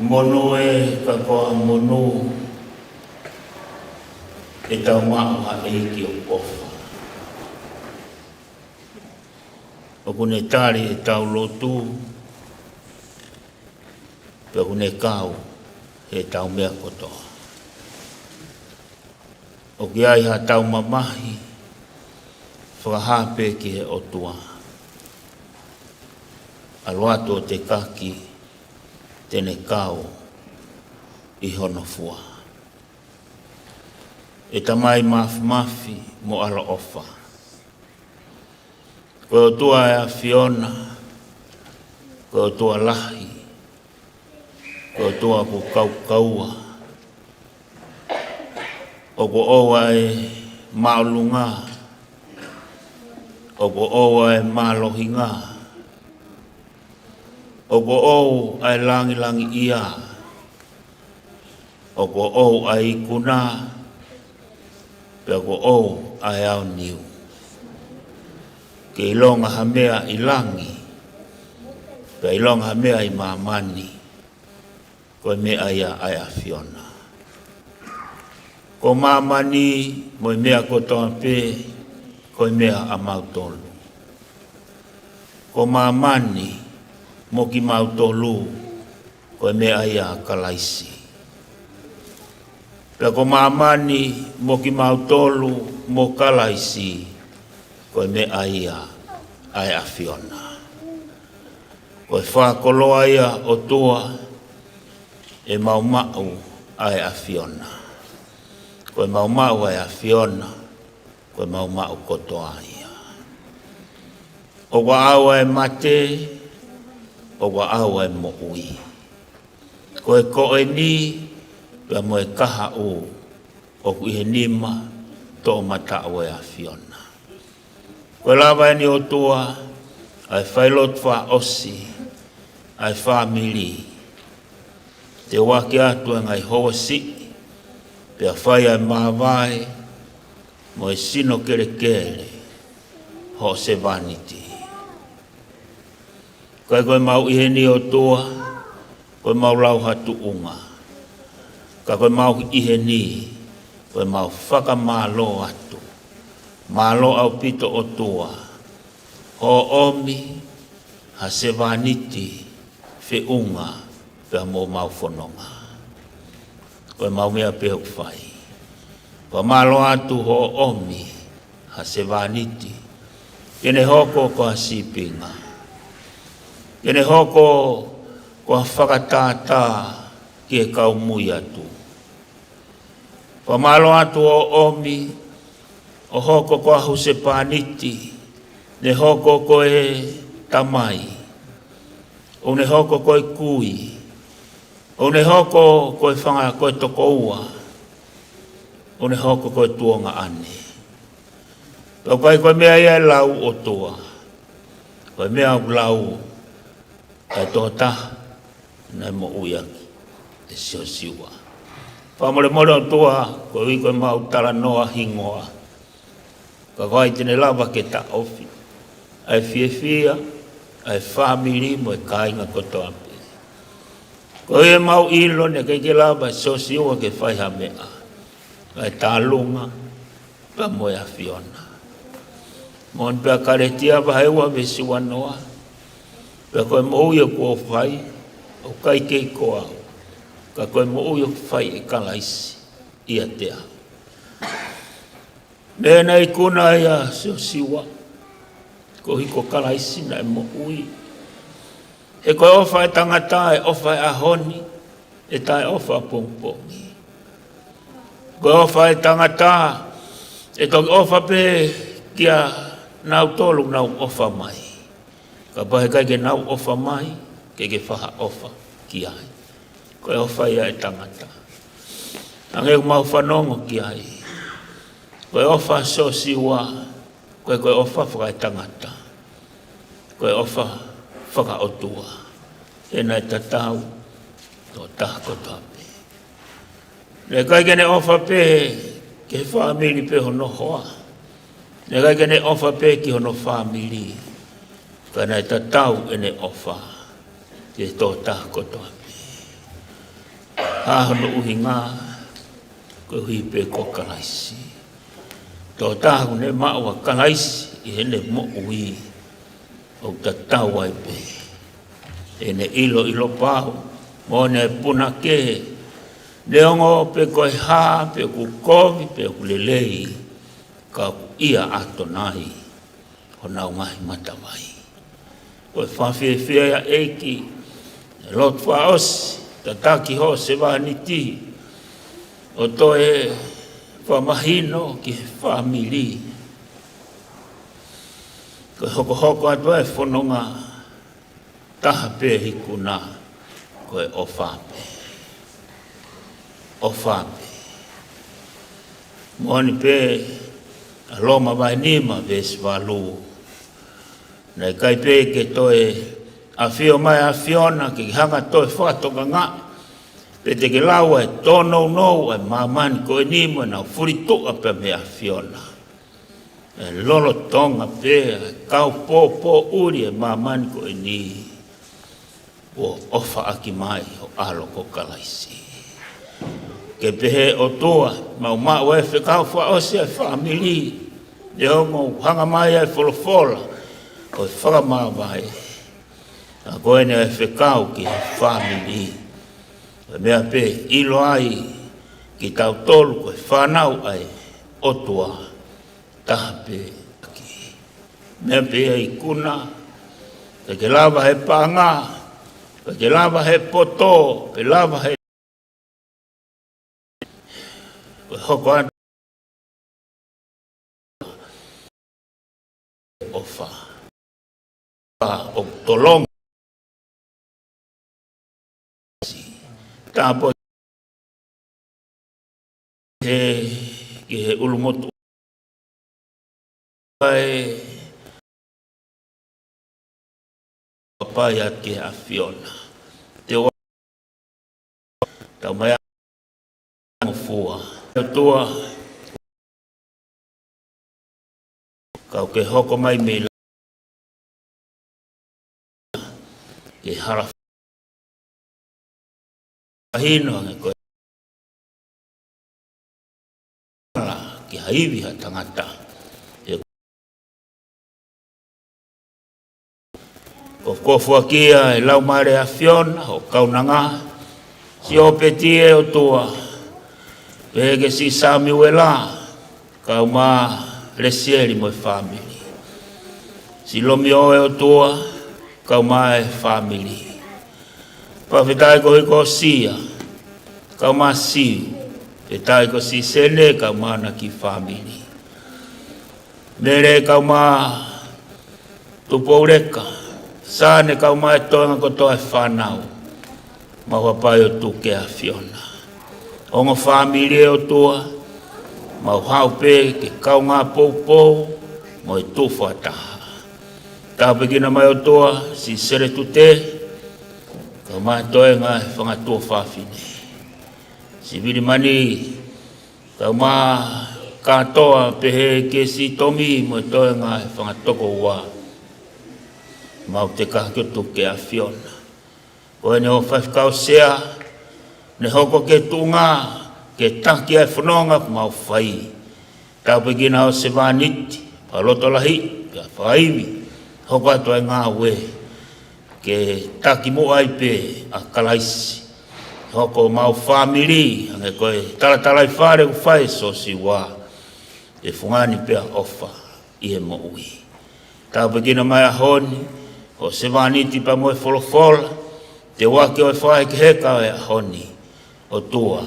Mono e ka koa mono e tau maa e ki o ofa. O kune tari e tau lotu, pe kune kau e tau mea kotoa. O ki ai ha tau mamahi, whakahape ki he otua. Aluato te kaki, tene kau i hono fua. E tamai mafi mo ala ofa. Koe o tua e a Fiona, koe o tua lahi, koe o tua ku kaua. O ko oa e maulunga, o ko oa e malohinga, o ko ou ai langi ia, o ko ou ai ikuna, pe ko ou ai au niu. Ke ilonga hamea i langi, pe ilonga hamea i mamani, koe mea ia ai a Fiona. Ko mamani mo mea kotoa pe, koe mea a mautolu. Ko mamani mo ki mautolu, koe mea ia kalaisi. Pe ko mamani mo ki mautolu mo kalaisi, koe mea ia ai a Fiona. Koe whakoloa ia o tua e maumau ai a Fiona. Koe maumau ai a Fiona, koe maumau kotoa ia. O wa awa e mate, o wa awa e mo ui. Koe koe ni, pia mo e kaha o ku ihe nima, to mata awa e a Fiona. Koe lava e ni o tua, ai whailot wha osi, ai whamili. Te waki atu e ngai hoa si, pia whai ai mawai, mo e sino kere kere, ho se vaniti. Koe mau ihe ni o tua, koe mau lau hatu unga. Ka koe mau ihe ni, koe mau whaka malo atu. Malo au pito o tua, ho omi, ha se vaniti, fe unga, pia mo mau whanonga. Koe mau mea peho whai. Pa malo atu ho omi, ha se vaniti, kene hoko ko a sipinga. Kene hoko ko a whakatata ki e kau mui atu. Pa malo atu ho omi, o hoko ko a huse paniti, ne hoko ko e tamai, o ne hoko ko e kui, o ne hoko ko e whanga ko e toko ua, o ne hoko ko e tuonga ane. Pau kai koe mea ia lau o toa, koe mea lau kai toa taha, nai mo uiaki, e sio siua. Pau mole o toa, koe ui koe mau tala noa hingoa, ka koe tene lava ke ta ofi, ai fia, ai family mo e kainga kotoa pe. Koe e mau ilo ne kei ke lava e sio siua ke whai ha mea, ai tālunga, pa mo e a Fiona. Mon pia karetia wahewa me siwa noa. Pia koe mo uia kua whai, o kai kei koa. Ka koe mo uia whai e kalaisi, ia te au. Nena i kuna ia sio siwa, ko hiko kalaisi na e mo ui. E koe ofa e tangata e ofa e ahoni, e tae ofa pongpongi. Koe ofa e tangata, e toki ofa pe kia nau tolu nau ofa mai. Ka pahe kai ke nau ofa mai, ke whaha ofa ki ai. Koe ofa ia e tangata. Ange mau whanongo ki ai. Koe ofa so siwa, koe ofa whaka e tangata. Koe ofa whaka otua. E nai tatau, tō taha kotoa pe. Ne kai ke ne ofa pe, ke whaamili pe hono hoa. Ne kai ke ne ofa pe ki hono whaamili. Ka nai tatau e ne ofa. Ke tō taha kotoa pe. Hahono uhinga, ko hipe ko kalaisi. Tō tāhu ne maua kalaisi, I hene mo ui, o ta tawa I pe. Ene ilo pau, mo ne puna ke, leongo pe koe ha, pe ku kovi, pe ku lelei, ka ia ato nai, o nau ngahi matawai. Koe whawhiawhia ia eiki, lot wha osi, ta taki ho se wahaniti, o toe whamahino ki whamili. Koe hoko atua e whanonga, taha pe hikuna, koe o whape. O whape. Moani pe, aloma vai nima vesi walu. Nei kai pe ke toe a fio mai a fiona ke hanga toe whatoka ngā. Pe te ke laua e tono no e mamani ko e nima na furitoa pe me a fiona. E lolo tonga pe kau po uri e mamani ko e ni. O ofa aki mai o alo ko kalaisi. Ke pehe o toa mau mau e whekau wha ose e whamili. E hongo hanga mai e wholofola. Ko whakamā vai, a koe ne e whekau ki whamili. E mea pe ilo ai ki tau tolu koe whanau ai otua taha pe aki. Mea pe ai kuna, pe ke lava he pāngā, pe ke lava he poto, pe lava he koe hoko anu ofa. O tolong tapo ke ulumotu ai papaya ke afiona te o tau mai fua tua kau ke hoko mai me ke haraf hino nge koe ki haiwi ha tangata ko kofua kia e lau mare a fiona o kaunanga si opeti e o tua pege si sami uela kau ma lesieri mo family si lomi o e o tua kau mai family. Pawhitai ko hiko sia, kau ma siu, whitai ko si sene kau mana ki family. Mere kau ma tupo ureka, sane kau ma e toanga ko toa whanau, mawapai o tuke a fiona. Ongo family e o tua, mau hau pe ke kau ngā pou, mo e tuwha taha. Tāpekina mai o toa, si sere tute, ka mai toe ngā whangatua whawhine. Si viri mani, ka mai katoa pehe ke si tomi, mo toe ngā whangatoko wā. Mau te kahkiotu ke a fiona. Koe ne o whawhikau sea, ne hoko ke tunga, ke taki ai whanonga, mau whai. Tāpekina o se wāniti, palotolahi, ka whaiwi. Hoko atu ai ngā we, ke taki mo ai pe a kalaisi. Hoko mau family, ange koe talatalai whare u whae so si wā. E whungani pe a ofa, i he mo ui. Tāpekina mai a honi, o se wāniti pa mo e wholofola, te wake o e whae ke heka e a honi, o tua,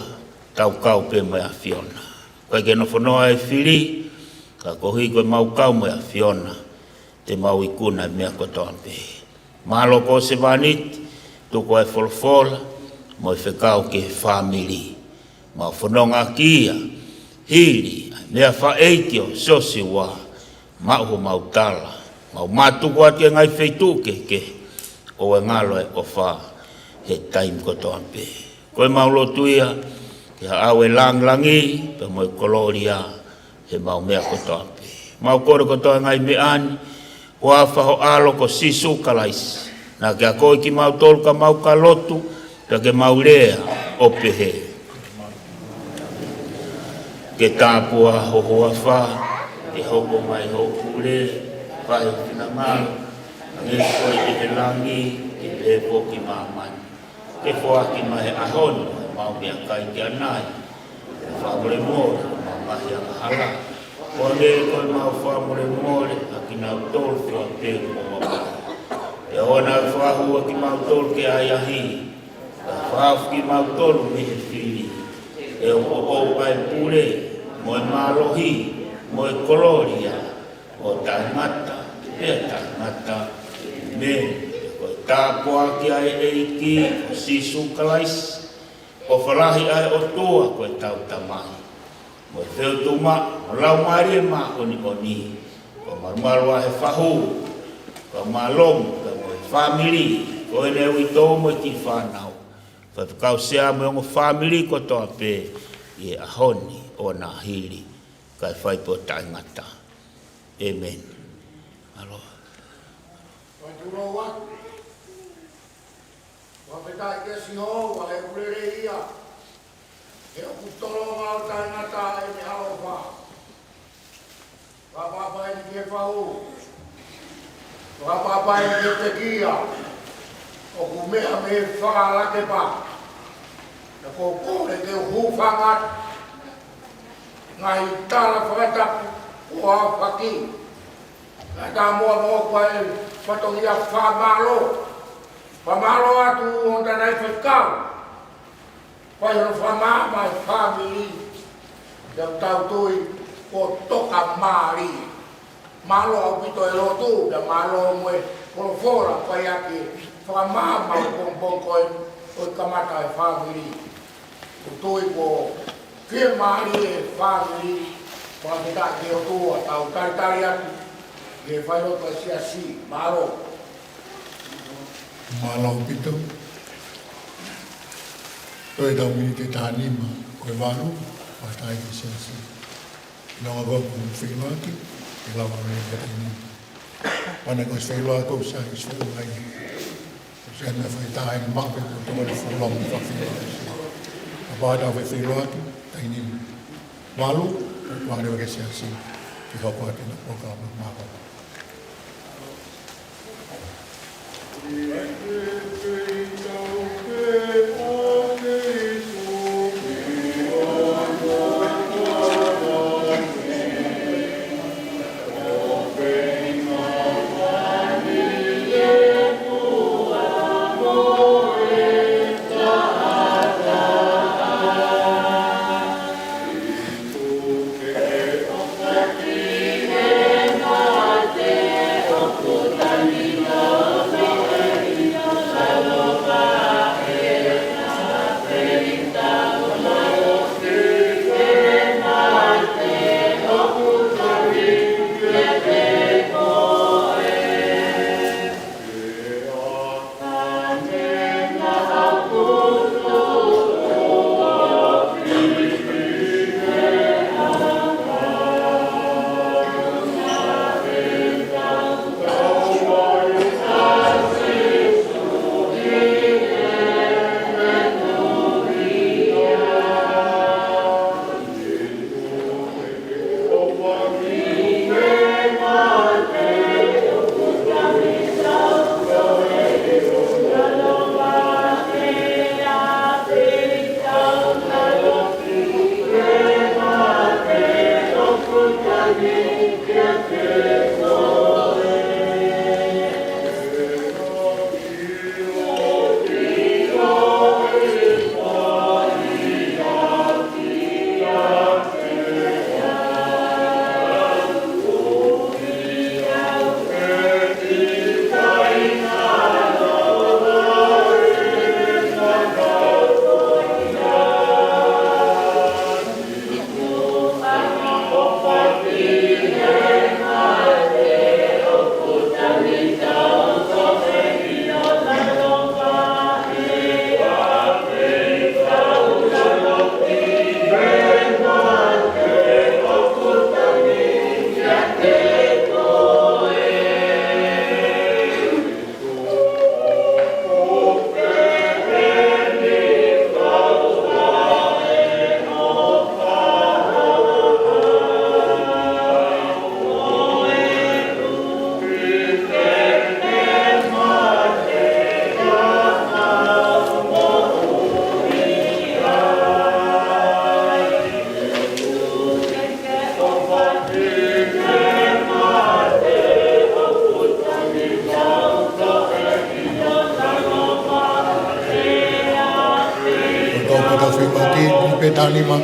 tau kau pe mai a fiona. Koe ke no whanoa e whiri, ka kohi koe mau kau mai a fiona. Te mau ikuna mea kotoa pe. Malo ko se vaniti, tuko e wholofola, mo e whekau ke family. Mau whanonga kia, hiri, mea whaeitio, sosi wā, mau mau tala, mau matuku ati ngai wheituke ke, o e ngalo e o wha, he taim kotoa pe. Koe mau lotuia, ke au e langlangi, pe mo e koloria, he mau mea kotoa pe. Mau kore kotoa ngai me ani, o awha ho alo ko sisu kalaisi. Nā kia koe ki mau tolu ka mau ka lotu, ka ke mau lea, opehe. Ke tāpua hohoa wha, te hoko mai hokure, whai hokina ngālo, nge koi te te langi, te pepo ki māmani. Ke whoaki mai ahono, mau mea kai ki anai, whamore mōre, mau mahi a hala. Ko nge koi mau whamore mōre, a ki nau tōru wha pēku o wapara. E ona whahua ki mau tōru ke ai ahi, whaaf ki mau tōru me he whiri. E o pai pure, mo e mālohi, mo e koloria, o taimata, e taimata, me, ko e tāpua ki ai eiki, o sisu kalais, o whalahi ai o toa ko e tau tamai. Mo e wheo tuma, o lau maari e mā oni oni, ko marumarua he whahu, ko mālong, ko mo e whamiri, ko e neu i tō mo e ki whanau. Whakau sea mo e whamiri ko toa pē, i e ahoni o nā hiri, kai whaipo taingata. Amen. Aloha. Whaituro watu. Wapetai ke siho, wale urere ia. E o kutoro ngau taingata e me hao wha. Wapapa e ni ke whau. Wapapa e ni ke te kia. O kumea me whakalake pa. Na ko kore te uhuwhangat. Ngai tala whakatapu o a whaki. Ngai tā mua mua kwa e whatongia whamalo. Whamalo atu o tanai whakau. Whai hono whamaa mai whamiri. Iau tau tui o toka maari. Malo au pito e lotu. Da malo mwe kono fora whai ake. Whamaa mai pompon koe o kamata e whamiri. O tui ko whia maari e whamiri. Whamita ke o tua tau taritari atu. Ke whairota sia si. Malo. Malo pito. Toi tau mini te tānima koe waru, whatai ki sensi. Longa goku whiloaki, e lawa mea te tānima. Wana koe whiloako sa i whiloai. Sea mea whaitai ni mape ko tōre whalongi whawhiloaki. A wātau whiloaki, tānima. Walu, wārewa ke sea si, ki hoko ati na pokama māko. ke tanima.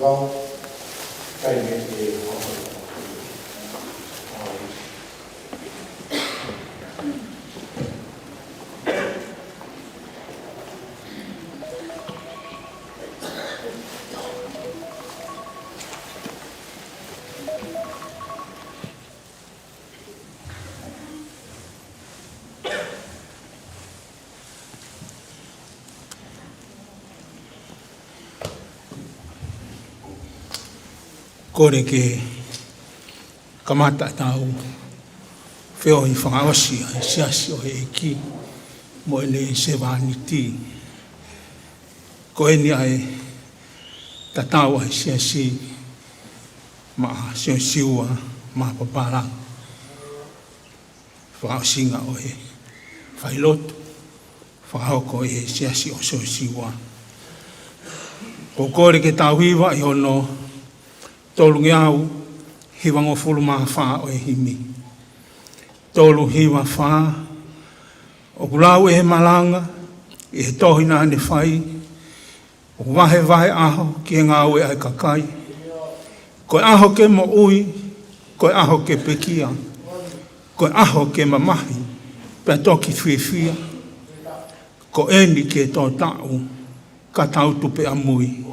vau, kai me te hoi. Kore ke kamata tau whio i whangaosi e siasi o he eki mo ele se vaniti. Ko eni ai tatau ai siasi ma Siua Mapapalangi. Whangaosinga o he whailotu, whangahoko e siasi o Siua. Ko kore ke tau hiwa i hono tolu ngiau hiwa ngofulu maa wha o e himi. Tolu hiwa wha o kulau e he malanga i he tohina ane whai o wahe aho ki e ngau e ai kakai. Koe aho ke mo ui, koe aho ke pekia, koe aho ke mamahi, pia toki whiwhia. Ko eni ke tō tau, ka tau tupe amui.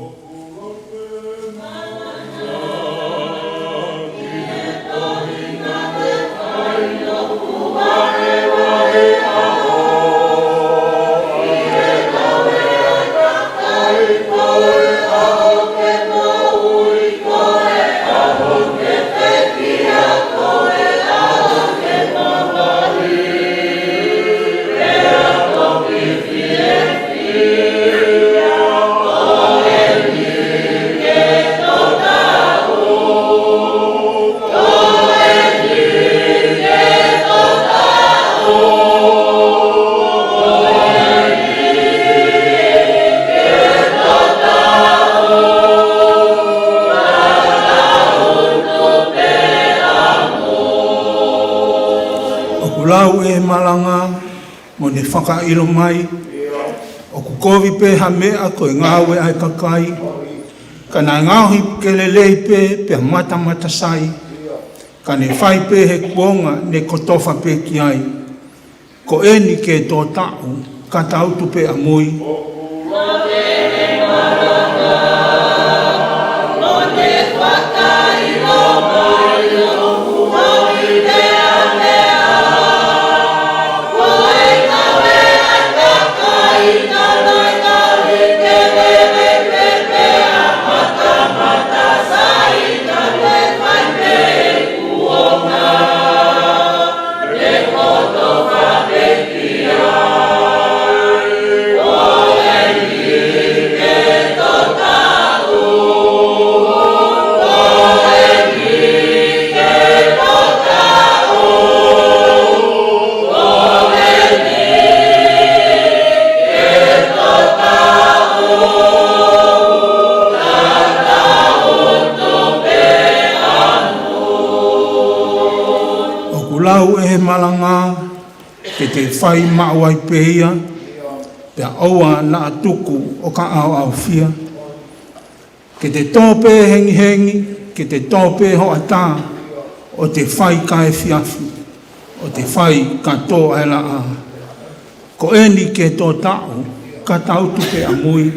Lau e malanga mo ne whakailo mai o kukovi pe ha mea ko e ngau e ai kakai kana ngauhi ke lelei pe mata sai ka ne whai pe he kuonga ne kotofa pe ki ai ko eni ke tō tau ka tau tupe amui lau e malanga ke te whai mawai pēia pia aua na atuku o ka au fia ke te tōpe hengi ke te tōpe ho ata o te whai kai fiafi o te whai ka tō aila a ko eni ke tō tau ka tau tupe amui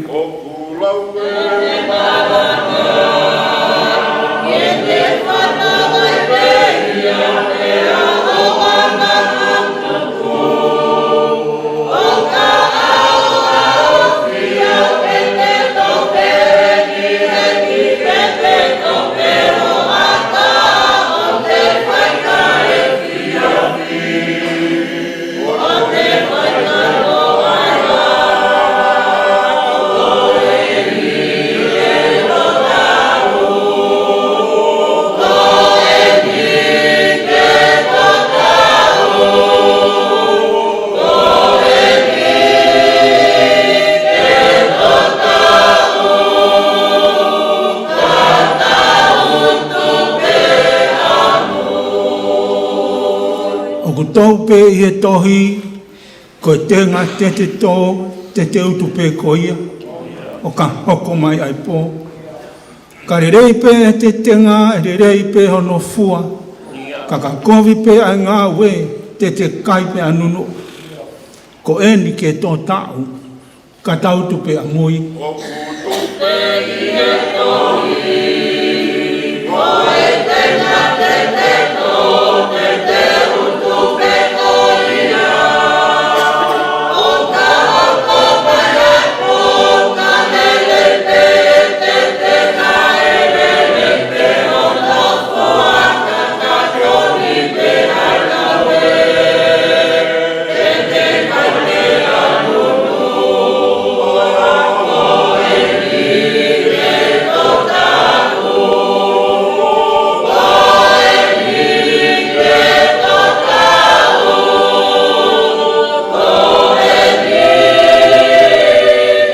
tau pe i he tohi, ko te ngā te tō, te utu pe ko ia, o ka hoko mai ai pō. Ka rerei pe e te tenga, e rerei pe hono fua. Ka kovi pe a ngā we, te kai pe anunu. Ko eni ke tō tau, ka tautu pe a ngui. O kutu pe i e tohi, ko e te ngā te tō, te utu pe tohia. O ka hoko pai ako, ka lele pe te ngā e lele pe o no fua, ka toni pe hana we. Te kai te anunu, o e ni ke tō tahu. O e ni ke tō tahu. O e ni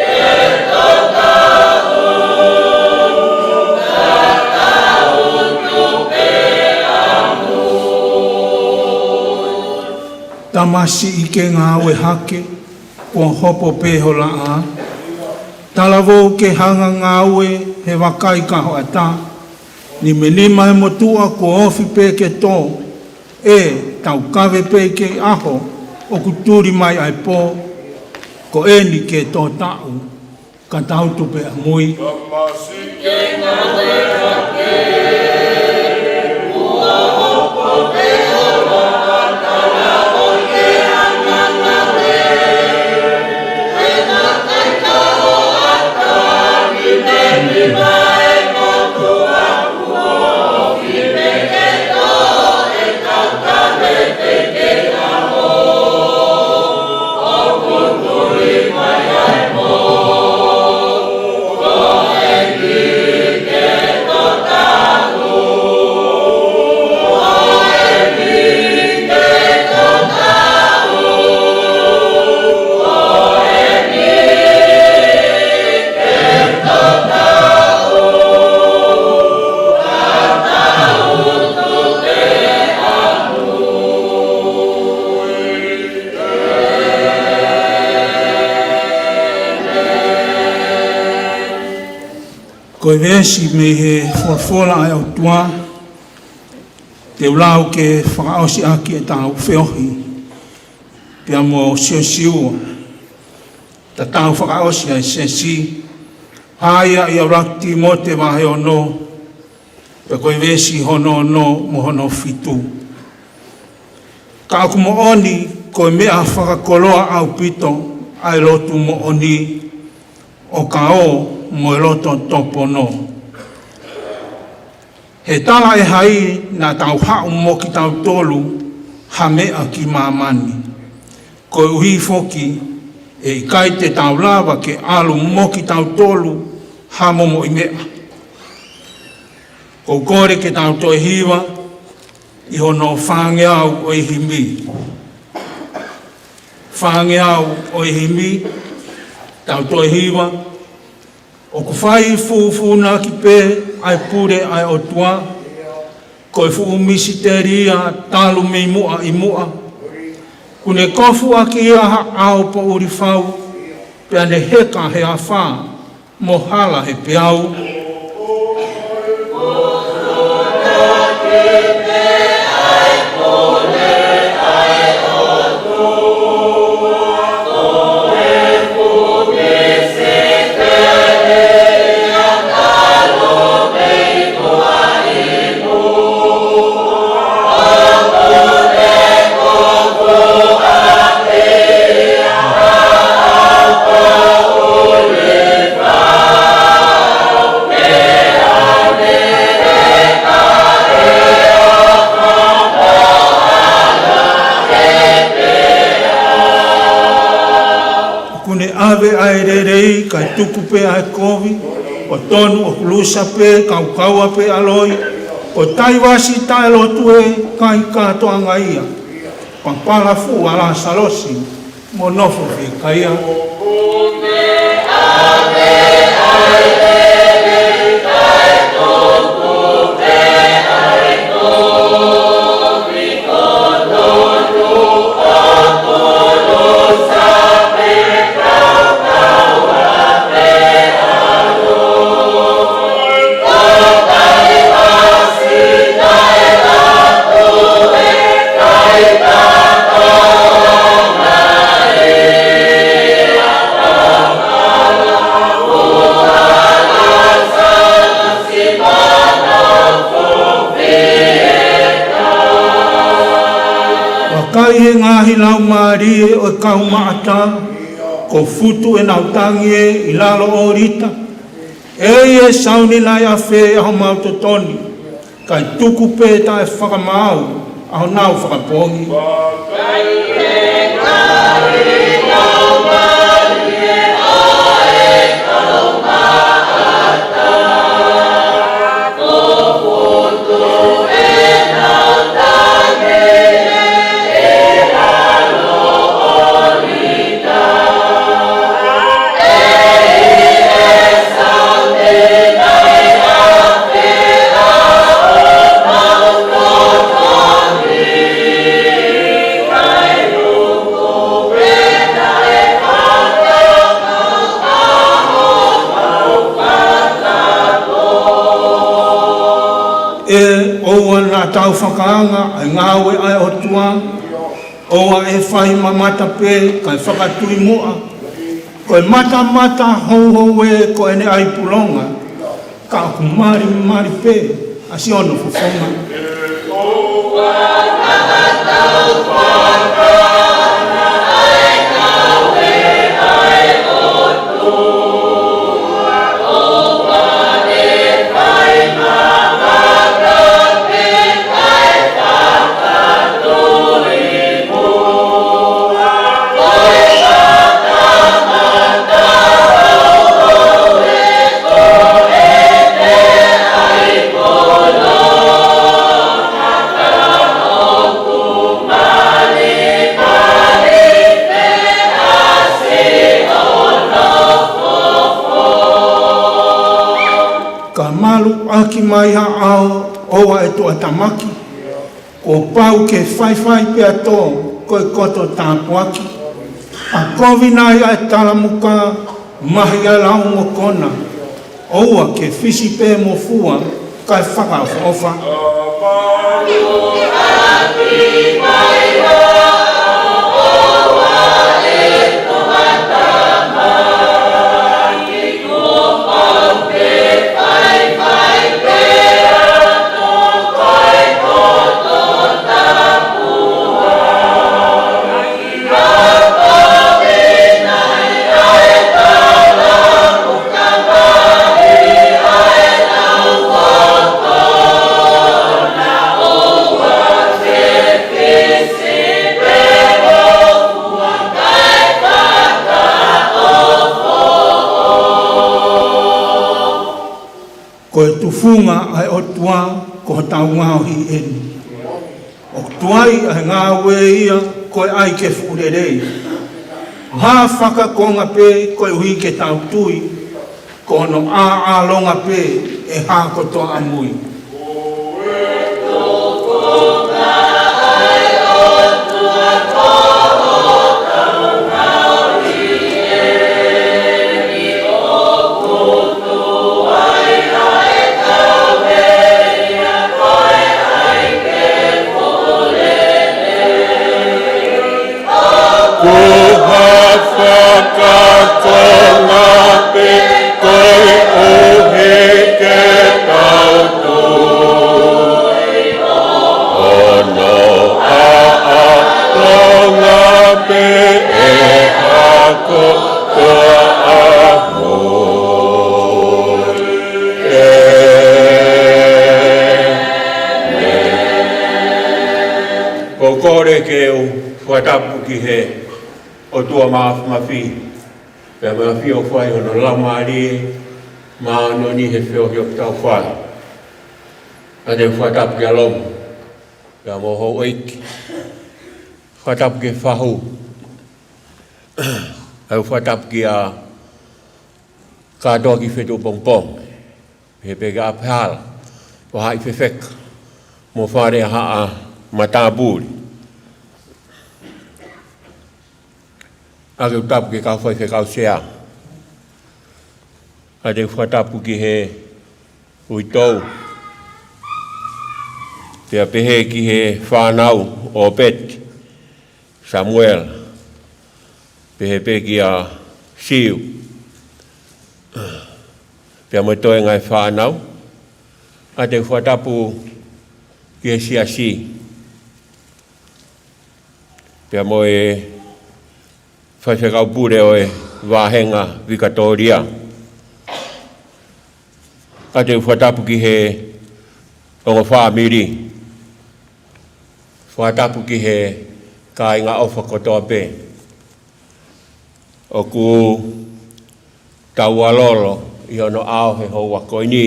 ke tō tahu. Ka tautu pe Tamasi i ke ngā we hake, kua hopo pe ho la a. Talavo ke hanga ngā we he wakai ka ho ata. Ni menima he motua ko ofi pe ke tō. E tau kawe pe ke aho o kuturi mai ai pō. Ko eni ke tō tau, ka tautu pe a mui. Tamasi ke ngā we hake, ua hopo pe o la talavo ke hanga ngā we. E ngā kai ka o ata, ni me mai motua kua, ki me ke tō, e tau kawe pe ke aho. O kuturi mai ai mō, ko e ni ke tō tahu. O e ni ke tō tahu. O e ni ke tō tahu. Ka tautu pe Ko e vesi me he forfola ai au tua, te ulau ke whakaosi aki e tau whiohi, pia mo siu, ta tau whakaosi ai sensi, haia i au rakti mo te wahe o no, pe ko e vesi hono no mo hono fitu. Ka aku mo oni, ko e mea whakakoloa au pito, ai lotu mo oni, o ka o, mo e loto topo no. He tala e hai na tau hau mo ki tau tolu, ha mea ki mamani. Ko e uhi foki, e i kai te tau lava ke alu mo ki tau tolu, ha momo i mea. Ko kore ke tau toi hiwa, i hono whange au o i himi. Whange au o i himi, tau toi hiwa, o ku whai fuufuna ki pē, ai pure ai o tua, ko e fuu misiteria, talu mei mua i mua. Kune kofu aki ia au po uri whau, pe ane heka he a whā, mo hala he pe au. Ave ai rerei, kai tuku pe ai kovi, o tonu o kulusa pe, kau kaua pe aloi, o tai wasi tai lotu e, kai katoa ngaia. Pampala fu ala salosi, mo nofo fi kaia. Ave ai rerei, kai tuku pe ai kovi, o tonu o kulusa pe, kau kaua pe aloi. mahi lau maari o kau maata, ko futu e nautangi e i lalo o rita. E sauni lai a whē aho mautotoni, kai tuku pē tae whakamau, aho nau whakapongi. Oa nā tau whakaanga ai ngāwe ai o tua. Oa e whai mamata pē kai whakatui mua. Koe mata hou hou e ko ene ai pulonga. Ka aku mari pē asi ono fufonga. Oa nā tau whakaanga ai ngāwe ai o tua. Oa e whai mamata aki mai hao oa e toa tamaki. Ko pau ke whai pe ato koe koto tāpuaki. A kovina ia e talamuka mahi a lau mo kona. Oa ke fisi pe mo fua kai whakawhofa. Aki mai hao oa e toa tamaki. Ko pau ke koe tufunga ai o tua ko tau ngao hi eni. O tuai ai ngā ue ia koe ai ke furerei. Hā whaka konga pē koe hui ke tau tui, ko no a longa pē e hā kotoa amui. Kore ke o whatapu ki he o tua mawhi. Pea mawhi o whai hono lamari, maano ni he whio hi o tau whai. Ane whatapu ki alomu. Pea moho oiki. Whatapu ki whahu. Au whatapu ki a kātoa ki whetu pongpong. He peka aphala. Wahai whewheka. Mo whare a haa mataburi. Ake utapu ki kau whai whekau sea. Ate whatapu ki he uitou. Pea pehe ki he whanau o Pet, Samuel. Pehe pe ki a Siu. Pea mo toe ngai whanau. Ate whatapu ki he siasi. Pea mo e whaiwhekau pure o e wāhenga Victoria. Ka te whatapu ki he ongo whāmiri. Whatapu ki he kāinga ofa kotoa pē. O ku taualolo i ono ao he hoa koini.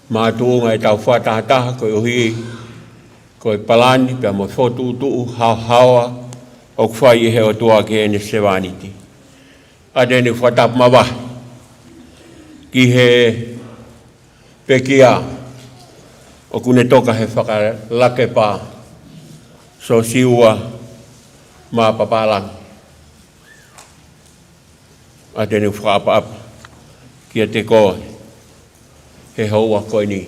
Mātuunga e tau whatahataha koe uhi, koe palani, pia mo whotu utu hawa, o kwhai e he o tua ke ene sewaniti. Ade ni whatap mawa, ki he pekia, o kune toka he whakalake pā, so Siua Mapapalangi. Ade ni whakapa kia te koe. He haua koe ni.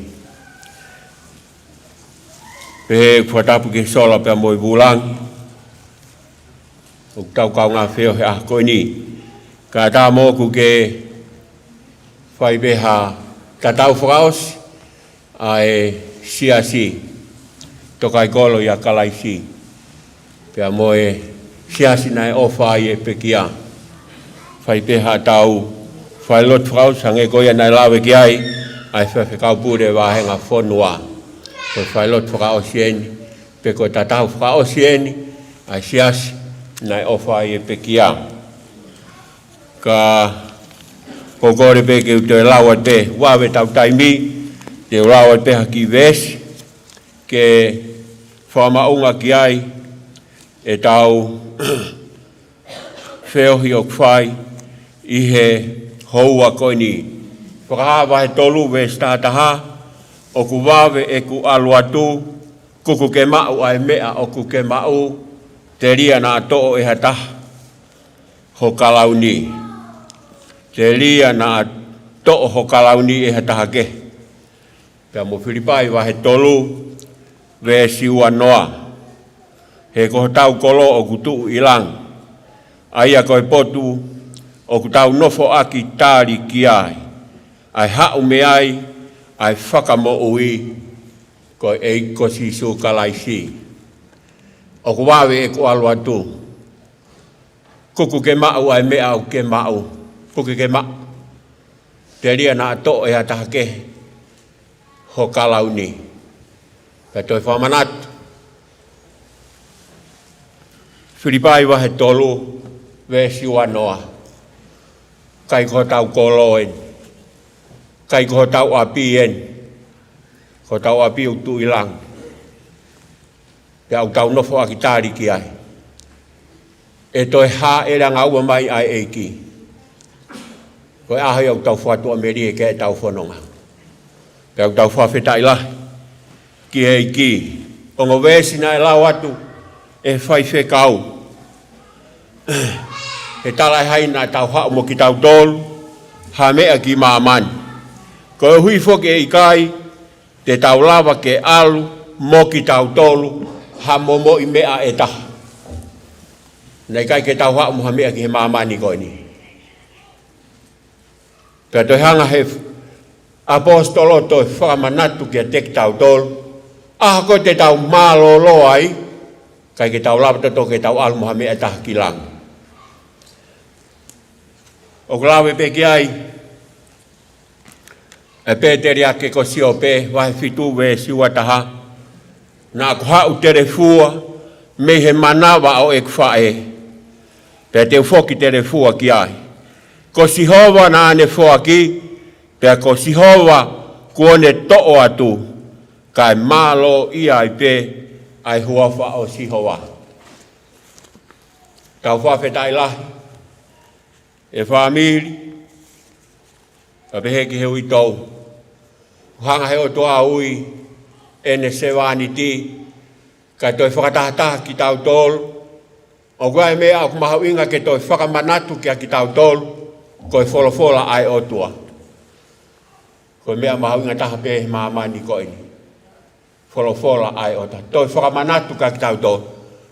Pe whatapu ke sola pia moi bulangi. O tau kau ngā wheo he ah koe ni. Ka tā mōku ke whai beha tatau whakaos a e siasi. Tokai kolo ia kalaisi. Pia moe siasi nai ofai e pekia. Whai beha tau whai lot whakaos hange koe nai lawe ki ai. Ai whewhekau pure wāhenga whonua. Koe whailot whakao sieni, pe koe tatau whakao sieni, ai siasi, nai ofai e pekia. Ka kokore pe ke te lawa te wawe tau taimi, te lawa te haki vesi, ke whamaunga ki ai, e tau wheohi o kwhai, i he houa koini. Whakahawa he tolu we stataha, o ku wawe e ku aluatu, kuku ke mau ai mea o ku ke mau, te ria na to'o e hataha, ho kalauni. Te ria na to'o ho kalauni e hataha ke. Pea mo Filipai wa he tolu, we Siua noa. He koho tau kolo o ku tuu ilang. Aia koe potu, o ku tau nofo aki tāri ki ai. Ai hau me ai whakamo ui, ko e kosi su kalaisi. O ku wawe e ku alu atu. Kuku ke mau ai mea au ke mau. Kuku ke mau. Te ria na ato e hataha ke ho kalauni. Ka toi whamanat. Filipai wa he tolu we Siua noa. Kai ko tau koloen. Kai ko tau api en, ko tau api utu ilang. Te au tau nofo aki tāri ki ai. E toi ha e ranga ua mai ai eiki. Koe ahai au tau whatu Ameri e ke e tau whanonga. Te au tau whawheta ila ki eiki. Ongo wesi na e lau atu e whai whekau. He talai haina tau hao mo ki tau tolu, ha mea ki maamani. Ko hui foke e ikai, te tau lava ke alu, mo ki tau tolu, ha momo i mea e taha. Nei kai ke tau hao moha mea ki he maamani koe ni. Pea toi hanga he apostolo toi whakamanatu ki a tek tau tolu, aha koe te tau malo lo ai, kai ke tau lava toto ke tau alu moha mea e taha ki lang. O klawe pe ki ai, e Peteri ake ko sio pe, wahe fitu we siwa taha, na aku hau tere fua, me he manawa o e kwhae, pe te ufoki tere fua ki ai. Ko sihova na ane fua ki, pe ko sihova kuone to'o atu, kai malo i ai pe, ai huafa o sihova. Tau whawhetai lahi, e whamiri, ka peheki he ui tau. Hanga he o toa ui, ene sewani ti, ka toi whakatahataha ki tau tolu, o koe mea o kumahau inga ke toi whakamanatu ki a ki tau tolu, koe wholofola ai o tua. Koe mea mahau inga taha pehe maamani koe ni. Wholofola ai o ta. Toi whakamanatu ki a ki tau tolu.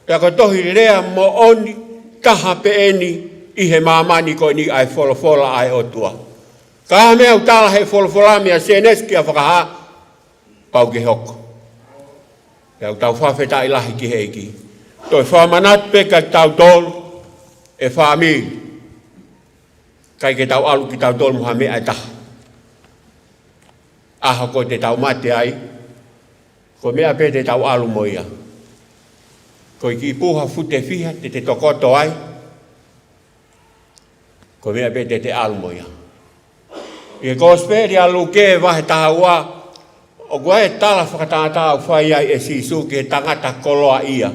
Pea koe tohi rea mo oni, taha peeni, i he maamani koe ni ai wholofola ai o tua. Ka mea utala he wholofolami a seneski a whakaha, pau ke hoko. Pea utau whawheta ilahi ki heiki. Toi whamanat pe ka tau tolu e whamiri. Kai ke tau alu ki tau tolu muha mea e taha. Aha ko te tau mate ai. Ko mea pe te tau alu moia. Ko i ki puha fute fiha te tokoto ai. Ko mea pe te alu moia. I ko speri alu ke vahe taha ua. O kua e tala whakatangata au whai ai e sisu ki he tangata koloa ia.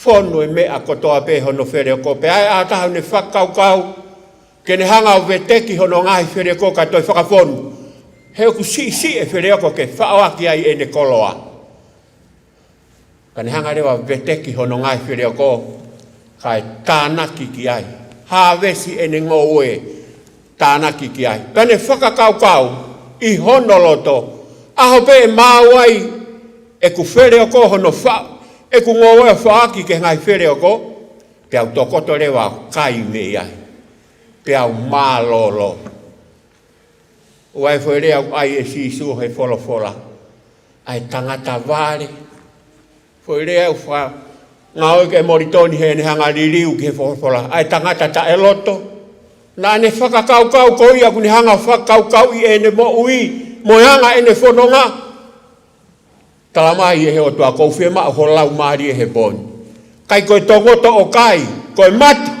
Whonu e mea kotoa pe hono where o ko pe ai a taha ne whakaukau. Ke ne hanga o veteki hono ngahi where o ko ka toi whakawhonu. He oku si e where o ko ke whaawaki ai e ne koloa. Ka ne hanga rewa veteki hono ngahi where o ko ka e tānaki ki ai. Hāwesi e ne ngō ue tānaki ki ai. Ka ne whakakaukau. I hono loto, aho pe e māuai e ku where o ko hono wha, e ku ngō e whaaki ke ngai where o ko, pe au tokoto rewa kai me ai, pe au mālolo. Uai where au ai e sisu he wholofola, ai tangata vare, where au wha, ngā oi ke moritoni he ne hanga ririu ki he wholofola, ai tangata ta e loto, na ne whakakaukau ko ia kuni hanga whakaukau I e ne mo ui, mo hanga e ne whanonga. Talamai e he o tua kou whiema o ho lau maari e he boni. Kai koe tongoto o kai, koe mati.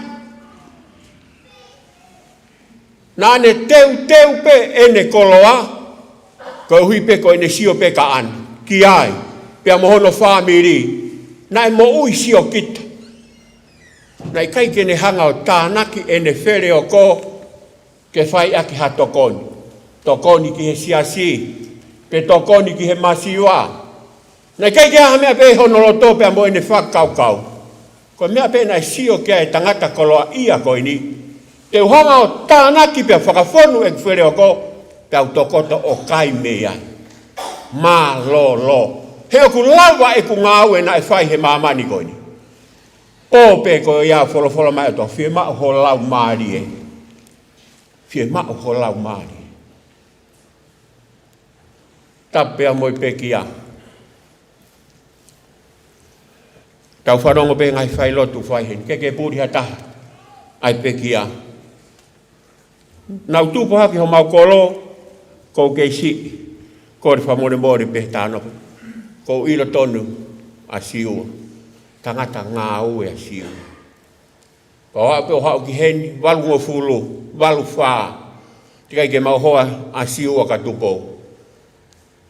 Na ne teu pe e ne koloa, koe hui pe koe ne sio pe ka an, ki ai, pia mohono whamiri, na e mo ui sio kita. Nai kai ke ne hanga o tānaki e ne where o ko ke whai aki ha tokoni. Tokoni ki he siasi, pe tokoni ki he masiwa. Nai kai ke aha mea pe honoloto pe mo e ne whakaukau. Ko mea pe nai sio kia e tangata koloa ia koe ni. Te uhanga o tānaki pe whakawhonu e where o ko pe au tokoto o kai mea. Mā lo. He oku lawa e ku ngāu e na e whai he māmani koe ni. O pe ko ia wholofola mai ato, whie mao ho lau maari e. Whie mao ho lau maari. Tapea moi pe kia. Tau whanongo pe ngai whai lotu whai hen, ke pūri ha taha. Ai pe kia. Nau tūpo haki ho mau kolo, ko kei si, ko re whamore mori pe tāno. Ko ilo tonu a Siua. Tangata ngā ue a Siua. Pau hape o hao ki heni, walu o fulu, walu whaa. Tikai ke mau hoa a Siua ka tupo.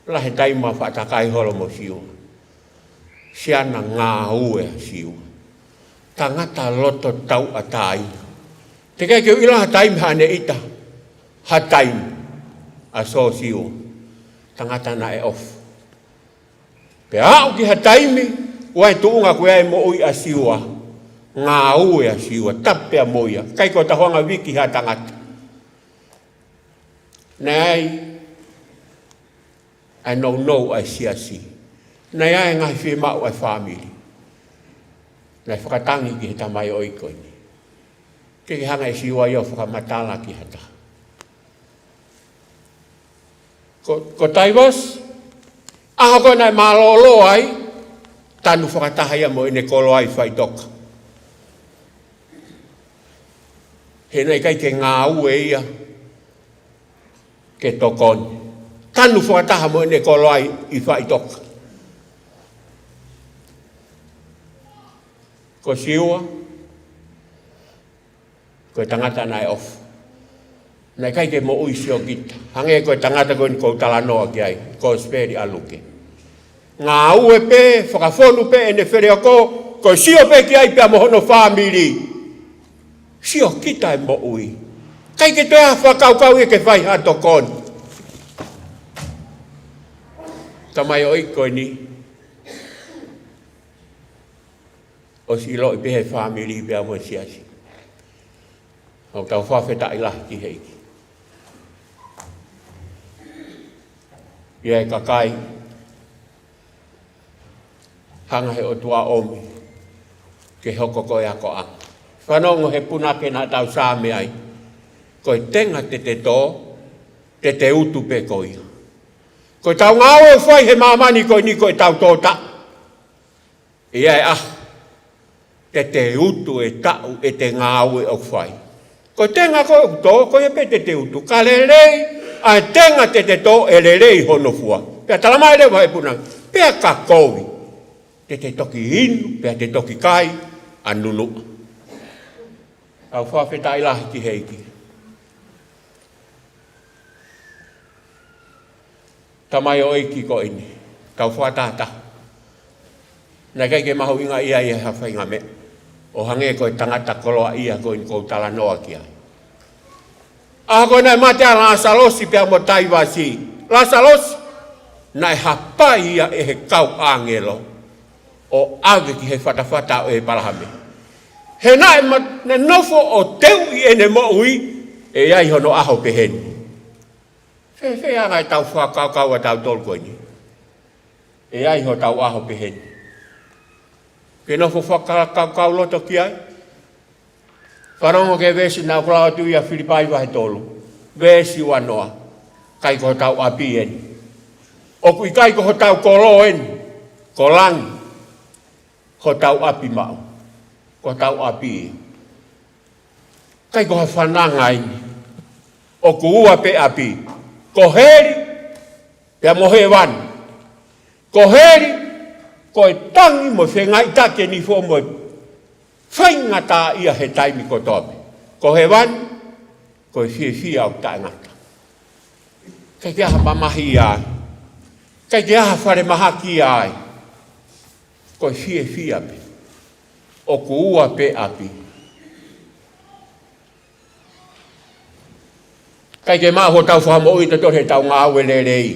Lahe taima whaatakai holo mo Siua. Siana ngā ue a Siua. Tangata loto tau a tai. Tikai ke ilaha taima hane ita. Ha taima. A so Siua. Tangata na e off. Pe hao ki ha taimi. Wai tuunga koe ai mo ui a Siua. Ngā ue a Siua, tapea moia. Kai ko ta hoanga wiki ha tangata. Nei ai no ai siasi. Nei ai ngai whi mau ai whamiri. Nei whakatangi ki he tamai oi koe ni. Ke hanga e Siua iau whakamatala ki hata. Ko taivas, aha koe nai malolo ai, tanu whakataha ia mo ene kolo ai whai toka. He nei kai ke ngā ue ia ke tokoni. Tanu whakataha mo ene kolo ai I whai toka. Ko Siua, ko tangata nai off. Nei kai ke mo ui sio kita. Hange ko tangata ko ni ko talanoa ki ai, ko speri aluke. Ngā ue pe, whakawhonu pe, ene where o ko, ko sio pe ki ai pia mohono whamiri. Sio kita e mo ui. Kai ke toea whakaukau e ke whai hato koni. Tamai o iko ni. O si lo I pe he whamiri pia mo siasi. O tau whawheta I lah ki heiki. Ia e kakai. Hanga he o tua omi, ke hoko koe ako ang. Whanongo he punake na tau sāme ai, koe tenga te tō, te utu pe koe. Koe tau ngāo e whai he mamani koe ni koe tau tōta. Ia e te utu e tau e te ngāu e o whai. Ko tenga ko e tō, ko e pe te utu. Ka lelei, a tenga te tō e lelei hono fua. Pea talamai lewa e puna, pea ka kouwi. Te toki inu, pea te toki kai, anunu. Au whawhetai lahi ki heiki. Tamai o eiki ko ini, kau whatata. Nā kei ke mahu inga ia ia hawha inga me. O hange koe tangata koloa ia koe ni kou tala noa kia. Aha koe nai matea Lasalosi pia mo taiwa si. Lasalosi, nai hapa ia e he kau angelo. O ave ki he whatawhata o e parahame. He nai ne nofo o teu i ene mo ui, e ai hono aho pe heni. Fe angai tau whakau a tau tolu koe ni. E ai ho tau aho pe heni. Ke nofo whakau loto ki ai. Wharongo ke vesi nā kula tu ia Filipai wahe tolu. Vesi wanoa. Kai ko tau api eni. O kui kai ko tau kolo eni. Ko langi. Ko tau api mau. Ko tau api. Kai ko whananga eni. O ku ua pe api. Ko heri. Pea mohe wani. Ko heri. Ko e tangi mo whengai take ni fo mo whainga tā ia he taimi ko tōme. Ko he wani, ko e fie au tā ngata. Kei te aha mamahi ai. Kei te aha whare mahaki ai. Ko e fie api. O ku ua pe api. Kei te maho tau whamo ui te tohe tau ngā ue lerei.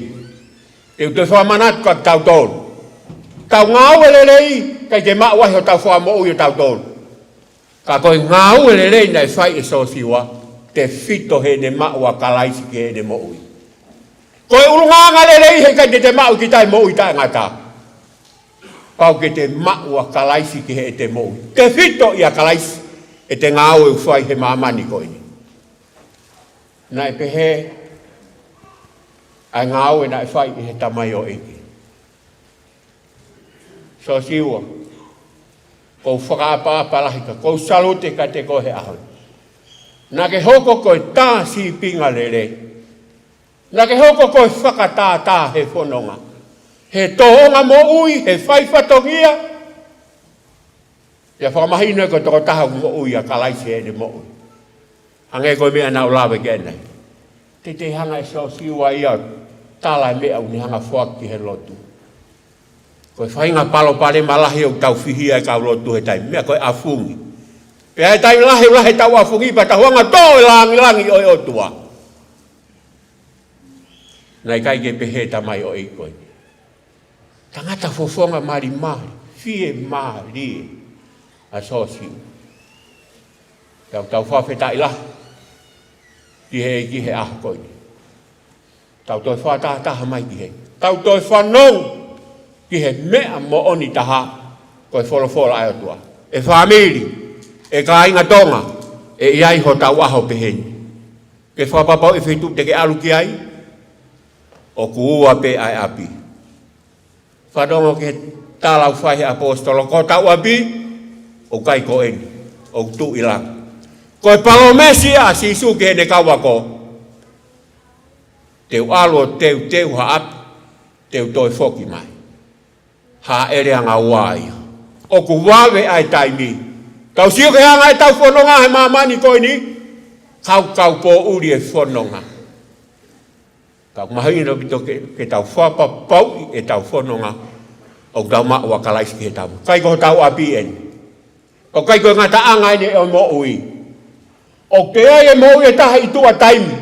Te te whamanatu ka tau tōru. Tau ngāu e lelei, kai te maa wahi o tau whaamo ui o tau tōru. Ka koe ngāu e lelei nei whai e so siwa, te whito he ne maa wa kalaisi ki he ne mo ui. Koe urunganga lelei he kai te maa ki tai mo ui tai ngata. Pau ke te maa wa kalaisi ki he te mo ui. Te whito ia kalaisi e te ngāu e whai he maamani koe ni. Nai pehe, ai ngāu e nai whai he tamai o eki. So siwa, kou whakaapapalahi ka, kou salute ka te kohe ahon. Nā ke hoko koe tā si pinga lere. Nā ke hoko koe whakatātā he whanonga. He tohonga mo ui, he whaiwhatongia. Ia whakamahina koe toko taha mo ui a kalaisi ene mo ui. Hange koe mea nau lawe kenei. Te hanga e so siwa ia, tālai mea uni hanga whaki he lotu. Koe whainga palo pare malahi o tau whihia e kau lotu he taimi. Mea koe afungi. Pea he taimi lahi tau afungi pa tahuanga tō e langi o e otua. Nai kai ke pehe tamai o e koe. Tangata fofonga mari. Fie mari. A sosiu. Tau whawheta i lahi. Ki he aho koe. Tau toi whataha mai ki he. Tau toi whanong. Ki he mea mo oni taha koe wholofola ai otua. E whamiri, e ka inga tonga, e iai ho tau aho peheni. Ke whapapau e whetu te ke alu ki ai, o ku ua pe ai api. Whadongo ke tālau whaihe apostolo, ko tau api, o kai ko eni, o tu ilang. Koe palomesi a si isu ke ne kawa ko. Teu alo teu ha api, teu toi foki mai. Ha ere anga wai. O ku wawe ai taimi. Kau siu ke hanga e tau whanonga he mamani koe ni. Kau po uri e whanonga. Kau mahi no bito ke tau whapapau e tau whanonga. O tau maa wakalaisi ke tau. Kai ko tau api en. O kai ko ngata anga ene e mo ui. O ke ai e mo ui e taha i tua taimi.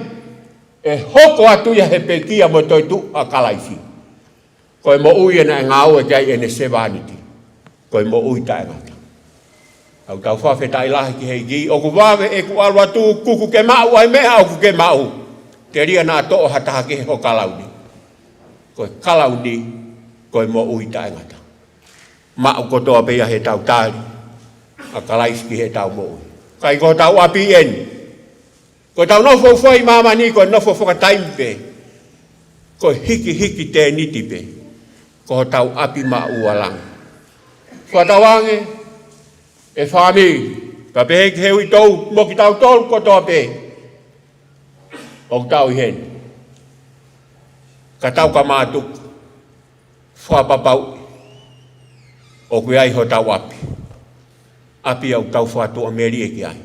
E hoko atu ia he pekia mo toi tu a kalaisi. Koe mo ui ena e ngāu e kai ene sevaniti. Koe mo ui tae ngata. Au tau whawheta i lahi ki hei gi. O ku wawe e ku alwa tu kuku ke mau ai mea au ku ke mau. Te ria nā to'o hataha ke ho kalauni. Koe kalauni, koe mo ui tae ngata. Mau kotoa pia he tau tāri. A kalaisi ki he tau mo ui. Kai ko tau api eni. Koe tau nofo whai mamani koe nofo whakataimpe. Koe hiki te niti pe. Ko tau api ma ualang. whatawange, e whamiri. Ka pehe ki heu I tau, mo ki tau tolu kotoa pehe. O tau I hen. Ka tau ka mātuk, whapapau, o kui ai ho tau api. Api au tau whatu o meri e ki ai.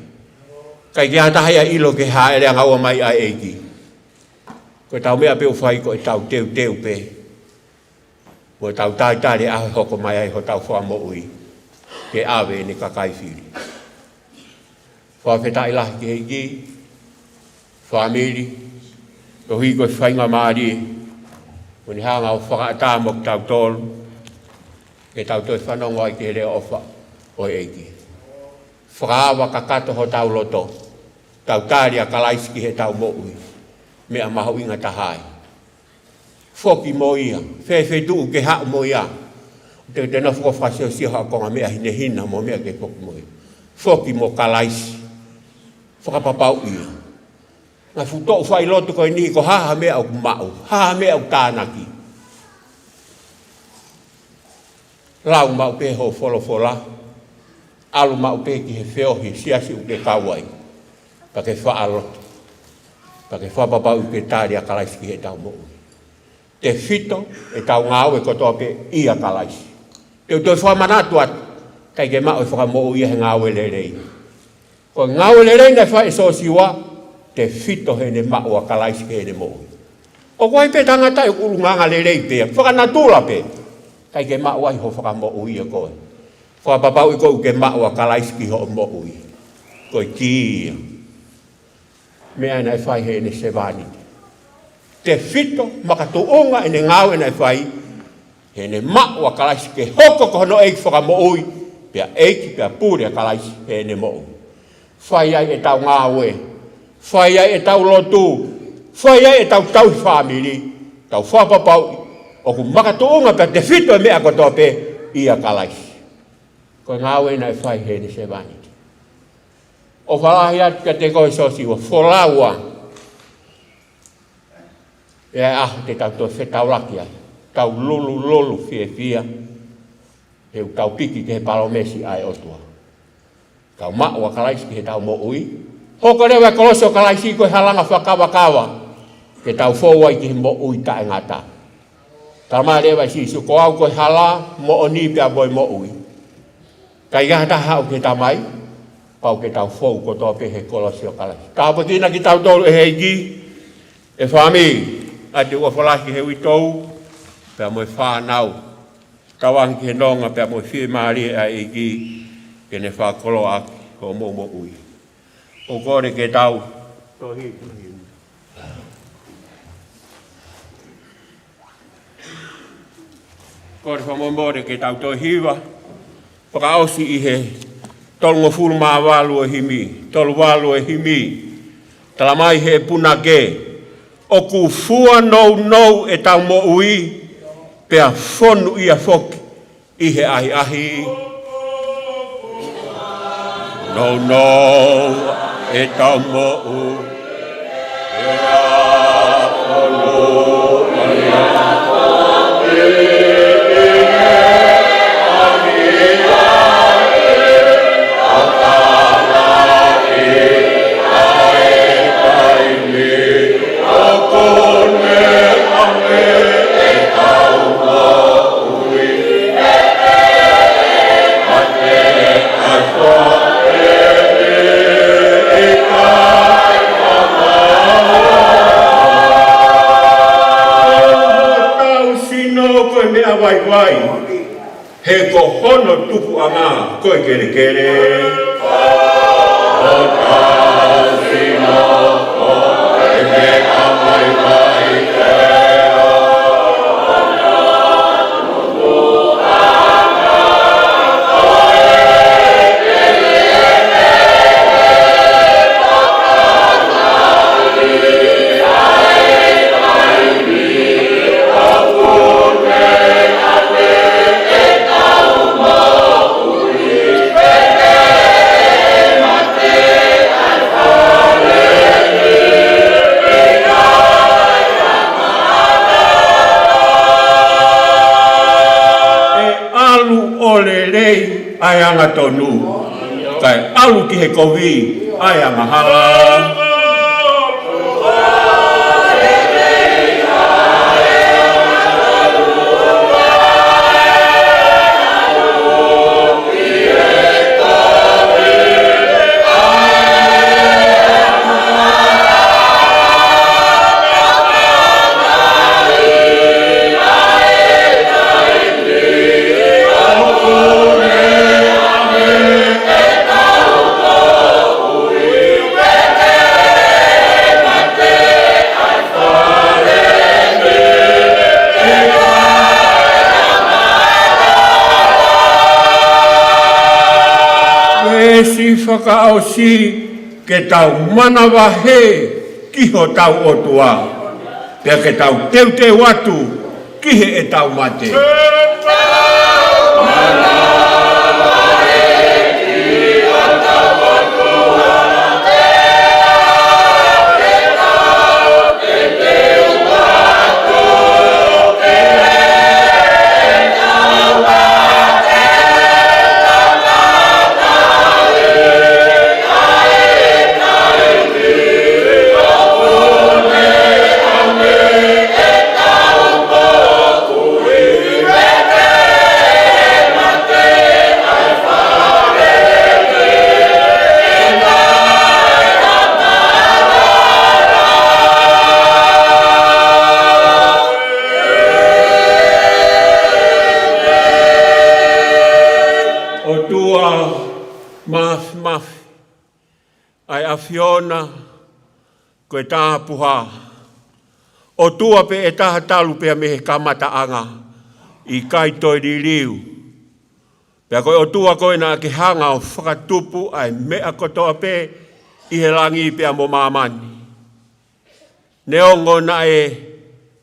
Kai ki hata hea ilo ke hae rea ngaua mai ai eiki. Ko tau mea peo whai ko e tau teu pe. Ko tau tai ahe hoko mai ai ho tau wha mo ui. Ke awe ni kakai whiri. Whawheta I lahi ki heiki. Whamiri. Ko hui ko whainga maari. Ko ni hanga o whakaata mo ki tau tolu. Ke tau toi whanonga I ke reo ofa o eiki. Whakaawa kakato ho tau loto. Tau tāri a kalaiski he tau mo ui. Mea mahu inga tahai. Whoki mo ia. Whewhe tuu ke hau mo ia. Te tena whakawhasio siha konga mea hine hina mo mea ke whoki mo ia. Whoki mo kalaisi. Whakapapau ia. Nga whutou whai lotu koe ni ko haha mea au mau. Haha mea au tānaki. Lau mau pe ho wholofola. Alu mau pe ki he whiohi siasi uke kawai. Pake whaalotu. Pake whapapau uke tāri a kalaisi he tau mo. Te whito e tau ngāu e kotoa pe ia kalaisi. Te utoi whamanatu atu. Kai ke mao e whakamo ia he ngāu e lerei. Ko ngāu e lerei nei whae so siwa. Te whito he ne mao a kalaisi he ne mo. O koe pe tangata e uru nganga lerei pe. Whakanatula pe. Kai ke mao ai ho whakamo ia koe. Whapapau I koe uke mao a kalaisi ho mo ui. Koe kia. Mea nei whai he ne sevani. Te whito makatuunga ene ngau ene whai. He ne mao a kalaisi ke hoko kohono eiki whakamo ui. Pea eiki pea pūre a kalaisi he ne mo ui. Whai ai e tau ngau e. Whai ai e tau lotu. Whai ai e tau tau whamiri. Tau whapapau. O ku makatuunga pea te whito e mea kotoa pe ia kalaisi. Ko ngau ene whai he ne sevani. O whalahi atu ka te koe sosiwa, wholaua. E ahu te tau toi whetau laki ai. Tau lulu fia. E tau piki ke he palomesi ai otua. Tau maua kalaisi ki he tau mo ui. Hoko rewa koloso kalaisi koe halanga whakawa. Ke tau whowai ki he mo ui tae ngata. Tau maa rewa sisu ko au koe hala mo o nipia boi mo ui. Kai gata hau ke tamai. Pau ke tau fou ko tō pehe kolosio kalaisi. Tau patina ki tau tolu e heiki. E whami. Ate ua whalaki he witou. Pea moe whanau. Kawangi ki he nonga pea moe whie maari a heiki. Ke ne whakolo aki. Ko mo ui. O kore ke tau. Tohi. Kore whamomore ke tau tohiwa. Whakaosi I he. Tolungo fulu maa walu e himi, tolu walu e himi. Talamai he puna ke. O ku fua nou e tau mo ui. Pea fonu ia foki. I he ahi. Nou e tau mo ui. Pea fonu ia foki. Vai, he ko hono tupu anga koe kere. O tau sino koe me amai vai keo. Tupu anga koe kere. le lei ai anga tonu. Kai alu ki he kovi ai anga hala. Si whakaosi ke tau manawa he kiho tau otua. Pea ke tau teu te watu kihe e tau mate. Ai afiona koe tāpuha. O tua pe e taha talu pea mehe kamata anga i kaitoi di liu. Pea koe o tua koe na ke hanga o whakatupu ai mea kotoa pe i he langi pea mo mamani. Neongo na e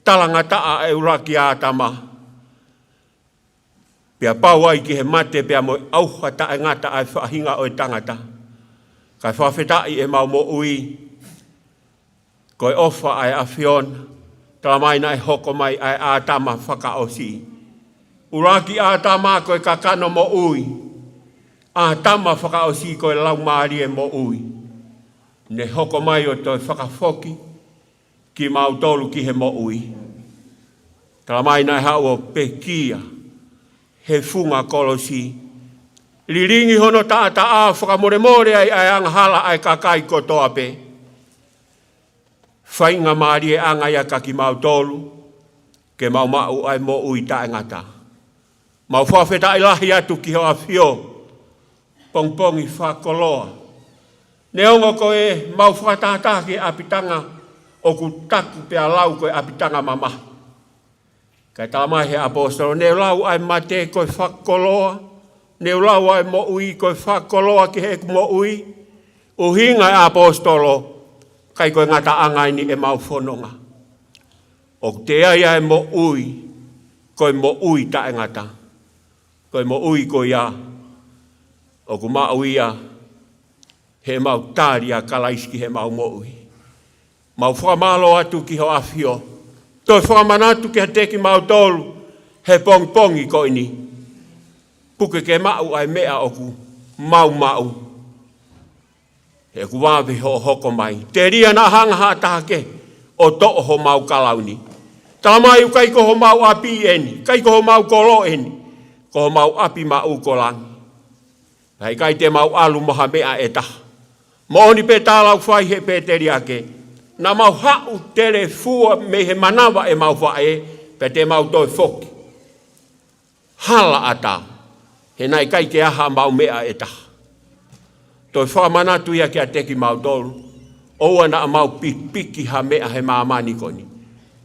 talangataa e uraki ātama. Pea pau ai ki he mate pea mo auha ta e ngata ai whahinga o e tangata. Kai whawhetai e mau mo ui, koe ofa ai awhiona, talamaina e hoko mai ai ātama whakaosi. Uraki ātama koe kakano mo ui, ātama whakaosi koe laumari e mo ui. Ne hoko mai o toi whakafoki, ki mau tolu ki he mo ui. Talamaina e hau o pekia, he funga kolosi, liringi hono taata a whakamoremore ai anga hala ai kakai kotoa pe. Whainga maari e anga ia kaki mau tolu, ke mau mau ai mo ui tae ngata. Mau whawheta i lahi atu ki hoa whio, pongpongi whakoloa. Neongo koe mau whakatata ki apitanga, o ku taku pea lau koe apitanga mama. Kai tāmai he apostolo, ne lau ai mate koe whakoloa, ne lau ai mo ui koe whakoloa ki he mo ui, uhinga e apostolo, kai koe ngata angaini e mau whanonga. O te aia e mo ui, koe mo ui tae ngata. Koe mo ui koe ia, o ku mau ia, he mau tāria kalaiski he mau mo ui. Mau whamalo atu ki ho awhio, toi whamanatu ki ha teki mau tolu, he pongpongi koe ni. Puke ke mau ai mea o ku mau. He ku wawe ho hoko mai. Te ria na hanga hatake o to'o ho mau kalauni. Tamai u kai ko ho mau api eni, kai ko ho mau kolo eni, ko ho mau api mau kolangi. Hai kai te mau alu moha mea e taha. Mooni pe tālau whai he pe te ria ke. Na mau hau tere fua me he manawa e mau whae, pe te mau toi foki. Hala ata. He nai kai ke aha mau mea e taha. Toi whamanatu ia ki a teki mau tolu. Oua na mau piki ha mea he maamani koni.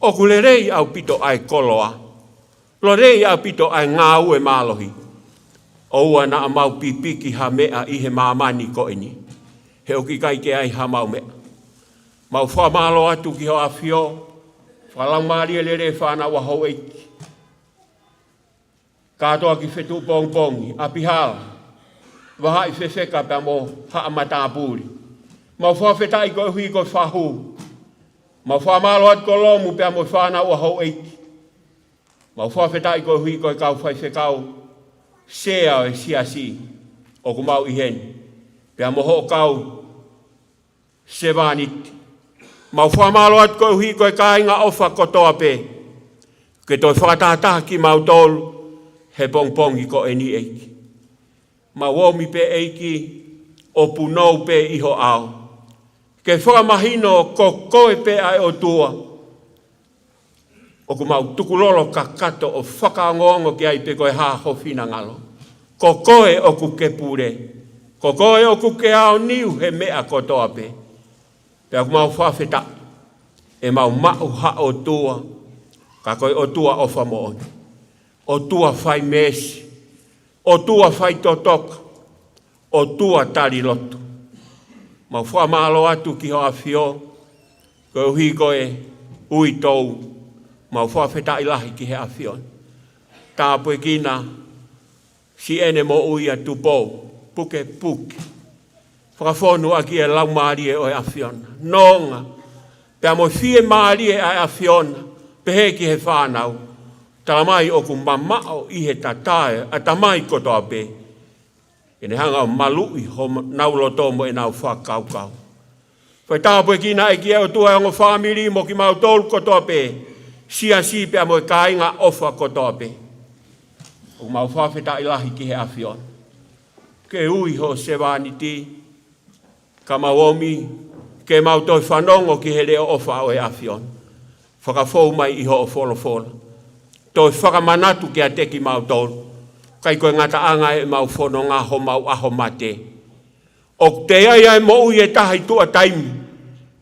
O kule rei au pito ai koloa. Lo rei au pito ai ngāu e mālohi. Oua na mau piki ha mea i he maamani koni. He oki kai ke ai ha mau mea. Mau whamalo atu ki ho awhio. Whalaumari e lere whana wa hau eiki. Katoa ki whetu pongpongi, api hala. Waha i whewheka pia mo haa matāpuri. Mau whawhetai koe hui koe whahu. Mau whamalo atu ko lomu pia mo whana wa hau eiki. Mau whawhetai koe hui koe kau whai whekau. sea e siasi o kumau ihen. Pea moho kau se vanit. Mau whamalo at koe hui koe kāinga ofa kotoa pe. Ke toi whakatata ki mau tolu he pongpongi ko eni eiki. Mau omi pe eiki o punou pe iho ao. Ke whakamahino ko koe pe ai o tua. O ku mau tukulolo ka kato o whakaongongo ki ai pe koe haa hofina ngalo. Ko koe o ku ke pure. Ko koe o ku ke ao niu he mea kotoa pe. Pea ku mau whawheta e mau mau ha o tua. Ka koe o tua o whamoon. O tua whai mesi. O tua whai totoka. O tua tari lotu. Mau whamalo atu ki ho awhio. Koe uhi koe ui tou. Mau whawheta ilahi ki he awhio. Tā poe kina si ene mo ui atu pō. Puke puke. Whakawhonu aki e lau maari e o e awhiona. Nonga. Pea mo fie maari e a awhiona. Pehe ki he whānau. Talamai o ku mamao i he tatae. A tamai kotoa pe. E ne hanga o malui ho naulo tomo e nau whakaukau. Whai tāpue kina e kia o tua o whamiri mo ki mau tolu kotoa pe. Sia si pea mo e kāinga ofa kotoa pe. O mau whawheta ilahi ki he awhiona. Ke ui ho se wāniti. Ka mau omi. Ke mau toi whanongo ki he leo ofa o e awhiona. Whakafou mai iho o wholofola. Toi whakamanatu ki a teki mau tolu. Kai koe ngata anga e mau whono ngā ho mau aho mate. O te ai mo ui e tahai tua taimi.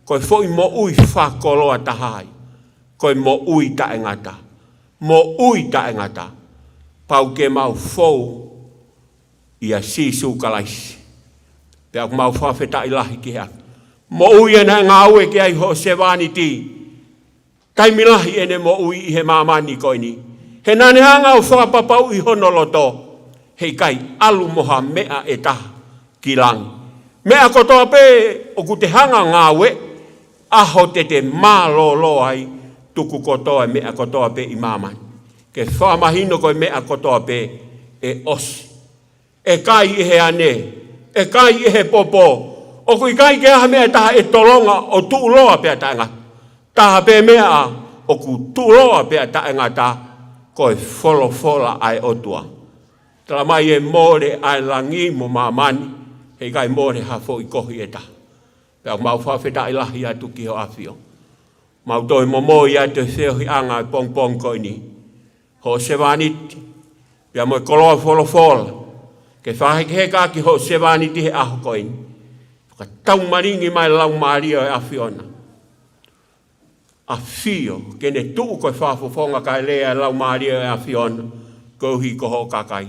Koe fwoi mo ui whakoloa tahai. Koe mo ui ta e ngata. Mo ui ta e ngata. Pau ke mau whou ia sisu kalaisi. Pea mau whawheta ilahi ki hea. Mo ui e na ngā ue ki ai ho se wāniti. Taimilahi ene mo ui i he mamani koe ni. He nane hanga o whakapapau i honoloto. Hei kai alu moha mea e taha ki langi. Mea kotoa pe o ku te hanga ngāwe. Aho te mālolo ai tuku kotoa mea kotoa pe i mamani. Ke whamahino koe mea kotoa pe e osi. E kai i he ane. E kai i he popo. O kui kai ke aha mea taha e tolonga o tuuloa pea taenga. Taha pe mea o ku tuuloa pea taenga ta koe wholofola ai otua. Tala mai e more ai langi mo mamani. Hei kai more hafo i kohi e taha. Pea mau whawheta ilahi atu ki ho awhio. Mau toi momo i atu whiohi anga i pong pong koe ni. Ho se wāniti. Pea mo i koloa wholofola. Ke whaheke heka ki ho se wāniti he aho koe ni. Ka tau maringi mai lau maaria e awhiona. Awhio, kene tuu koe whafofonga kai lea lau maaria e awhiona. Kouhi ko ho kakai.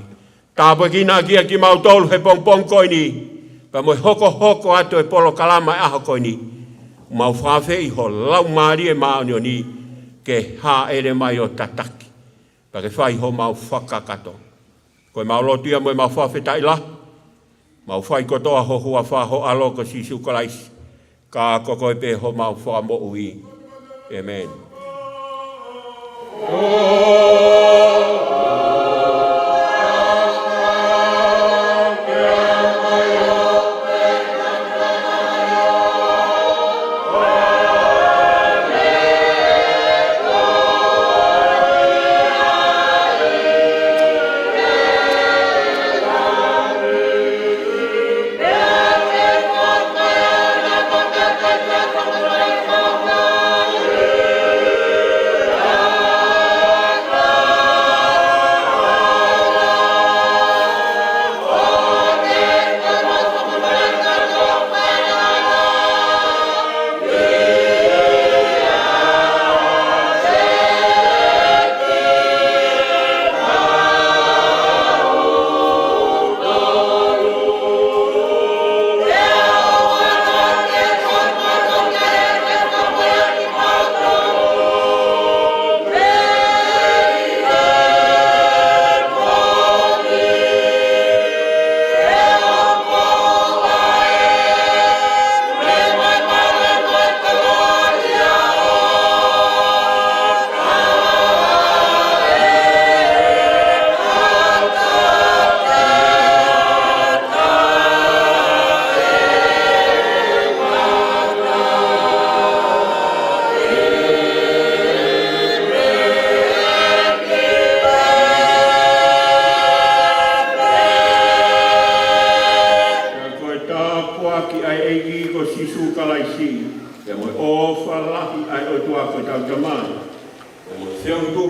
Tāpua kina kia ki mau tolu he pong pong koe ni. Pa moi hoko atu e polo kalama e aho koe ni. Mau whawhe i ho lau maaria maonio ni. Ke ha ere mai o tataki. Pa ke whai ho mau whakakato. Koe mau lotia mo mau whawhe taila. Mau whai kotoa ho hua whaho aloko si sukalaisi. Ka kokoe pe ho mau whamo ui. Amen. Oh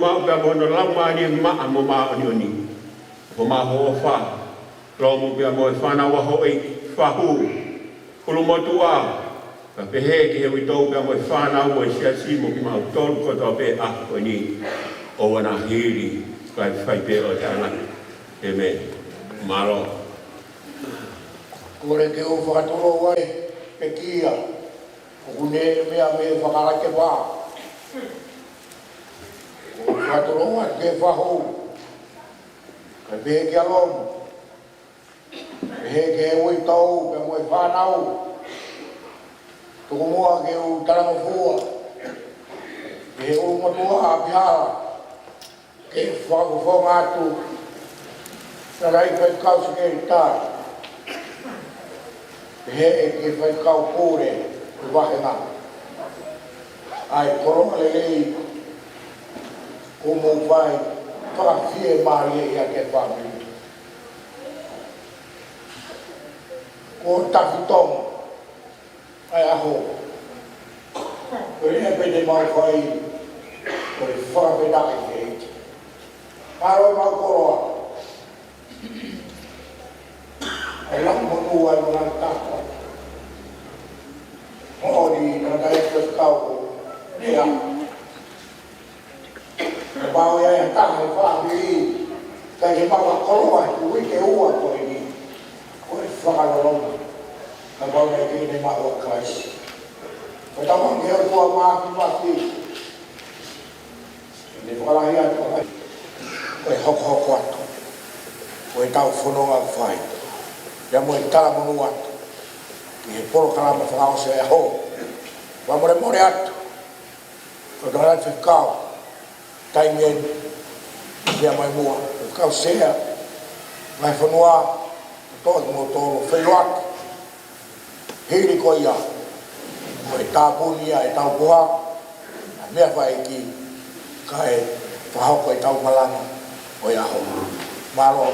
mau pia mo no lamari ma mo ma ni ko ma ho fa lo mo pia mo fa na wa ho e fa hu ko mo tua ka pe he ke wi to pia mo fa na wo sia si mo ki ma to ko to pe a ko ni o wana hiri ka fai pe o tana amen malo Kore ke o whakatoro wai pe kia. O kune mea me whakarake wā. O whakatoro wai ke whahou. Ka pehe ke alomu. Pehe ke e ui tau, pe moe whanau. Tuku mua ke u taranga fua. Pehe u matua a pihara. Ke whakawhonga atu. Tarai kai kausi ke i tāi. He e ke whai kau kore ku wahe ngā. Ai koronga le lei ko mō whai whakawhie māri e ia ke whāmi. Ko tafi tonga. Ai aho. Ko rinne pete mau whai ko e whakawhenake ke iti. Haro mau koroa. Ai lang monu ai mga tākwa. Mōri na dai kua kau ko rea. Ka pāo ia ia tāhe whāmiri. Kai he mawa koroa i kui ke ua koe ni. Koe whakarolonga. Ka pāo ia ke ne mawa Christ. Ka tamang ke hau tua māki mati. Ne whakarahi atu ai. Koe hoko hoko atu. Koe tau whanonga whai. Ia mo i tala monu atu. Ki he polo karama whakao se e ho. Wa more more atu. Ko dora te kau. Tai mien. Ia mai mua. Whakao se ea. Mai whanua. Toi mo tolo. Whelo atu. Hiri ko ia. Ko e tāpuni ia e tau puha. Mea whai ki. Ka e whahoko e tau malanga. O ia ho. Malo.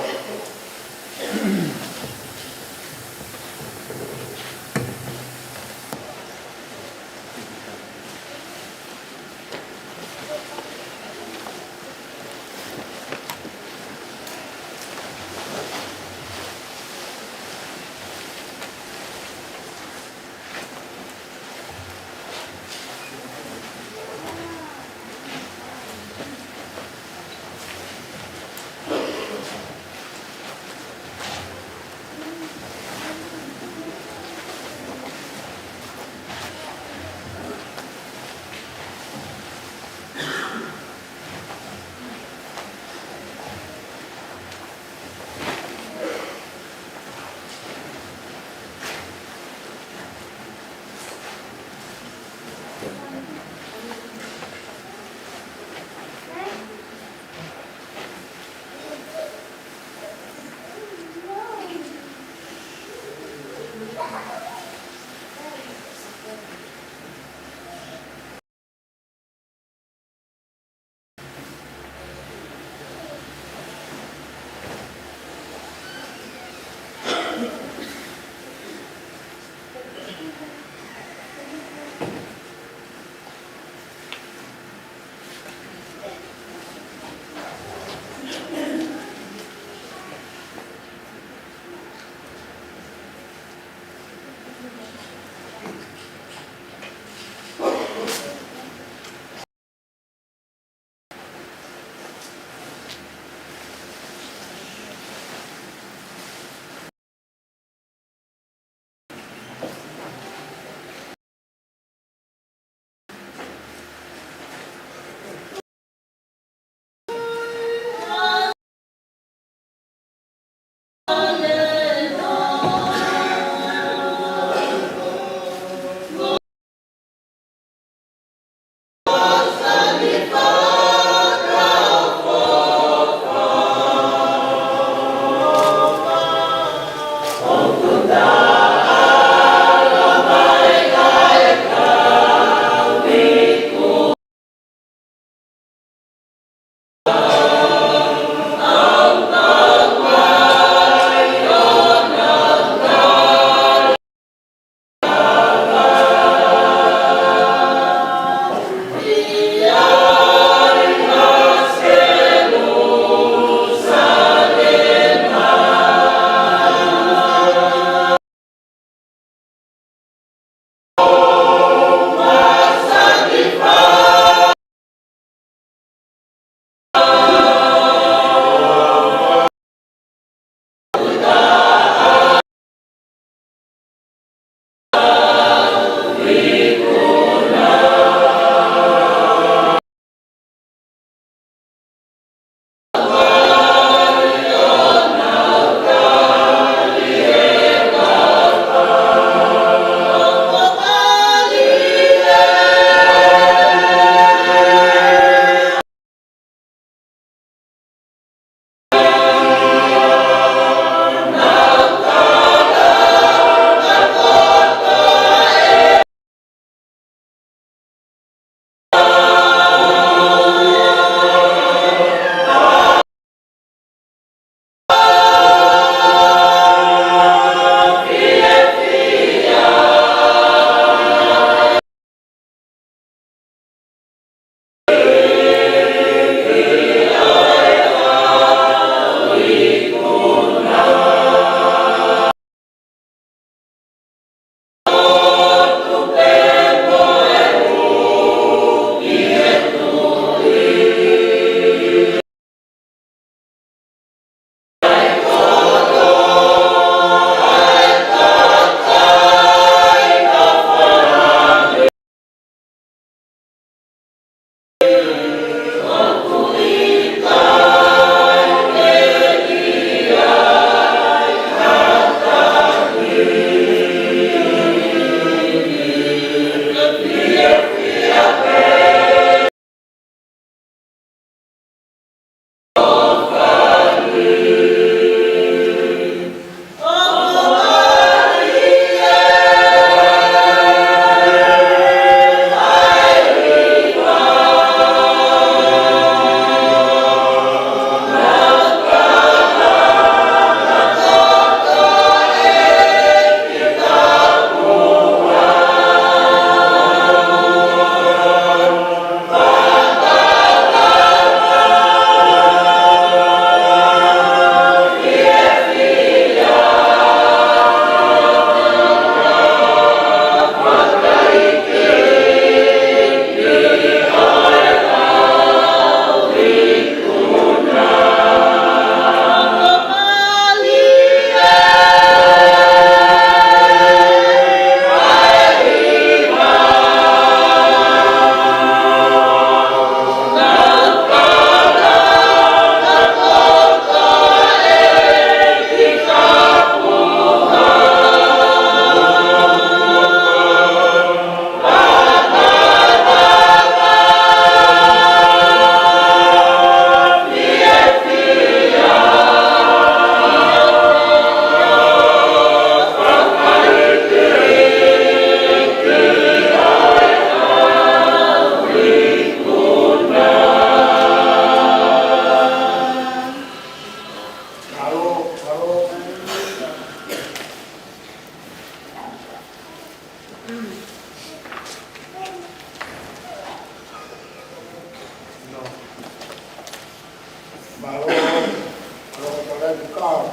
kau.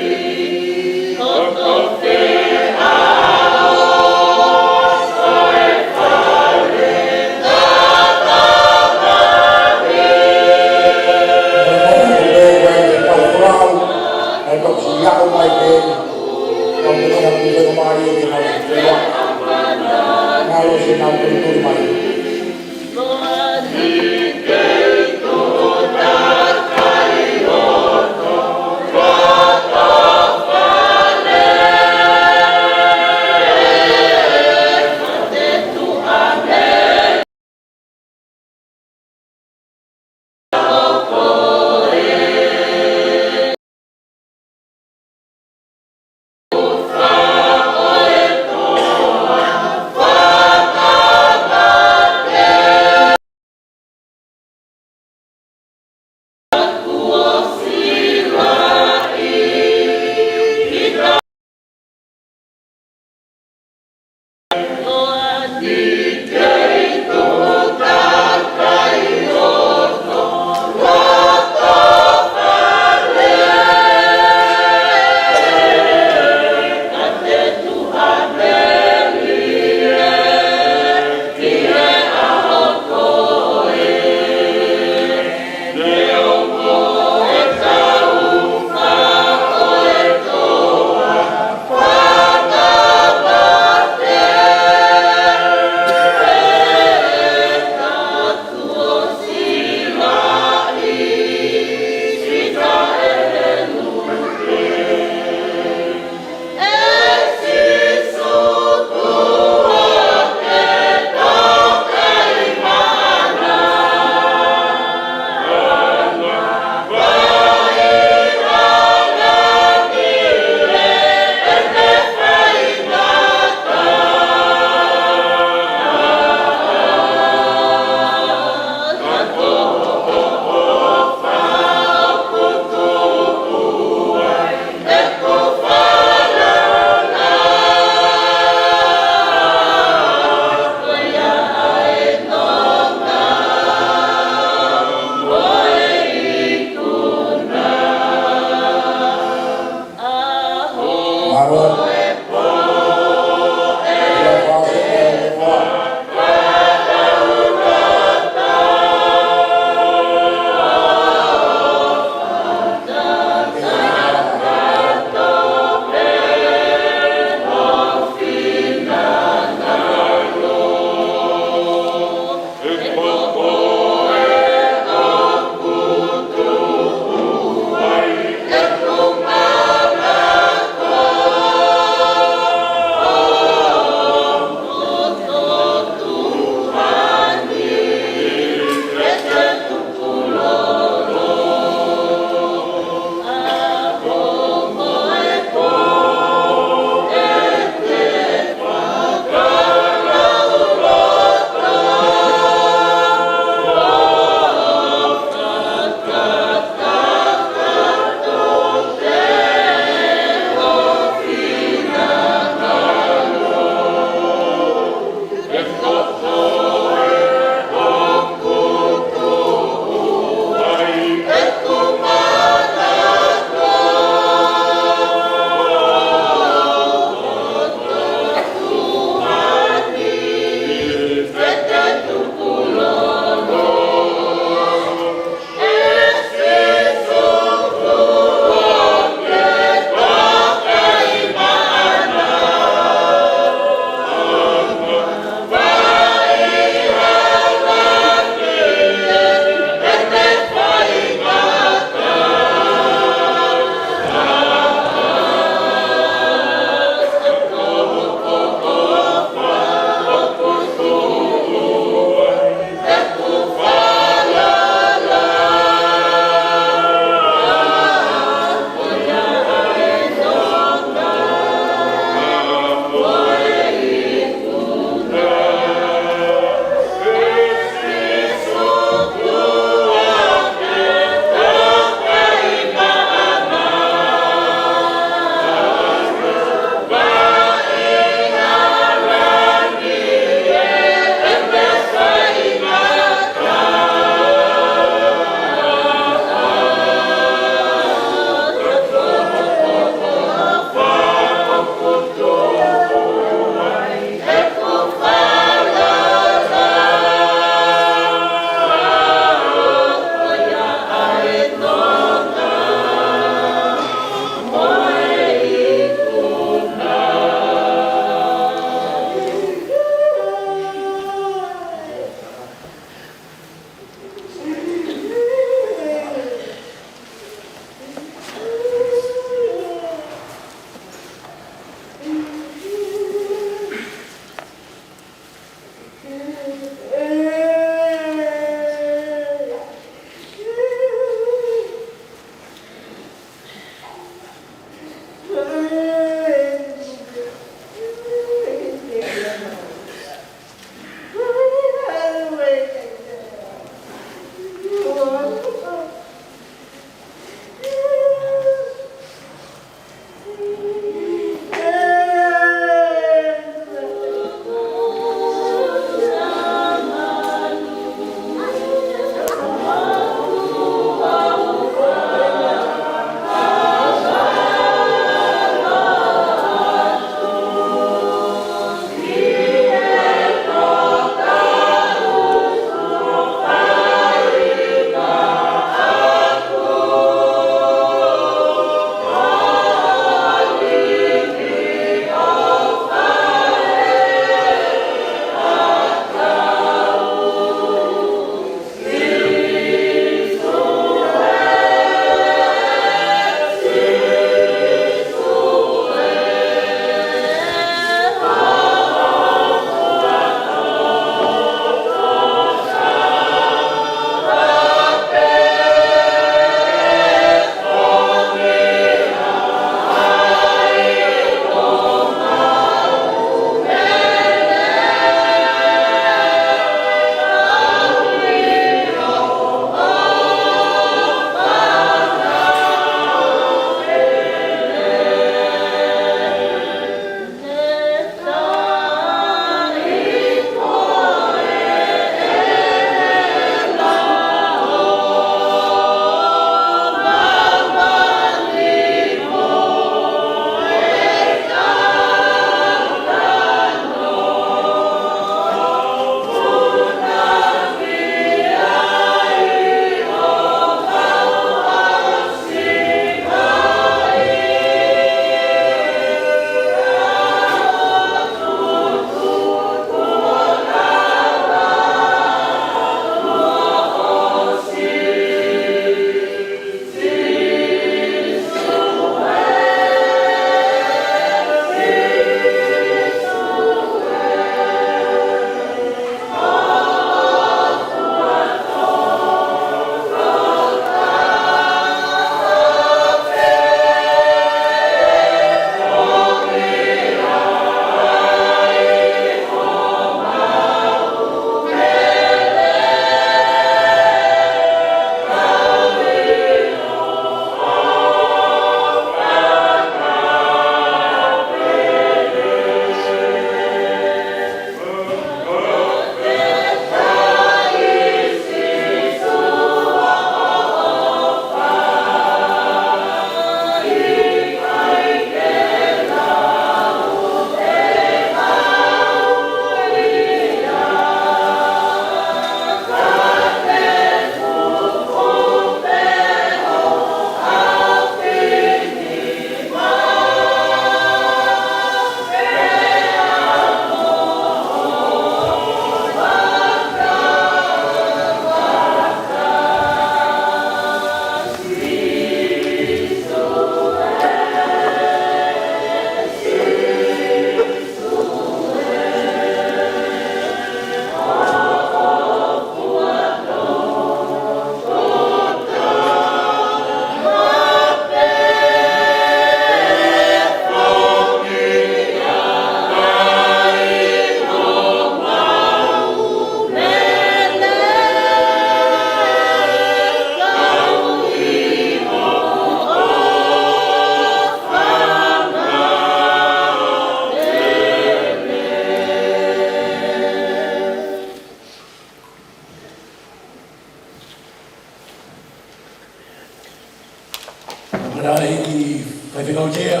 Whakarai I whaiwhikautea,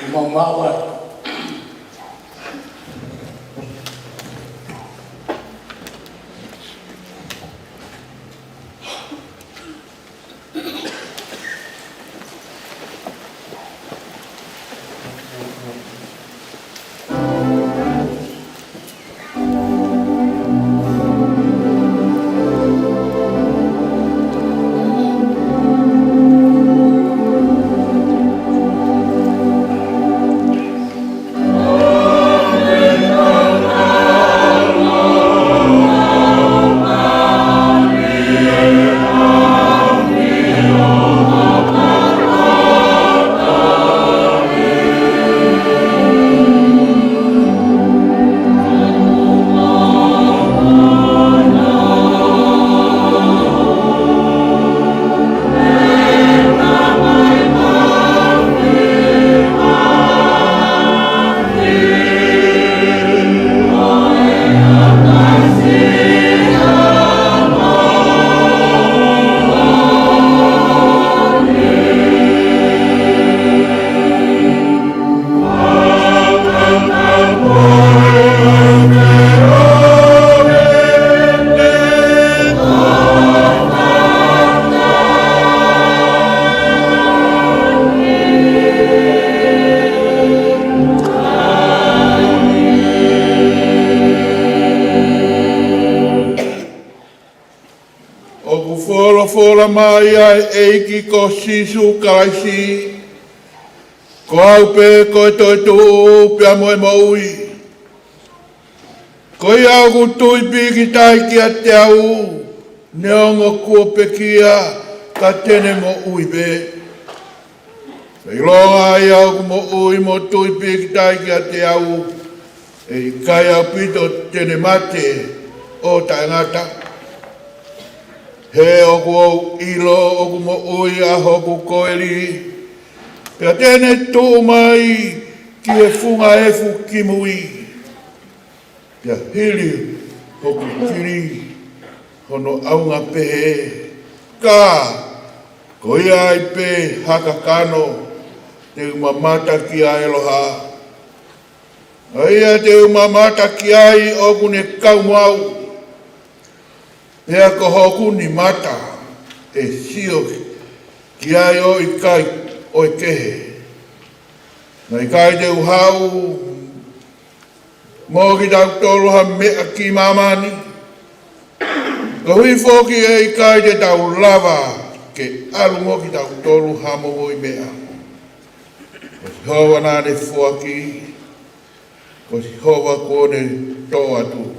umaumaua. Fola mai ai eiki ko sisu kalaisi. Ko au pe ko toi tu pia moe moui. Ko iau ku tui piki tai kia te au. Neongo kua pe kia ka tene mo ui pe. Ilonga iau ku mo ui mo tui piki tai kia te au. E kai au pito tene mate o tai ngata. He oku au ilo oku mo ui a hoku koeli. Pea tene tō mai ki e funga efu ki mui. Pea hili hoku kiri hono aunga pehe. Ka ko ia ai pe haka kano te umamata ki a eloha. Aia te umamata ki ai oku ne kaumau. Pea ko hoku ni mata e sio ki ai o I kai o I kehe. Nai kai te uhau mō ki tau tōruha mea ki mamani. Ka hui fōki e I kai te tau lava ke alu mō ki tau tōruha mo oi mea. Ko si hoa nāne fuaki, ko si hoa kone tō atu.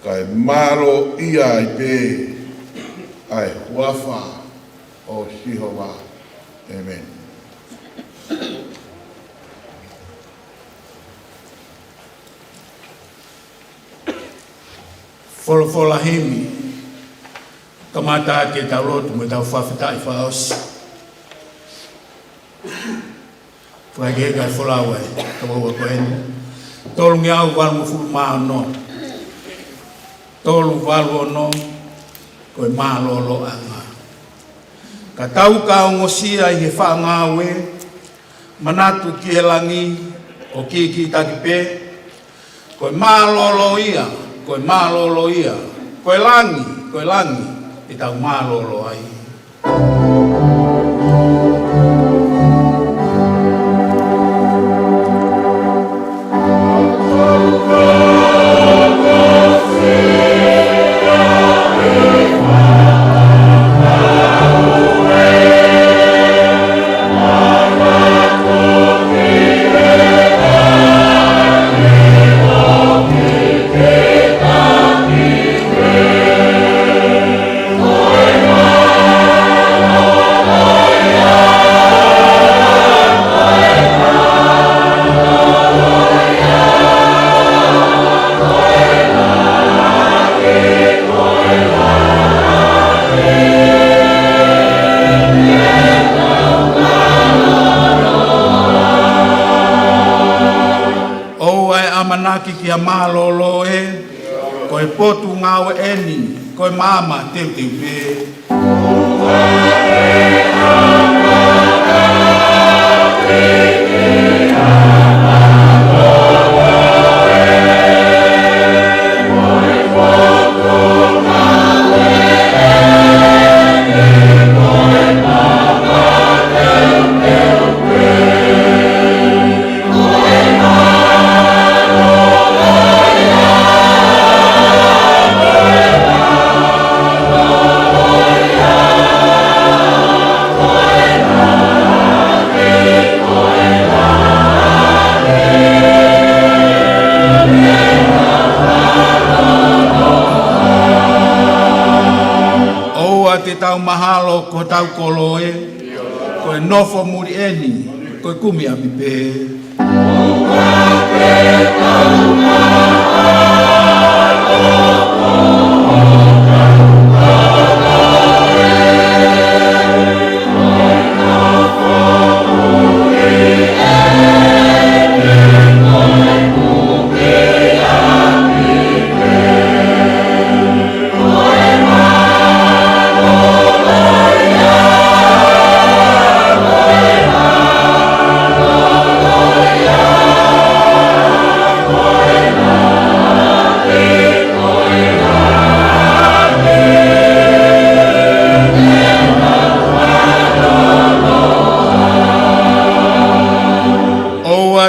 Kai maro ia I pe ai huafa o Sihova. Amen. Fola hemi. Kamata ke taulotu me tau whawhita I whaos. Whake kai fola wai. Kawawa koeni. Tolungi au walu mufulu maa no. Tolu walu no. Koe maa lolo anga. Ka tau ka ongosia I he whaangawe. Manatu ki he langi. O ki taki pe. Koe maa lolo ia. Koe maa lolo ia. Koe langi. I tau maa lolo ai. Manaki kia malolo e, koe potu ngawe eni, koe mama teu pe. Te tau mahalo ko tau koloe, ko e nofo muri eni, ko e kumi api pe.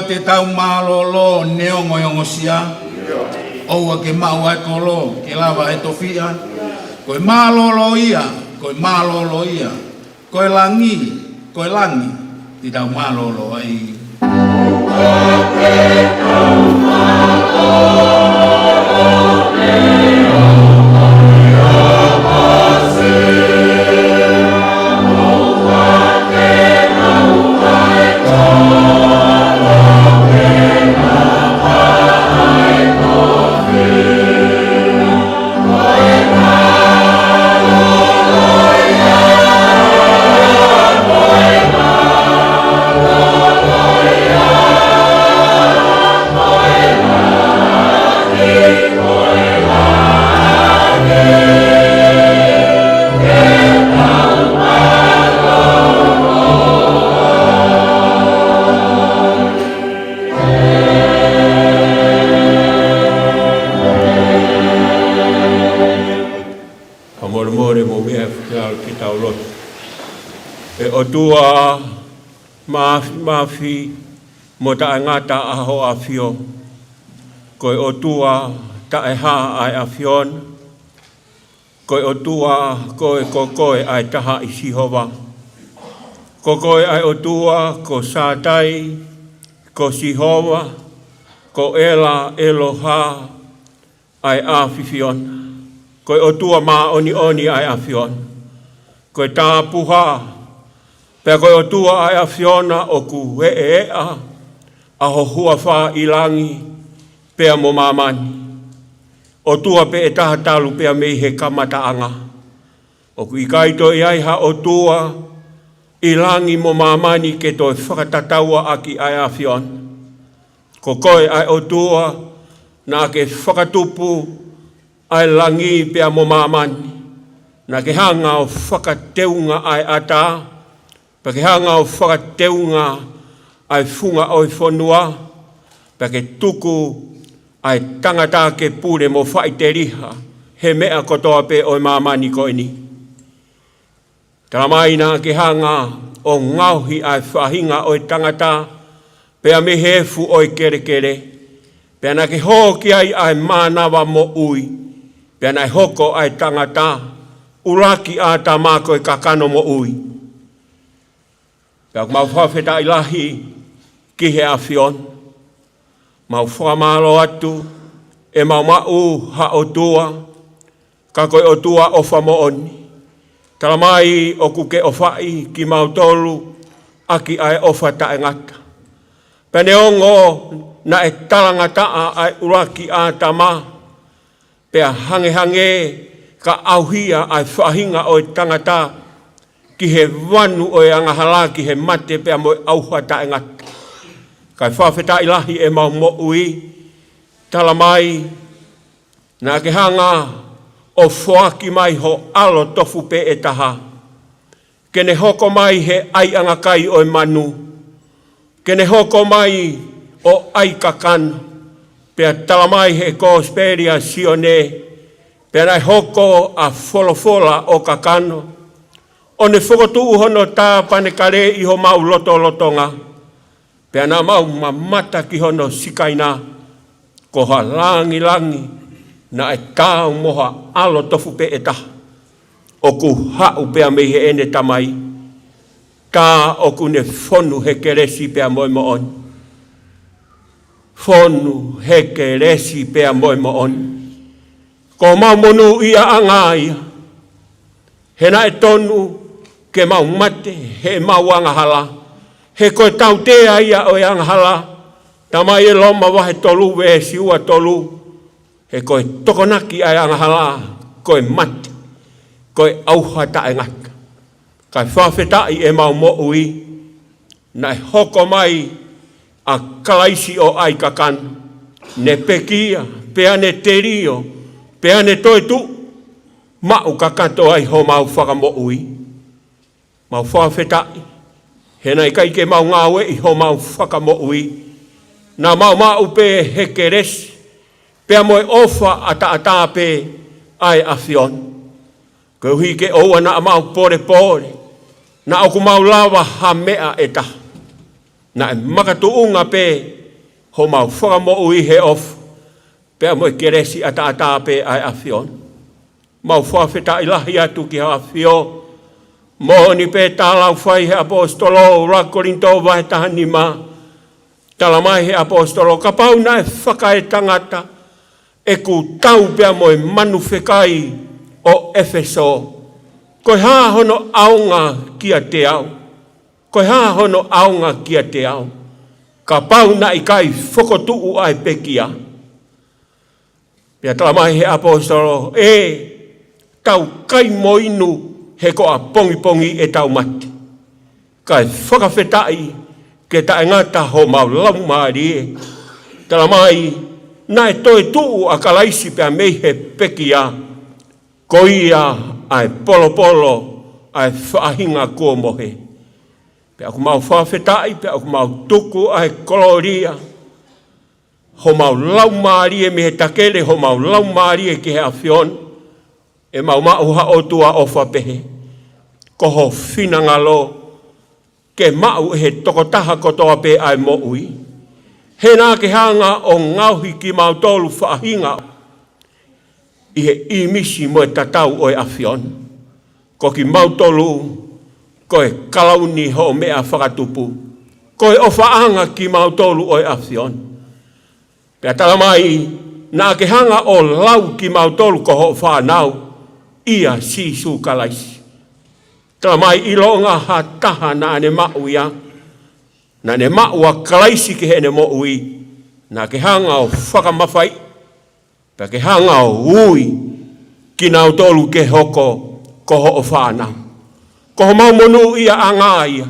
Te tau malolo neongo yongosia oua ke mau ai kolo ke lava e tofia koe malolo ia koe langi te tau malolo ai Tua mafi mo ta ngata aho afio koe o tua ta e ha ai afion koe o tua koe ai taha i Sihova koe ai o tua ko satai ko Sihova ko ela eloha ai afifion koe o tua ma oni ai afion koe ta puha Pea koe o tua ai a whiona o ku ea a ho hua wha ilangi pea mo mamani. O tua pe e taha talu pea mei he kamataanga. O ku i kaito i ai ha o tua ilangi mo mamani ke toi whakatataua aki ai a whiona. Ko koe ai o tua na ke whakatupu ai langi pea mo mamani. Na ke hanga o whakateunga ai ata. Pake hanga o whakateunga ai funga o whanua, pake tuku ai tangata ke pure mo whaiteriha, he mea kotoa pe o mamani koini. Taramaina ke hanga o ngauhi ai whahinga o tangata, pea me hefu o kere, pea na ke hoki ai manawa mo ui, pea na hoko ai tangata, uraki a tamako e kakano mo ui. Pea mau whawheta ilahi ki he awhion. Mau whamalo atu e mau mau ha o tua. Ka koe o tua o whamooni. Talamai o kuke o whai ki mau tolu aki ai o whata e ngata. Pene ongo na e talangataa ai uraki a tama. Pea hange ka auhia ai whahinga o tangata. Ki he wanu o e angahala ki he mate pea mo auha ta e ngata. Kai whawheta ilahi e mau mo ui, talamai, na ke hanga o whoaki mai ho alo tofu pe e taha. Kene hoko mai he ai angakai o e manu, Kene hoko mai o aikakana. Pea talamai he kosperia sione. Pea nai hoko a folofola o kakano. O ne whokotu uhono tā panekare iho mau loto lotonga. Pea nā mau mamata ki hono sikaina. Koha langi langi. Na e tāu moha alo tofu pe eta. Oku hau pea mei he ene tamai. Tā oku ne fonu he keresi pea moi mo on. Fonu he keresi pea moi mo on. Ko mau monu ia angaia. He na e tonu ke mau mate he mau angahala. He koe tau tea ia o angahala. Tamai e loma wahe tolu we siua tolu. He koe tokonaki ai angahala. Koe mate. Koe auha tae ngaka. Kai whawhetai e mau mo ui. Nai hoko mai a kalaisi o ai kakan. Ne pekia, pea ne terio, pea ne toi tu. Mau kakato ai ho mau whakamo ui. Mau whawhetai. He nai kai ke mau ngawe i ho mau whakamo ui. Nā mau pe heke resi. Pea moe ofa ata pe ai awhion. Ko hui ke oua na mau pore pore. Na oku mau lawa ha mea eta. Na e makatuunga pe ho mau whakamo ui he of. Pea moe keresi ata pe ai awhion. Mau whawheta i lahi atu ki ha awhio. Mohoni pe tālau whai he apostolo rakorinto wahe tahani ma. Talamai he apostolo kapau na e whaka e tangata. E ku tau pea moe manu whekai o Efeso. Koe haa hono aunga kia te au. Koe haa hono aunga kia te au. Ka pau na i kai whokotuu ai pekia. Pea talamai he apostolo tau kai moinu he koa pongi pongi e tau mati. Kai whakawhetai ke tae ngata ho mau laumari e. Talamai na e toi tuu a kalaisi pea mei he pekia. Ko ia ai polo polo ai whaahinga kua mohe. Pea aku mau whawhetai, pea aku mau tuku ai koloria. Ho mau laumari e me he takere, ho mau laumari e ki he awhion. E mau ha o tua o whapehe. Ko ho whinangalo. Ke mau he tokotaha kotoa pe ai mo ui. He nā ke hanga o ngauhi ki mau tolu whaahinga. I he imisi mo e tatau o e awhion. Ko ki mau tolu, ko e kalauni ho mea whakatupu. Ko e ofaanga ki mau tolu o e awhion. Pea talamai, nā ke hanga o lau ki mau tolu ko ho whanau. Ia sisu kalaisi. Talamai ilonga ha taha na ane mau ia. Na ne maua kalaisi ki he ne mo ui. Na ke hanga o whakamawhai. Pea ke hanga o ui. Ki nau tolu ke hoko ko ho o whanau. Ko ho mau monu ia anga ia.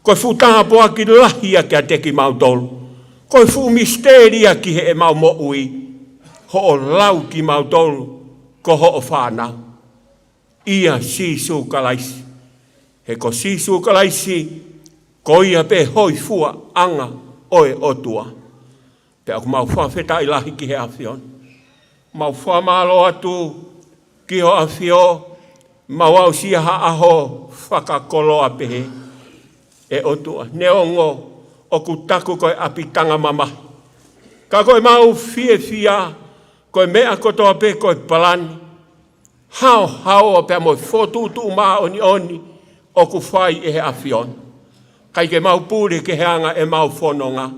Ko fu tāpoa ki lahia ki a teki mau tolu. Ko fu misteria ki he e mau mo ui. Ho o lau ki mau tolu ko ho o whanau. Ia sisu kalaisi. He ko sisu kalaisi. Ko ia pe hoi fua anga oe otua. Pe aku mau whawheta i lahi ki he awhion. Mau whamalo atu ki ho awhio. Mau au sia ha aho whakakoloa pehe. E otua. Neongo o kutaku koe apitanga mama. Ka koe mau fia. Koe mea kotoa pe koe palani. Hao pe moi fotutu maa oni. O ku whai e he awhion. Kai ke mau pūre ke heanga e mau whanonga.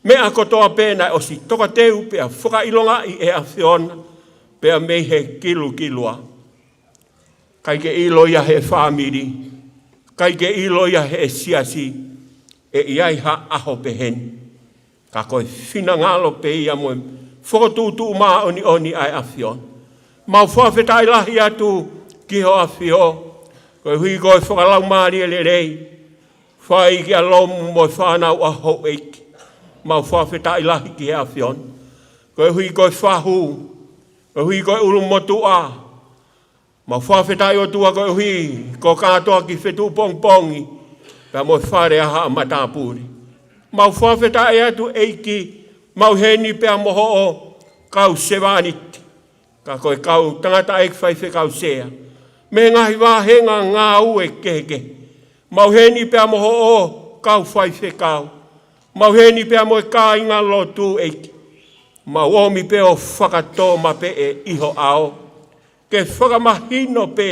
Mea kotoa pēna o si toka teu pea whakailonga i e awhiona. Pea mei he kilua. Kai ke iloia he whamiri. Kai ke iloia he siasi. E iai ha aho pehen. Ka koe whina ngalo pe ia moe. Whakatutu maa oni ai awhion. Mau whawhetai lahi atu ki ho awhio. Koe hui koe whakalau maari e le rei. Whai ki a lomu mo whanau a ho eiki. Mau whawheta i lahi ki he awhion. Koe hui koe whahu. Koe hui koe uru motu a. Mau whawheta i o tua koe hui. Ko katoa ki whetu pongpongi. Pea mo whare aha a matapuri. mau whawheta e atu eiki, mau heni pia moho o kau sewaniti. Ka koe kau tangata eik whaiwhe kau sea. Me ngahi wāhenga ngā ue keke. Mau heni pia moho o kau whaiwhe kau. Mau heni pia moe kā inga lotu eiki. Mau omi pe o whakatō ma pe e iho ao. Ke whakamahino pe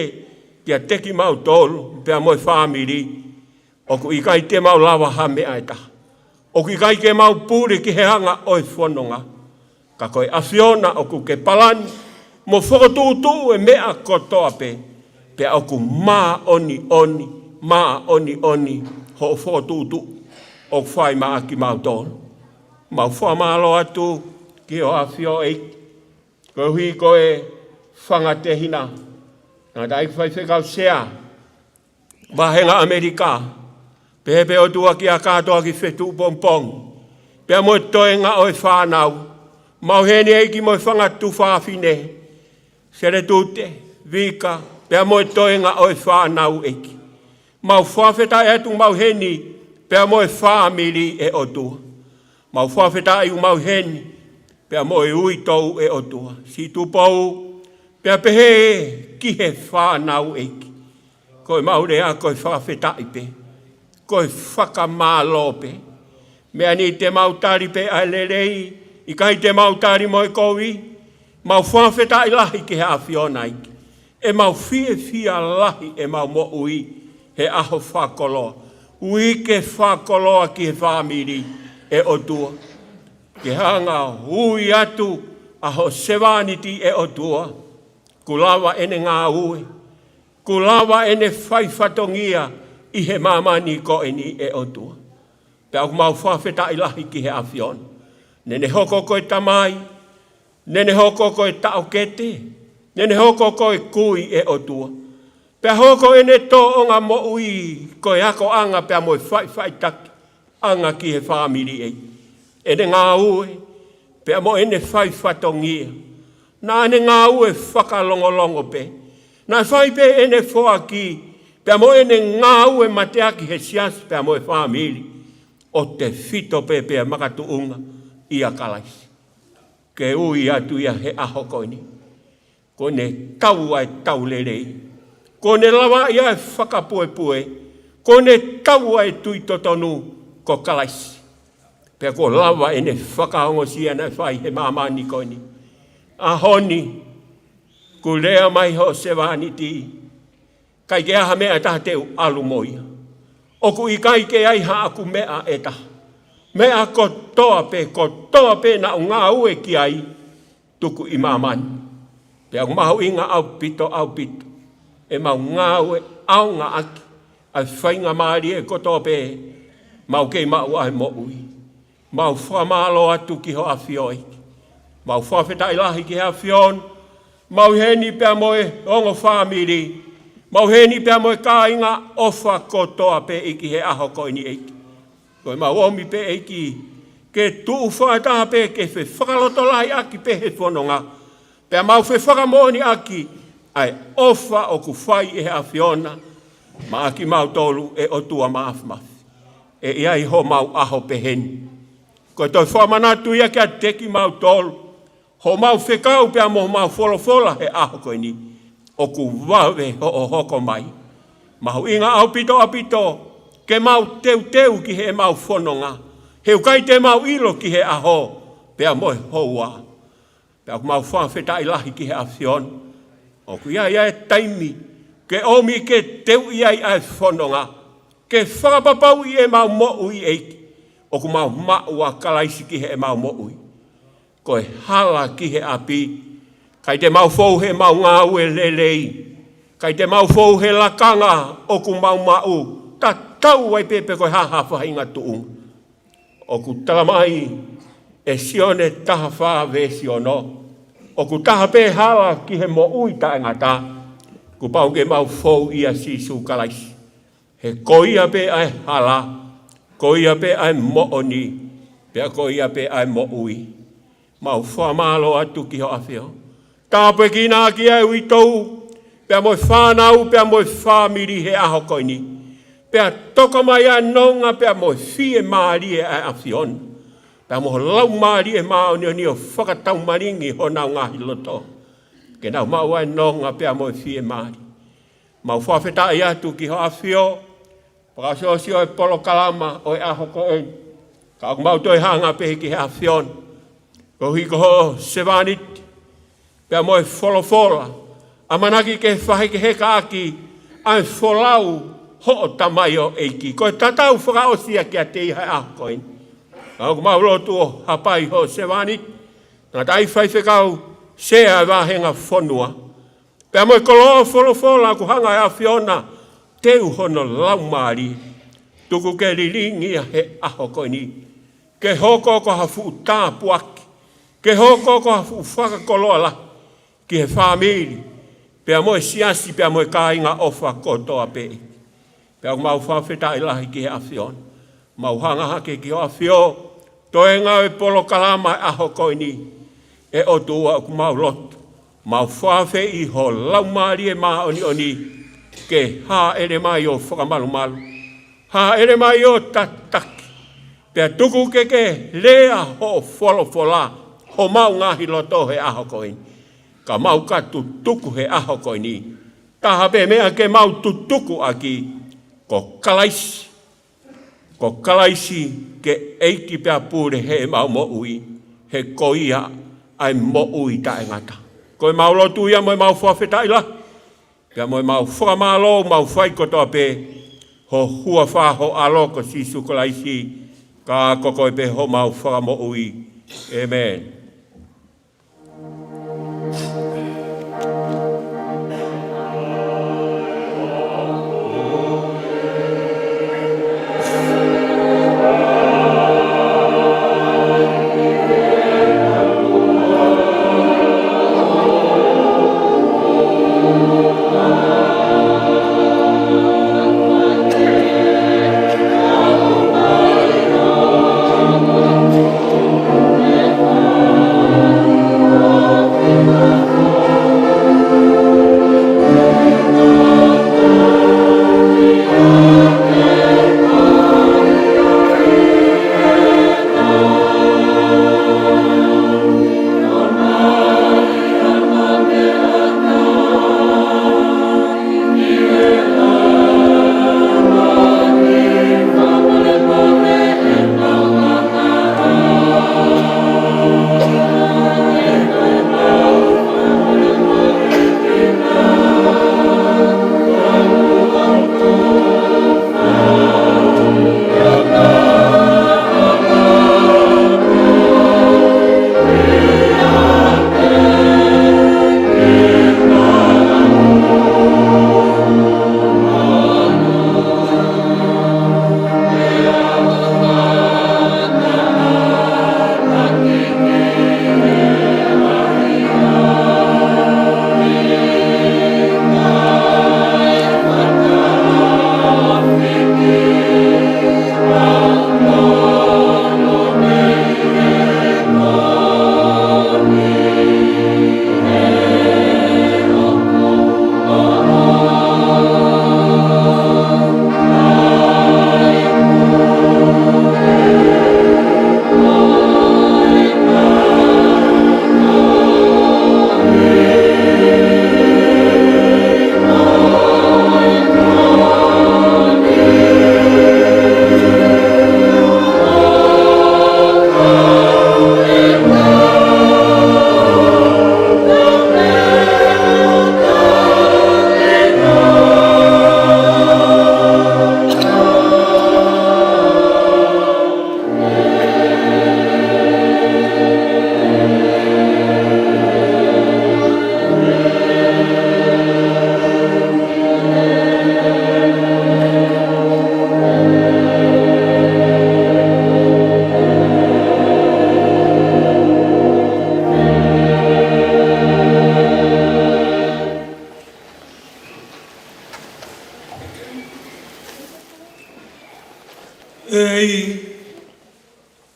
kia teki mau tolu pia moe whamiri. Oku ikai te mau lawa hame aita. Oku ikai ke mau pūre ki he hanga oi whanonga. Ka koe awhiona oku ke palani. Mo whakatūtū e mea kotoa pe. Pe oku maa oni oni. Maa oni oni. Ho whakatūtū. O whai maa ki mau tolu. Mau whamalo atu. Ki o awhio eiki. Koe hui koe whangatehina. Ngā taik whaiwhekau sea. Wahenga Amerika. Pepe o tua ki a kātoa ki whetu pompong. Pea moe toe ngā oi whānau. Mau heni eiki moe whangatu whāwhine. Sere tūte, vika. Pea moe toe ngā oi whānau eiki. Mau whawheta e atu mau heni. Pea moe whāmiri e o tua. Mau whawheta e mau heni. Pea moe ui tau e o tua. Si tupau. Pea pehe ki he whānau eiki. Koe maurea koe whawheta i pe. Koe whakamālope. Mea ni te mautari pe ai lerei, i kai te mautari moe kowi, mau whawheta i lahi ke he awhiona iki. E mau whia lahi e mau mo ui, he aho whakoloa. Ui ke whakoloa ki he whamiri e o tua. Ke hanga hui atu aho sewaniti e o tua. Kulawa ene ngā ue. Kulawa ene whaiwhatongia, i he mamani ko eni e o tua. Pe au mau whawheta i lahi ki he awhion. Nene hoko koe tamai. Nene hoko koe taokete. Nene hoko koe kui e o tua. Pe hoko ene tō o ngā mo ui. Koe ako anga pe moe whai taki. Anga ki he whamiri ei. Ene ngā ue. Pe mo ene whai whatongia. Nā ene ngā ue whakalongolongo pe. Nā whai pe ene whoa ki. Pea moe ne ngā ue mateaki he sias pea moe whamiri. O te whito pe pea makatu unga i a kalaisi. Ke ui atu ia he aho koini. Ko ne tau ai tau lerei. Ko ne lawa ia e whakapuepue. Ko ne tau ai tui totonu ko kalaisi. Pea ko lawa e ne whakaongo sia na whai he mamani koini. Ahoni. Ku lea mai ho sewani ti. Kai ke aha mea taha teu alu moia. Oku i kai ke ai ha aku mea e taha. Mea kotoa pe na ngā ue ki ai tuku i mamani. Pe au mahu inga au pito. E mau ngā ue au ngā aki. Ai whainga maari e kotoa pe. Mau kei mau ai mo ui. Mau whamalo atu ki ho awhioi. Mau whawheta i lahi ki he awhion. Mau heni pea moe ongo whamiri. Mau heni pea moe kā inga ofa kotoa pe iki he aho koini eiki. Koe mau omi pe eiki ke tuu whaetaha pe ke whe whakaloto lahi aki pe he whanonga. Pea mau whe whakamoni aki ai ofa o ku whai e he awhiona. Ma aki mau tolu e o tua maafmafi. E iai ho mau aho pe heni. Koe toi whamanatu ia kia teki mau tolu. Ho mau whekau pea mo mau wholofola he aho koini. O ku wawe ho o hoko mai. Mahu inga au pito apito. Ke mau teu ki he mau whanonga. Heu kai te mau ilo ki he aho. Pea moe hoa. Pea ku mau whawheta i lahi ki he awhion. O ku ia e taimi. Ke omi ke teu iai ai whanonga. Ke whakapapau i e mau mo ui eiki. O ku mau maua kalaisi ki he mau mo ui. Koe hala ki he api. Kai te mau fou he mau ngā ue lelei. Kai te mau fou he lakanga o ku mau. Ta tau ai pepe koe haha whahinga tuung. O ku talamai e sione taha wha vesiono. O ku taha pe hala ki he mo ui ta ngata. Ku pau ke mau fou ia sisu kalaisi. He koia pe ai hala. Koia pe ai mooni. Pea koia pe ai mo ui. Mau whamalo atu ki ho awhio. Tāpe ki nā ki au i tau, pia moe whānau, pia moe whāmiri he aho koini. Pea toka mai a nonga pea mo fie maari e a fion. Pea mo lau maari e maoni ni o whakatau maringi ho nau ngahi loto. Ke nau mau e nonga pea mo fie maari. Mau whawheta i atu ki ho a fio. Pakasosio e polo kalama o e aho ko e. Ka aku mau toi hanga pehi ki a fion. Ko hiko ho sevanit. Pea mo e wholofola. Amanaki ke whahi ke heka aki. Ai wholau. Ho tamai o eiki. Ko tatau whakaosia ki a te iha ahokoin. Ka mau lotu o hapai ho sevanit. Nga tai whai whekau sea e wahenga whonua. Pea moi kolo wholofola ku hanga e a whiona. Teu hono laumari. Tuku ke riringi a he ahokoini. Ke hoko ko hafu tāpuaki. Ke hoko ko hafu whakakolola. Ki he whamiri. Pea moi siasi pea moi kāinga ofa kotoa pei. Pea mau whawheta i lahi ki he awhion. Mau hanga hake ki ho awhio. Toe ngau e polo kalama e aho koini. E o tua ku mau lotu. Mau whawhe i ho laumari e maa oni. Ke ha ere mai o whakamalu malu. Ha ere mai o tataki. Pea tuku ke lea ho wholofola. Ho mau ngahi loto he aho koini. Ka mau katu tuku he aho koini. Taha pe mea ke mau tutuku aki. Ko kalaisi. Ko kalaisi ke eiki pea pūre he mau mo ui. He koia ai mo ui ta e ngata. Ko mau lotu ia mo mau whawheta ila. Pea mo mau whakamalo mau whaikotoa pe. Ho hua whaho aloko sisu kalaisi. Ka koko pe ho mau whakamo ui. Amen.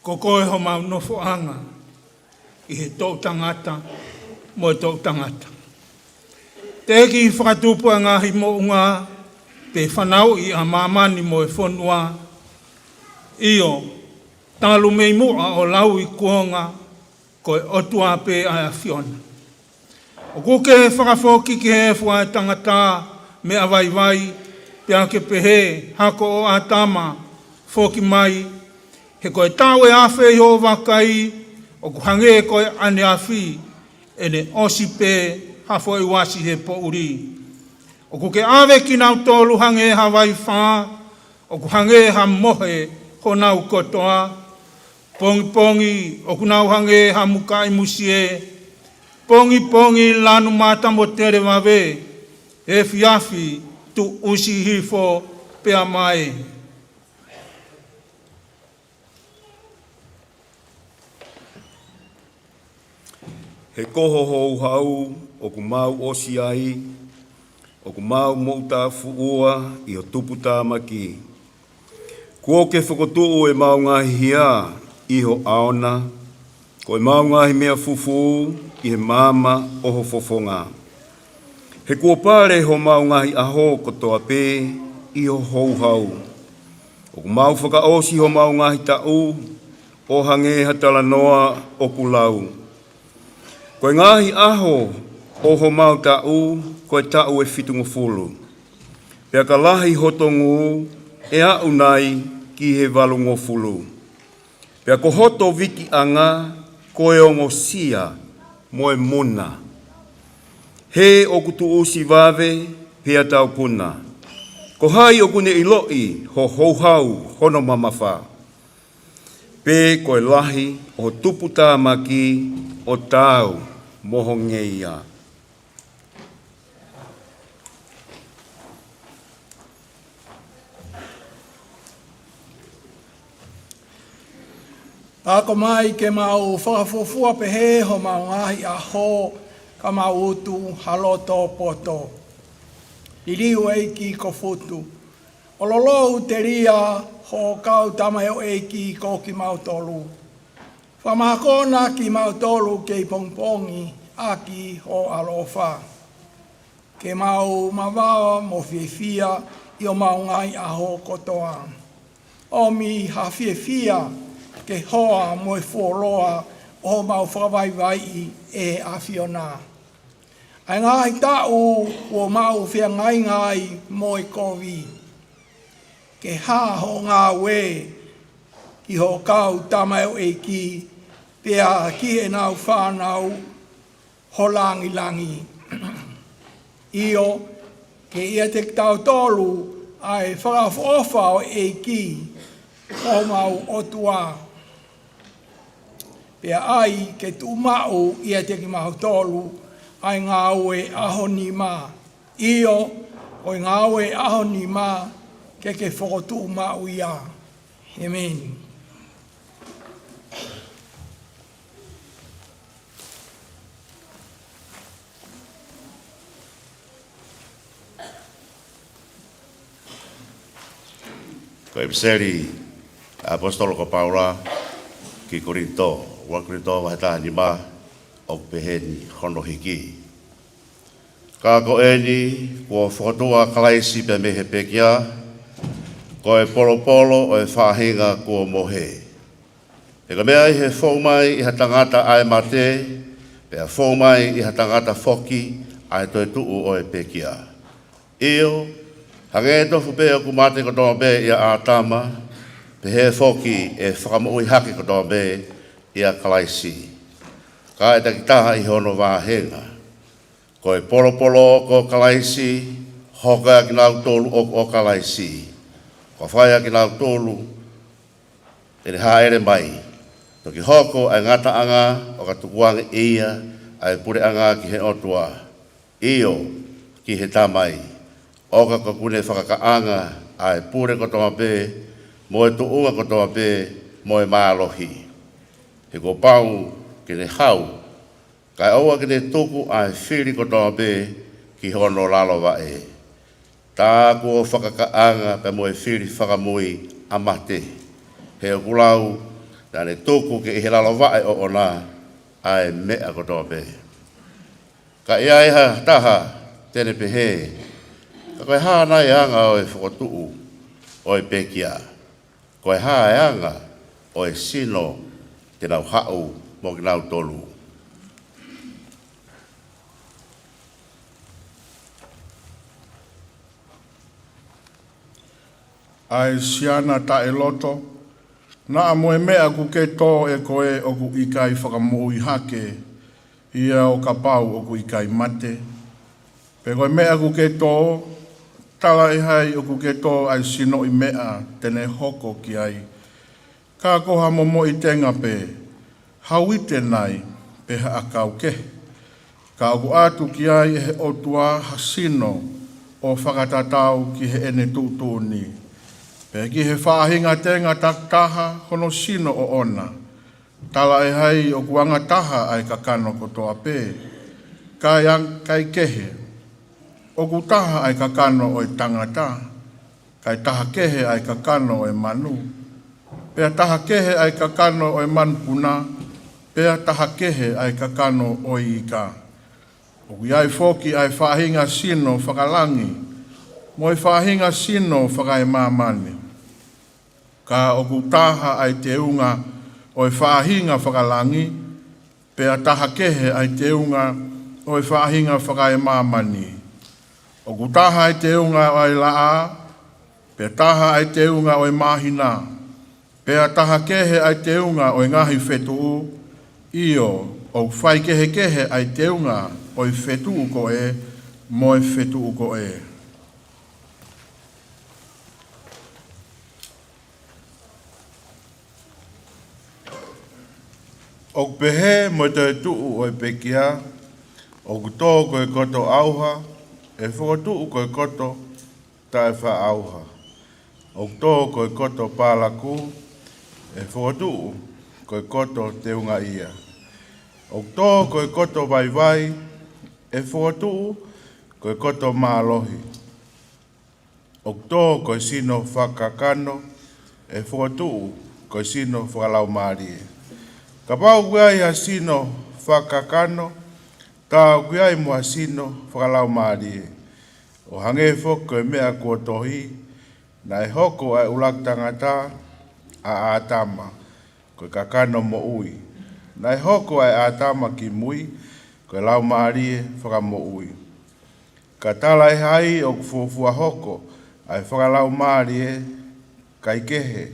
Ko koe ho mau nofo anga i he tō tangata mo e tō tangata. Te eki whakatupu a ngāhi mo unga pe whanau i a mamani mo e whanua. Io, talu mei mua o lau i kuonga, ko e otua pe a whiona. O kuke he whakafoki ki he whai tangata me a vai pe a ke pehe hako o a tama foki mai, he koe tau e awhi i o wakai, o kuhange koe ane awhi, ene osi pe hafo i wasi he po uri. O kuke awe ki nau tolu hange Hawaii wha, o kuhange ha mohe ho nau kotoa, pongi o kunau hange ha muka i musie, pongi lanu mata mo tere wawe, e fiafi tu usi hifo pea mai. He koho hou hau o ku mau osi ai, o ku mau mouta fuua i o tupu tā maki. Kua ke whakotuu e mau ngahi hia iho aona, ko e mau ngahi mea fufu i he mama oho fofonga. He kua pare ho mau ngahi aho kotoa pē iho hou hau. O ku mau whakaosi ho mau ngahi tau, o hange hatala noa o kulau. Koe ngahi aho o ho mau tau, koe tau e fitungo fulu. Pea ka lahi hotongu e au nai ki he valungo fulu. Pea ko hoto wiki anga koe ongo sia moe muna. He o kutu usi vave pea tau puna. Ko hai o kune iloi ho houhau hono mamawha. Pe koe lahi o tupu tā maki o tau moho ngeia. Ako mai ke mau whakafofua pehe ho mau ngahi aho ka mau utu haloto poto. Liliu eiki ko futu. O lolo te ria ho kau tameo eiki ko ki mau tolu. Whamakona ki mau tolu kei pongpongi aki ho alofa. Ke mau mawawa mo fiefia i o mau ngai aho kotoa. O mi ha fiefia ke hoa mo e wholoa o mau whakawaiwai e awhiona. Ai ngai tau o mau whia ngai mo e kovi. Ke ha ho ngā we ki ho kau tamau e ki pea ki e nau whanau ho langi. Io ke ia te tau tolu ai whakawhofa o e ki o mau otua. Pea ai ke tu mau ia te ki mau tolu ai ngā ue aho ni mā. Io o ngā ue aho ni mā ke whakotu mau ia. Amen. Ko episeri apostolo ko Paula ki Korinto, wa Korinto wa ta ni ma o peheni hono hiki. Ka ko eni ko fotoa kalaisi pe mehe pekia, ko e polo o e whahinga ko mohe. E ka mea i he whaumai i ha tangata ai mate, pe a whaumai i ha tangata foki ai toi tuu o e pekia. Io, hange tofu pe o kumate ko toa be i a atama, pe he foki e whakamui haki ko toa be i a kalaisi. Ka e taki taha i hono wāhenga. Ko e polo ko kalaisi, hoka ki nau tolu o kalaisi. Ko whaia ki nau tolu, e re haere mai. Toki hoko ai ngata anga o ka tukuanga ia, ai pure anga ki he otua. Io ki he tamai. O ka kune whakakaanga ai pure kotoa pe, mo e tuunga kotoa pe, mo e mālohi. He ko pau ki ne hau, kai aua ki ne tuku ai whiri kotoa pe, ki hono lalo wae. Tā kua whakakaanga pe mo e whiri whakamui amate. He o kulau, tā ne tuku ki he lalo wae o ona, ai mea kotoa pe. Ka ia iha taha, tene pe he, Koe haa nai anga o e whakotuu o e pekia. Koe haa e anga o e sino te nau hau mo ki nau tolu. Ai siana ta e loto, na mo e mea ku ke tō e koe o ku ikai whakamui hake, ia o ka pau o ku ikai mate. Pe koe mea ku ke tō, tala e hai o ku ke tō ai sino i mea tene hoko ki ai. Ka koha momo i tenga pe, hauite nai pe haakau ke. Ka oku atu ki ai he otua hasino o whakatatau ki he ene tūtūni. Pe ki he whaahinga tenga taktaha hono sino o ona. Tala e hai o kuanga taha ai kakano kotoa pe. Kai kehe. O ku taha ai kakano o e tangata. Kai taha kehe ai kakano o e manu. Pea taha kehe ai kakano o e manpuna. Pea taha kehe ai kakano o i ika. O ku iai foki ai whaahinga sino whakalangi. Mo e whaahinga sino whakai mamani. Ka o ku taha ai te unga o e whaahinga whakalangi, pea taha kehe ai te unga o e whaahinga whakai mamani. O ku taha ai te unga o e laa, pea taha ai te unga o e mahina, pea taha kehe ai te unga o e ngahi whetuu, io o whai kehe ai te unga o e whetuu ko e, mo e whetuu ko e. O pehe mo te tuu o e pekia, o kuto ko e koto auha, e whakotuu ko e koto ta e wha auha. O kuto ko e koto pālaku, e whakotuu ko e koto te unga ia. O kuto ko e koto vai, e whakotuu ko e koto mālohi. O kuto ko e sino whakakano, e whakotuu ko e sino whakalau mārie. Ka pau kuai ha sino whakakano, tā kuai mua sino whakalau mārie. O hange whoko e mea kua tohi, na e hoko ai ulak tangata a ātama, koe kakano mo ui. Na e hoko ai ātama ki mui, koe lau mārie whakamo ui. Ka tala e hai o kufuafua hoko, ai whakalau mārie, kai kehe,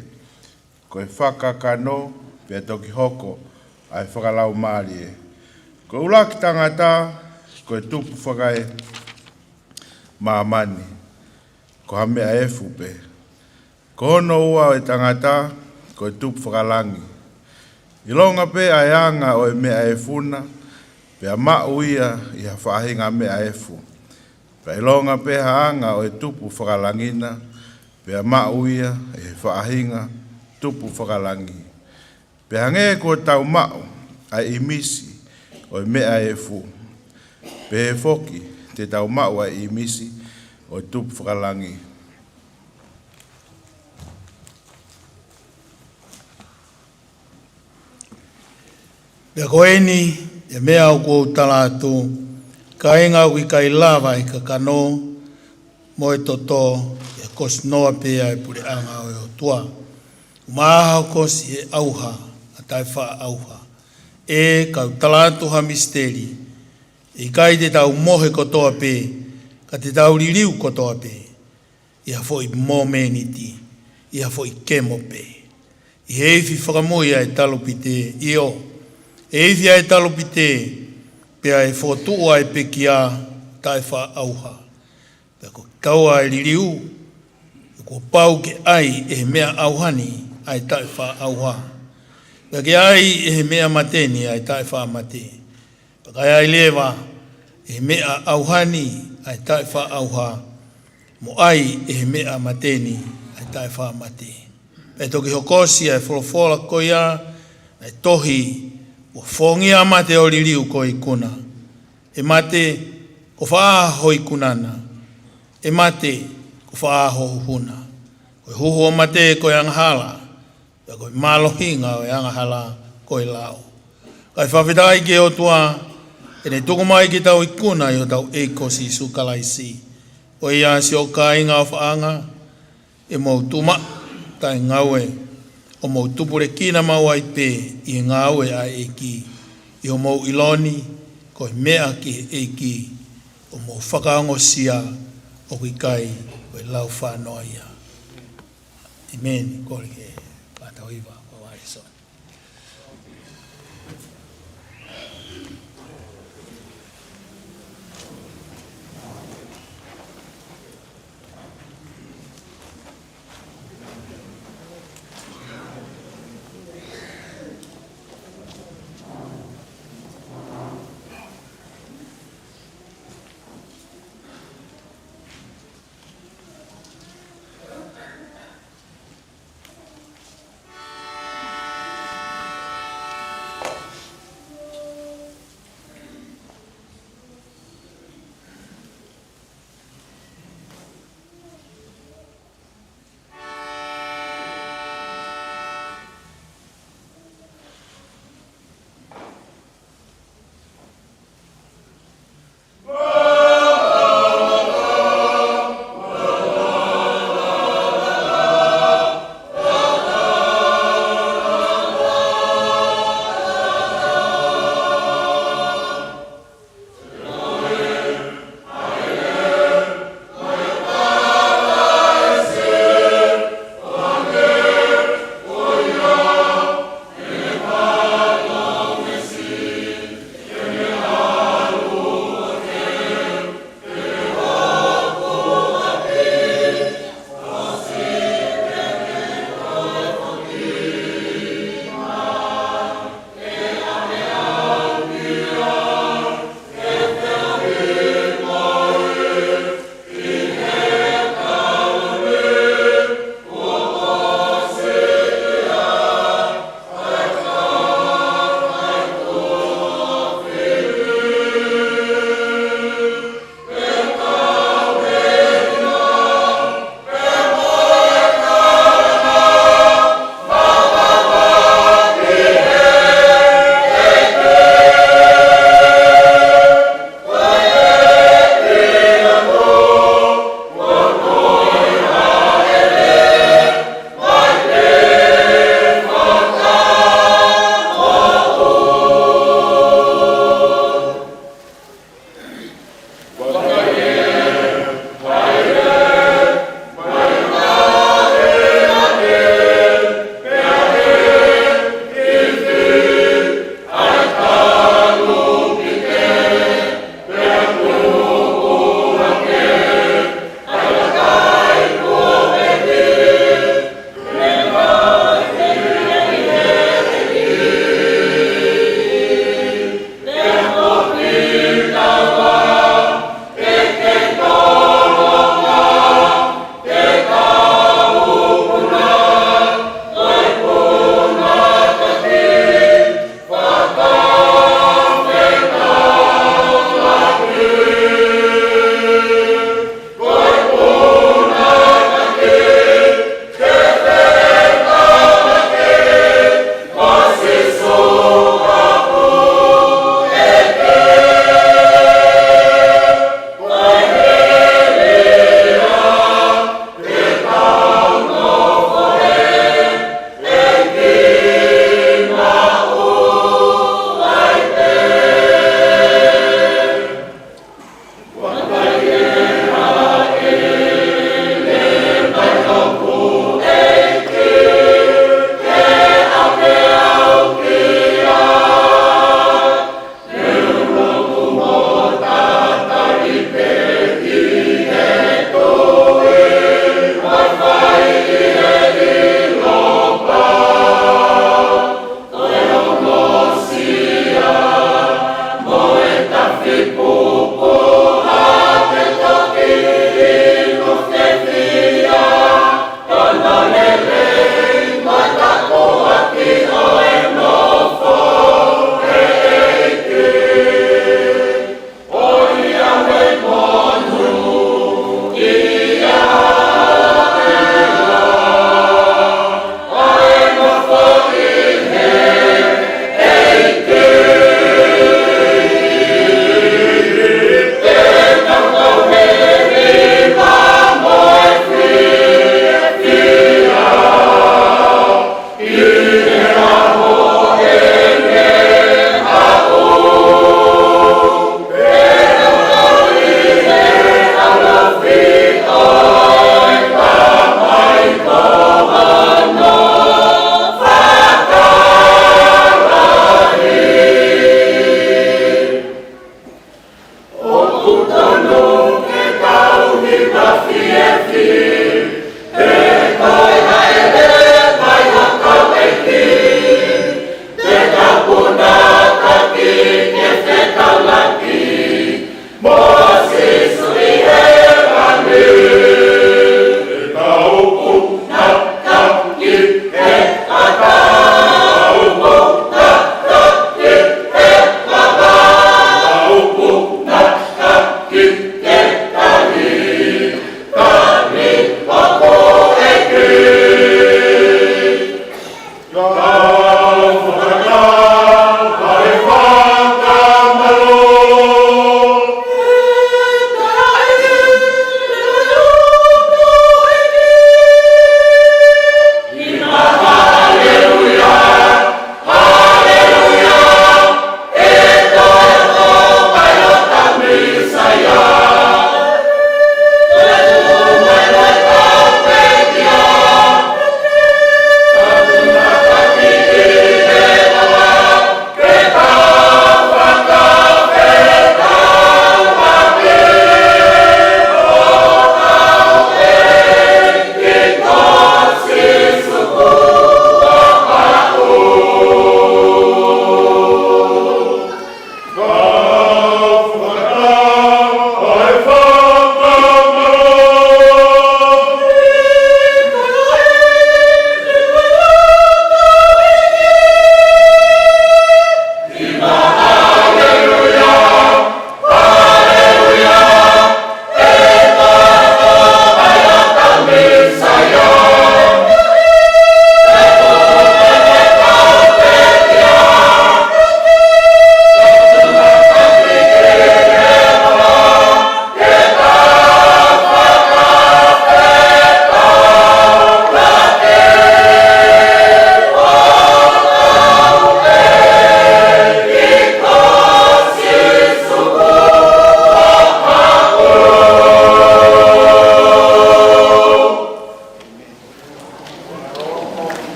koe whakakano, pia toki hoko, ai whakalau mārie. Ko ulaki tangata, koe tupu whakai mamani, ko hamea e fupe. Ko hono ua o e tangata, koe tupu whakalangi. I longa pe ai anga o e mea e funa, pia mau ia i ha whahinga mea e fu. Pia longa pe anga o e tupu whakalangina, pia mau ia i ha whahinga tupu whakalangi. Pe hange ko tau mau ai imisi o mea e fu. Pe foki te tau mau ai imisi o tupu whakalangi. Pea koeni, e mea o kou talatu, ka inga ui kai lava i ka kano, mo e toto, e kosi noa pea e pure anga o e o tua. Umaha o kosi e auha, tai wha auha. E kau talatu ha misteri. E kai te tau mohe kotoa pe. Ka te tau ririu kotoa pe. Ia foi momeniti. Ia foi kemo pe. I heifi whakamoia e talupite io. E heifi ai talupite. Pea e whotua e pekia tai wha auha. Pea ko kaua e ririu. Ko pau ke ai e mea auhani ai tai wha auha. Pake ai e mea mateni ai tai wha mate. Pake ai lewa e mea auhani ai tai wha auha. Mo ai e mea mateni ai tai wha mate. E toki hokosi ai wholofola koia ai tohi o whongia mate o ririu ko i kuna. E mate ko wha hoi kunana. E mate ko wha hohuna. Ko huhu o mate ko i angahala. Ko malohinga o angahala ko i lao. Kai whawhitai ke o tua, e ne tuku mai ki tau i kuna i o tau eikosi sukalaisi. O O ia si o ka inga o whaanga, e mau tuma, tai ngawe, o mau tupure kina mau ai pe, i ngawe a eki, i o mau iloni, ko mea ki eki, o mau whakaongo sia, o ki kai, o i lau whanoa ia. Amen, kore ke, pātauiwa, o Harrison.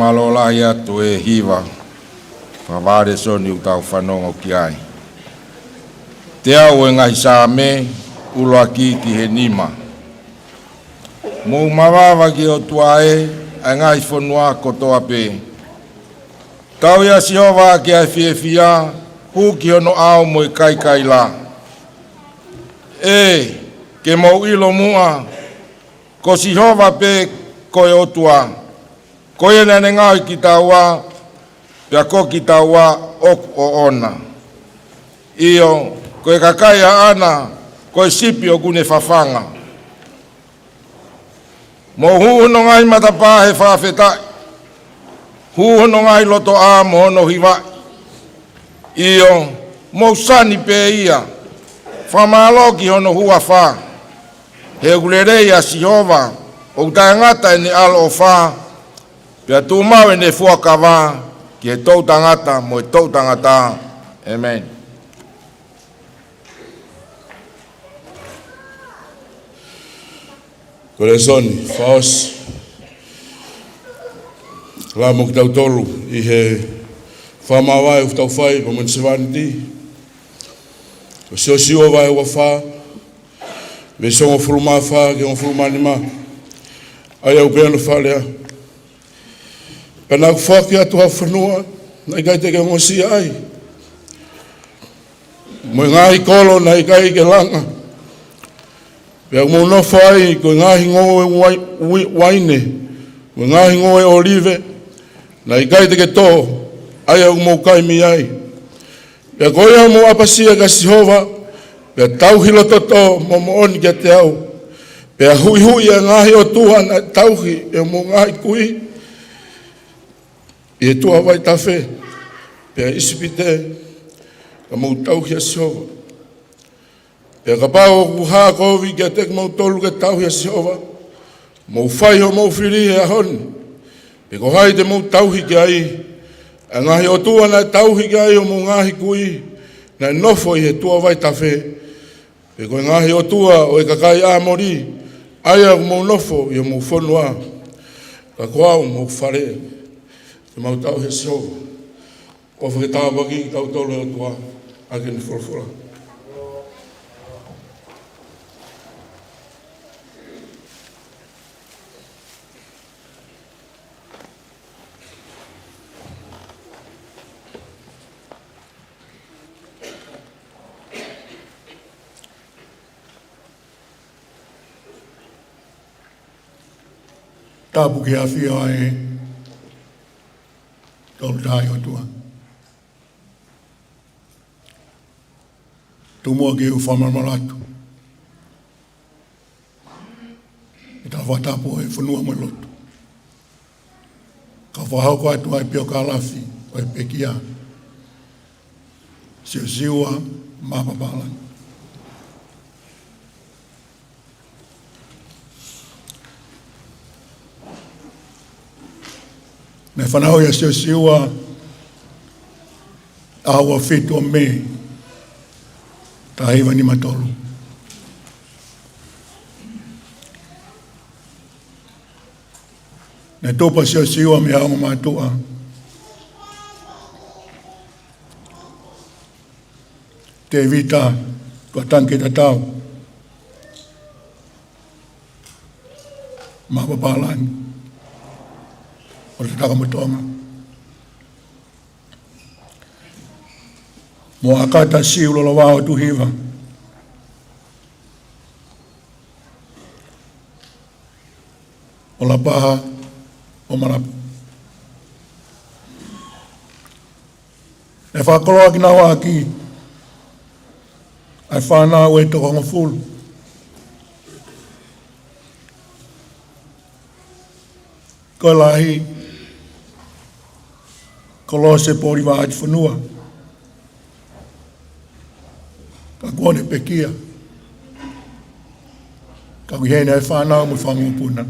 malola ia tu e hiva. Whaware so ni utau whanongo ki ai. Te au e ngai sa me ulo aki ki he nima. Mou mawawa ki o tuae a ngai whanua kotoa pe. Tau ia si hova ki ai whiewhia hu ki ono au mo i kai la. E, ke mau ilo mua, ko si hova pe koe o tua. Koe nene ngau ki taua, pia ko ki taua o ona. Iyo, koe kakai a ana, koe sipi o kune whawhanga. Mo huhono ngai matapā he whawhetai. Huhono ngai loto a mohono hiwa. Iyo, mo sani pe ia. Whamalo ki hono hua wha. He ulerei a Sihova, o tangata ni alo o wha. Pia tu mau e ne fuakawa, ki he tau tangata mo e tau tangata. Amen. Kore soni, whaos, la mo ki tau tolu, I he whamawai u tau whai, pa man sewanti, o sio sio vai ua wha, me songo furuma wha, ke on furuma ni ma, ai au peano whalea. Pena ku whaki atu ha whanua, na i kai te ke ngosi ai. Mo ngahi kolo na i kai ke langa, pia mo no fai ko ngahi ngoe waine, mo ngahi ngoe olive, na i kai te ke to, ai au mo kai mi ai. Pia koia mo apasia ka Sihova, pia tauhilo toto mo oni ke te au. Pia hui a ngahi o tua na tauhi e mo ngahi kui, I tua vai tawhe, pia isipite, ka mo tauhi a Sihova. Pia ka pao ku haa kovi kia tek mau tolu ke tauhi a Sihova, mau whai ho mau whiri he a honi, pia ko hai te mau tauhi ki ai, a ngahi o tua na tauhi ki ai o mau ngahi kui, na nofo I he tua vai tawhe, pia ko ngahi o tua o e kakai a mori, ai a mau nofo I o mau whanua, ka koau mau whare, te mau tauhi a Sihova, o whaketawa baki tau tolu o tua, a keni whorofora. Tapu ke awhia ai tolu tai o tua. Tumua ke u whamarmaratu. I ta whatapu e whanua mo lotu. Ka whahau ko atu ai pio ka lafi o e pekia. Siua Mapapalangi. Me whanau ia siua awa whitu o me ta heiwa ni matolu. Ne topa siua me haonga mātua. Te vita kua tanke ta tau. Mapapalangi. O te takamutonga. Mo akata si ulola wao tuhiva. O la paha o marapu. E whakoloa ki nawa aki. Ai whanau e toko ngafulu. Ko lahi. Kolose pori wa ati whanua. Ka kone pekia. Ka kuhene e whanau mo whangupuna.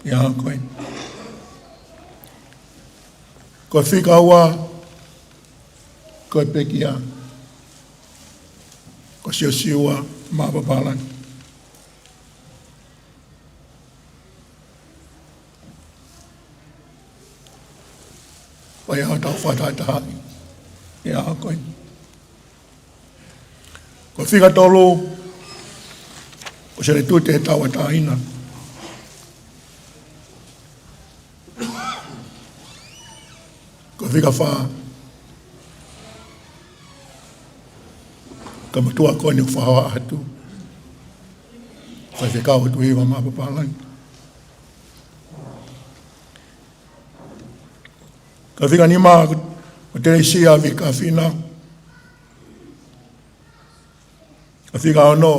Ia koe. Ko whika ua. Ko pekia. Ko Siua Mapapalangi. Pai hao tau whataitahi. E a koe. Ko whika tolu, o se le tūte e tau ataina. Ko whika wha, ka matua koe ni whahawa atu. Whai whikau atu Siua Mapapalangi. Ka whika ni maa, o te reisia vika whina. Ka whika ono,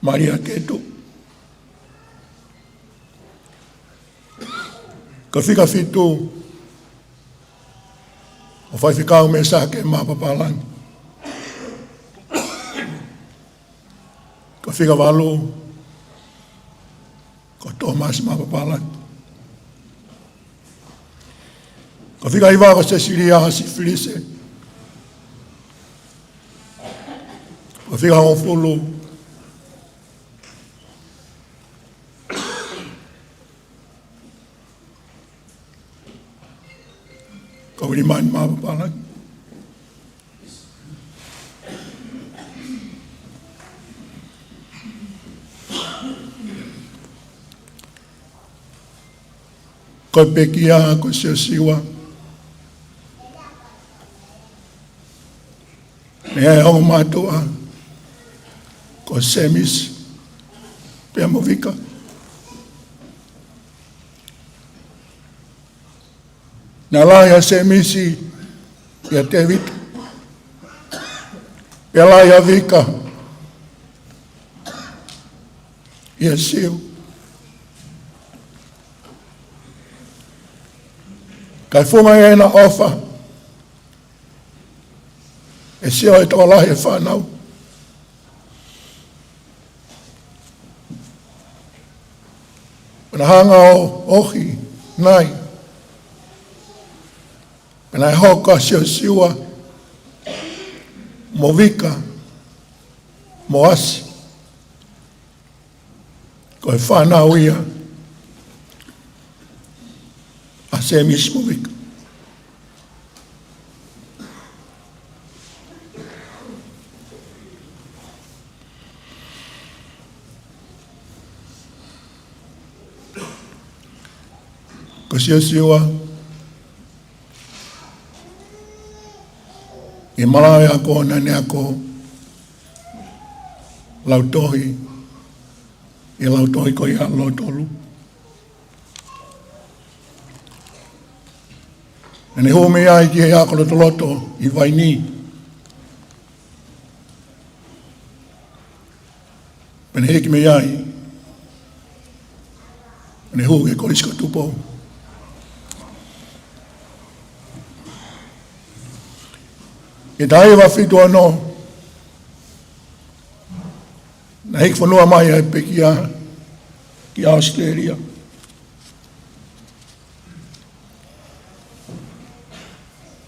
Maria Ketu. Ka whika whitu, o whai whikau me sake Mapapalangi. Ka whika walu, ko Thomas Mapapalangi. Ka whika iwa ko Cecilia hasi Filise. Ka whika hofulu. Ka Ulimani Mapapalangi. Ko Pekia, ko Siua. Nea e hongo mātua, ko Semis, pia Movika. Nā laia Semisi, ia David. Pia laia Vika, ia Siu. Kai funga e na ofa, e sio e toa lahi e whanau. Pana hanga o ohi, nai. Pana e hoka Siua, Movika, Moasi. Ko e whanau ia, a Semis Movika. Ko Siua, i malawe ako nane ako lautohi, i lautohi ko ia lotolu. Nane home ai ki he ako loto i Waini. Pene heki me ai, nane hu e korisko tupo. E tae wa whitu anō, na hek whanua mai e pekia ki Australia.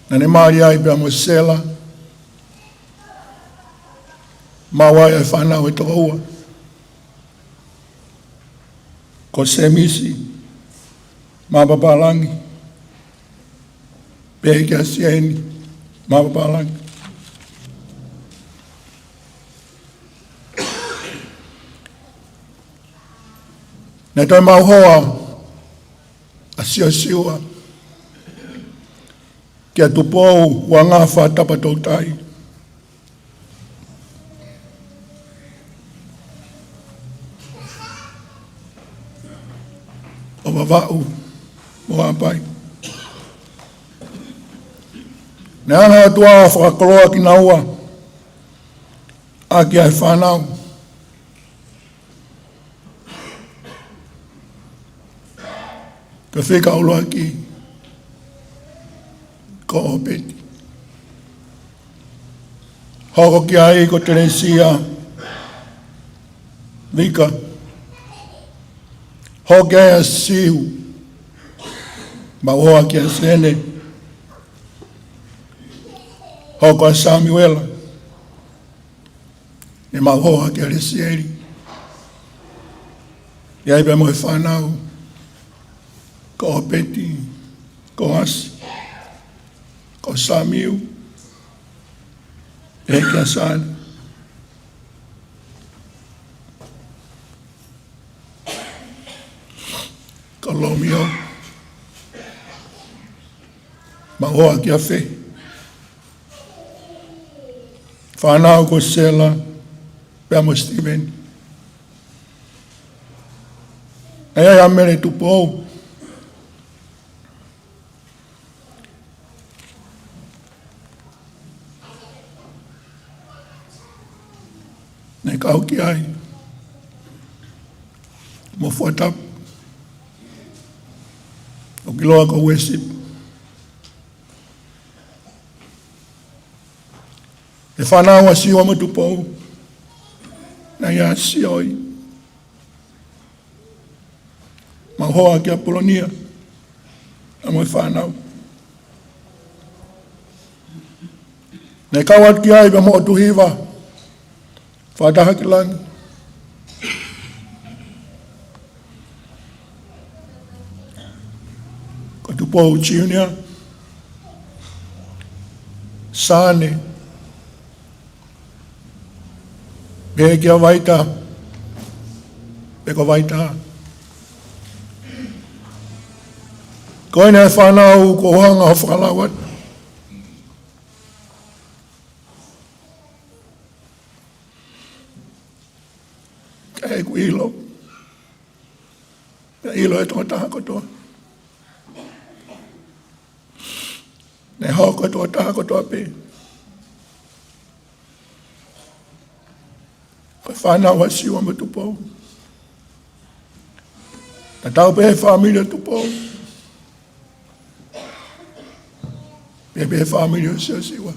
Na ne maari ai pia mo sela, mawai e whanau e toka ua. Ko Semisi, Mapapalangi, Pekia Sieni, Mapapalangi. Nē toi mauhoa a Siua kia tupou wa ngā whātapa tau tai. O wawau mo apai. Nē anga atua whakakoloa ki naua a kia e whanau. Ka whika uloa ki ko opeti. Hoko ki ai ko Teresia Vika. Hoko ai a Siu Maua ki a Sene. Hoko a Samuela e Maua ki a Resieri. Iai pe mo e whanau ko opeti ko Asi, ko Samiu, e kia sana. Ko Lomio, ma hoa kia whi. Whanau ko Sela, pia mo Steven. E ai amere tu pou. Ne kau ki ai. Mo whatap. O ki loa ko worship. E whanau a Siua mo tu pou. Na ia sioi. Ma hoa ki a Polonia. A mo whanau. Ne kawat ki ai pa mo o tuhiwa. Whataha ki langi. Ko tupou Junior. Sane. Behe ki a waita. Beko waita. Koine e whanau ko hanga ho whakalawat. Kai ku ilo. Ilo e tonga taha kotoa. Ne hoko e tonga taha kotoa pe. Koe whanau a Siua ma tupou. Na tau pe he familia tupou. Pe familia o Siua.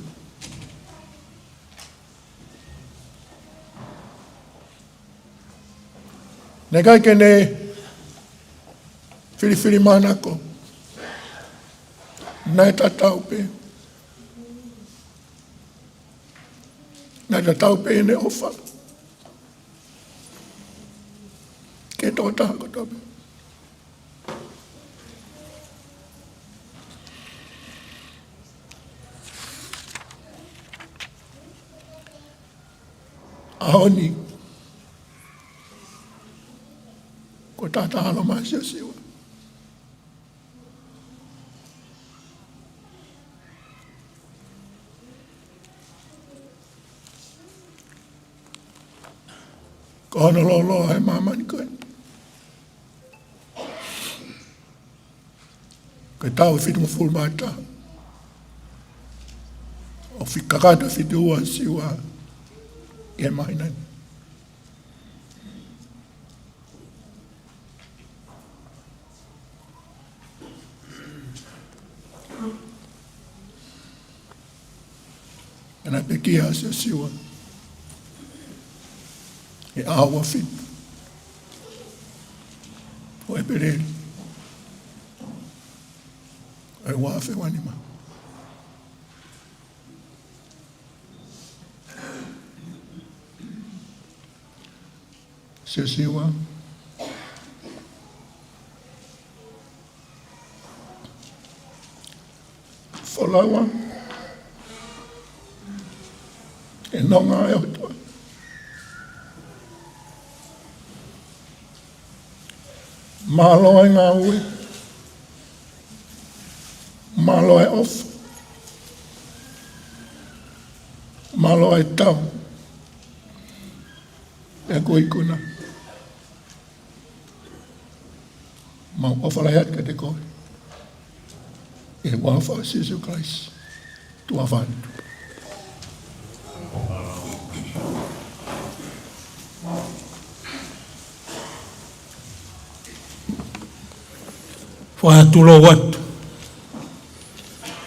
Ne kai kene whiriwhiri manako. Nai tatau pe. Nai tatau pe ne ofa. Ke tō taha kotoa pe. Ahoni. Ko tata halo maa Siua. Ko hono lo hai mamani koe. Koe tau whitu mo full mata. O whikakata whitu ua Siua. E mainan. Ana pekia a Siua. E awa fit. O e pereri. E wafe wanima. Siua. Folawa. E nonga e otoa. Malo e ngā ui. Malo e off. Malo e tau. E kuikuna. Mau ofala hat ka te koe. E wafa o Jesus Christ. Tua whantu. Whātulo watu.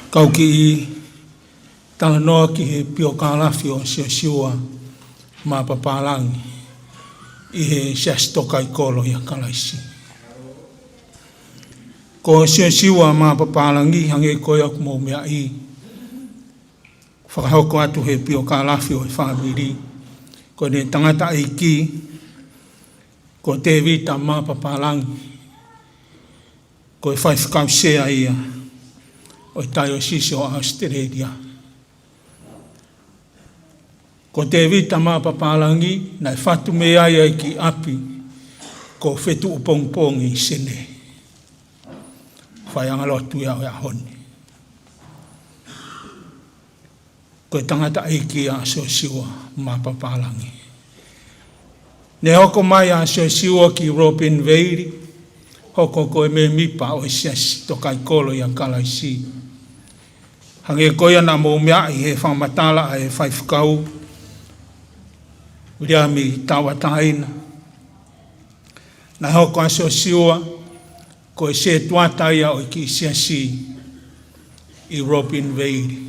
Kau ki I tala noa ki he pio kālawhi o Siua Mapapalangi. I he siastoka I kolo I a kalaisi. Ko Siua Mapapalangi hange koe aku mō mea I. Whakahoko atu he pio kālawhi o he whāmiri. Ko ne tangata I ki. Ko te vita Mapapalangi. Ko e whai whakau sea ia, o tayo sisi o Australia. Ko te vita Mapapalangi, na whatu me aia ki api, ko whetu upongpongi sene. Whai angalotu ia o ahoni. Ko tangata eiki a Siua Mapapalangi. Ne hoko mai a Siua ki Robin Veiri, hoko koe me mipa o siasi tokai kolo ia kalaisi. Hange koia na mou mea i he whamatala e whaifukau, uria mi tawataina. Na hoko a Siua, koe se tuataia o ki siasi i Robin Veiri.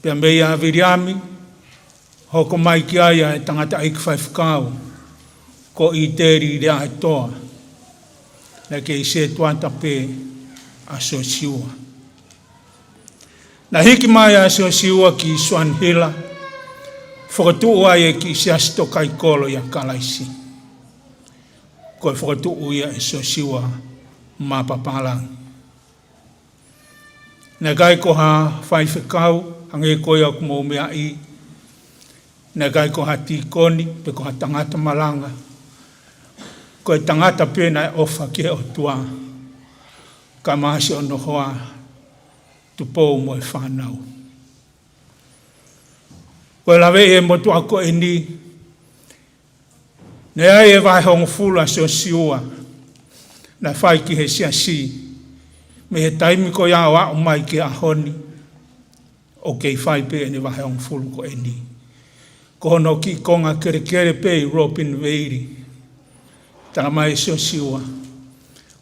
Pea mei a viriami, hoko mai ki aia e tangata aiki whaifukau, ko i teri rea e toa, na ke i se tuata pe a Siua. Na hiki mai a Siua ki Swanhila, whakatuu ai e ki siasi tokai kolo ia kalaisi. Ko e whakatuu ia e Siua Mapapalangi. Na kai ko ha whaifukau, hange koe au kumou mea i, na kai ko ha tikoni, pe ko ha tangata malanga, ko e tangata pena e ofa ke o tua, ka maasi o nohoa, tupou mo e whanau. Ko e lawe e motu ako e ni, ne ai e vai hongo fula Siua, na whai ki he siasi, me he taimi ko ia wa o mai ki a honi, o kei whai pe ne wahe on fulu ko e ni. Ko hono ki konga kere pe i Robin Veiri, tala mai Siua.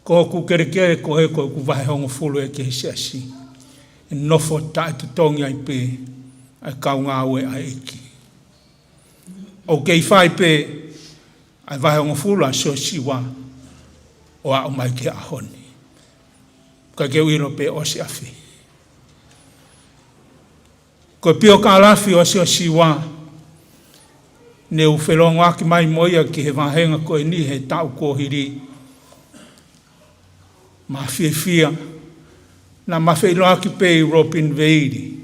Ko hoku kere ko he ko wahe on fulu e ke siasi. E nofo tae tutongi ai pe, ai kau ngā ue ai eki. O kei whai pe, ai wahe on fulu a Siua, o a o mai ki a honi. Ka ke uiro pe o si afi. Ko pio ka lafi o Siua, ne u whelongo aki mai moia ki he wahenga ko e ni he tau kohiri. Ma fia, na ma whelo aki pe i Robin Veiri.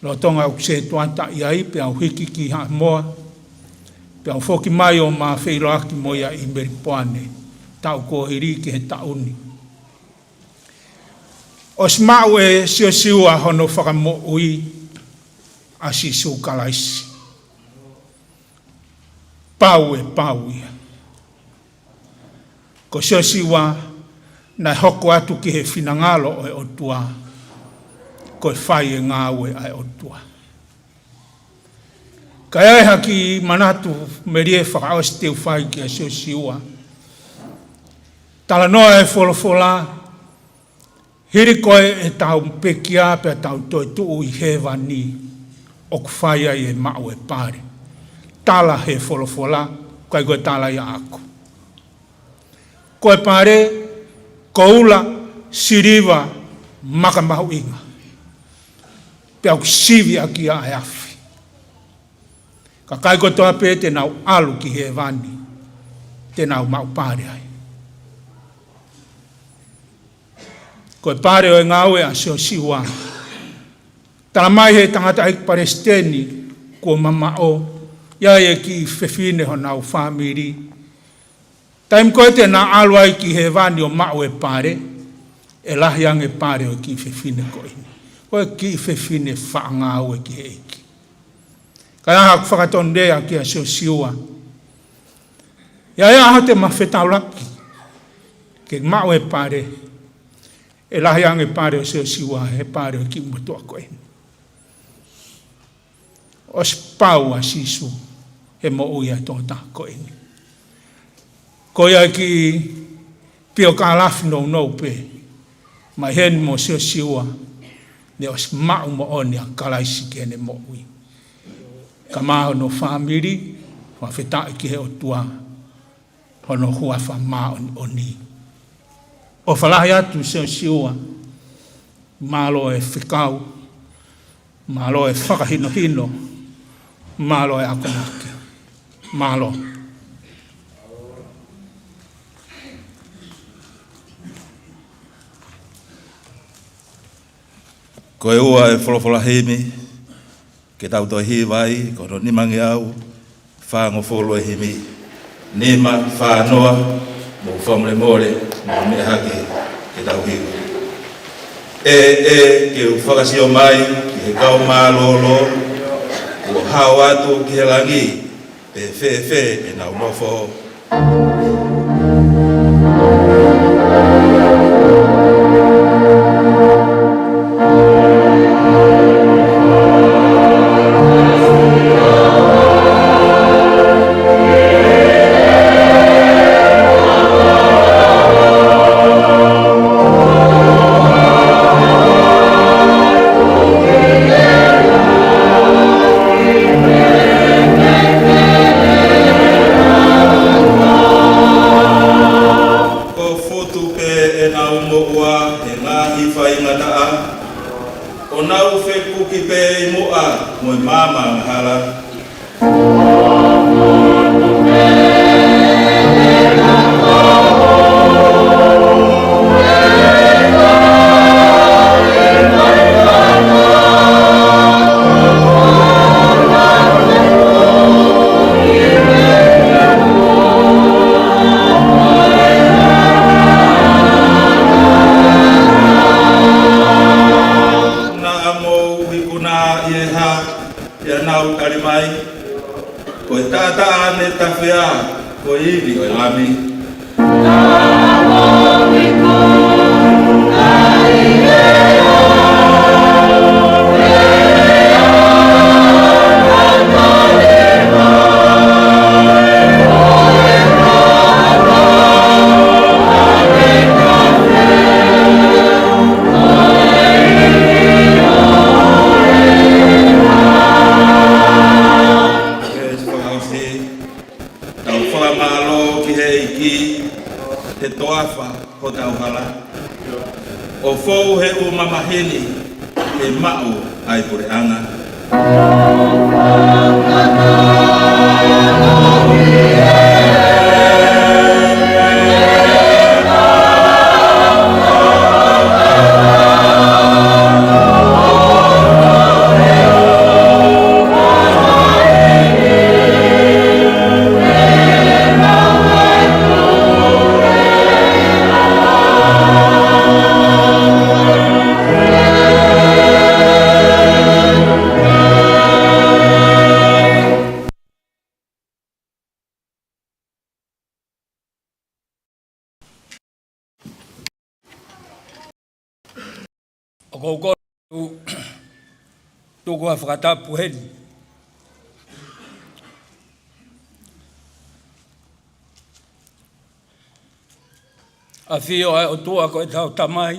Lo tonga u se tuanta i ai pe au hiki ki ha moa, pe au foki mai o ma whelo aki moia i Meripoane, tau kohiri ki he tauni. O smau e Siua hono whakamo ui a sisu kalaisi. Pau ia. Ko Siua na hoko atu ki he finangalo o e otua, ko e whai e ngā ue ai otua. Ka e haki manatu merie whakaos teu whai ki a Siua. Tala noa e wholofola, hiri koe e tau pekia pe tau toi tuu i he wani o kuwhaia i e mau e pare. Tala he wholofola, kai koe tala ia aku. Koe pare, koula, siriva, makamahu inga. Pe au sivi aki a e afi. Ka kai koe toa pe te nau alu ki he wani, te nau mau pare ai. Ko e pare o e ngāue a Siua. Tala mai he tangata aik Palestini, ko mama o, ia e ki whewhine ho nau whamiri. Taim koe te nā alua i ki he wani o mao e pare, e lahi ange pare o ki whewhine ko ini. Ko e ki whewhine whaangau e ki he iki. Ka aha ku whakaton rea ki a Siua. Ia e aha te mawhetau laki, ke mao e pare, e lahi ange pare o Siua, he pare o ki umatua ko ini. O spau a sisu, he mo uia tōta ko ini. Ko ia ki pio ka lafi no pe, mai hen mo Siua, ne os mau mo oni a kalaisi ke ne mo ui. Ka maho no whamiri, wa whetai ki he o tua, hono hua wha maa oni. O whalahi atu Siua, malo e whikau, malo e whakahino, malo e akomaki, malo. Ko e ua e wholofola himi, ke tau toi hi vai, ko no nimangi au, whango wholo e himi, nima whanoa, mo whamle more, mo me hake, ke tau hiwa. Ke u whakasio mai, ki he kau mālolo, o hao atu ki he langi, pe whe e nau nofo. Toko a whakatapu heni. A whio ai o tua ko e tau tamai.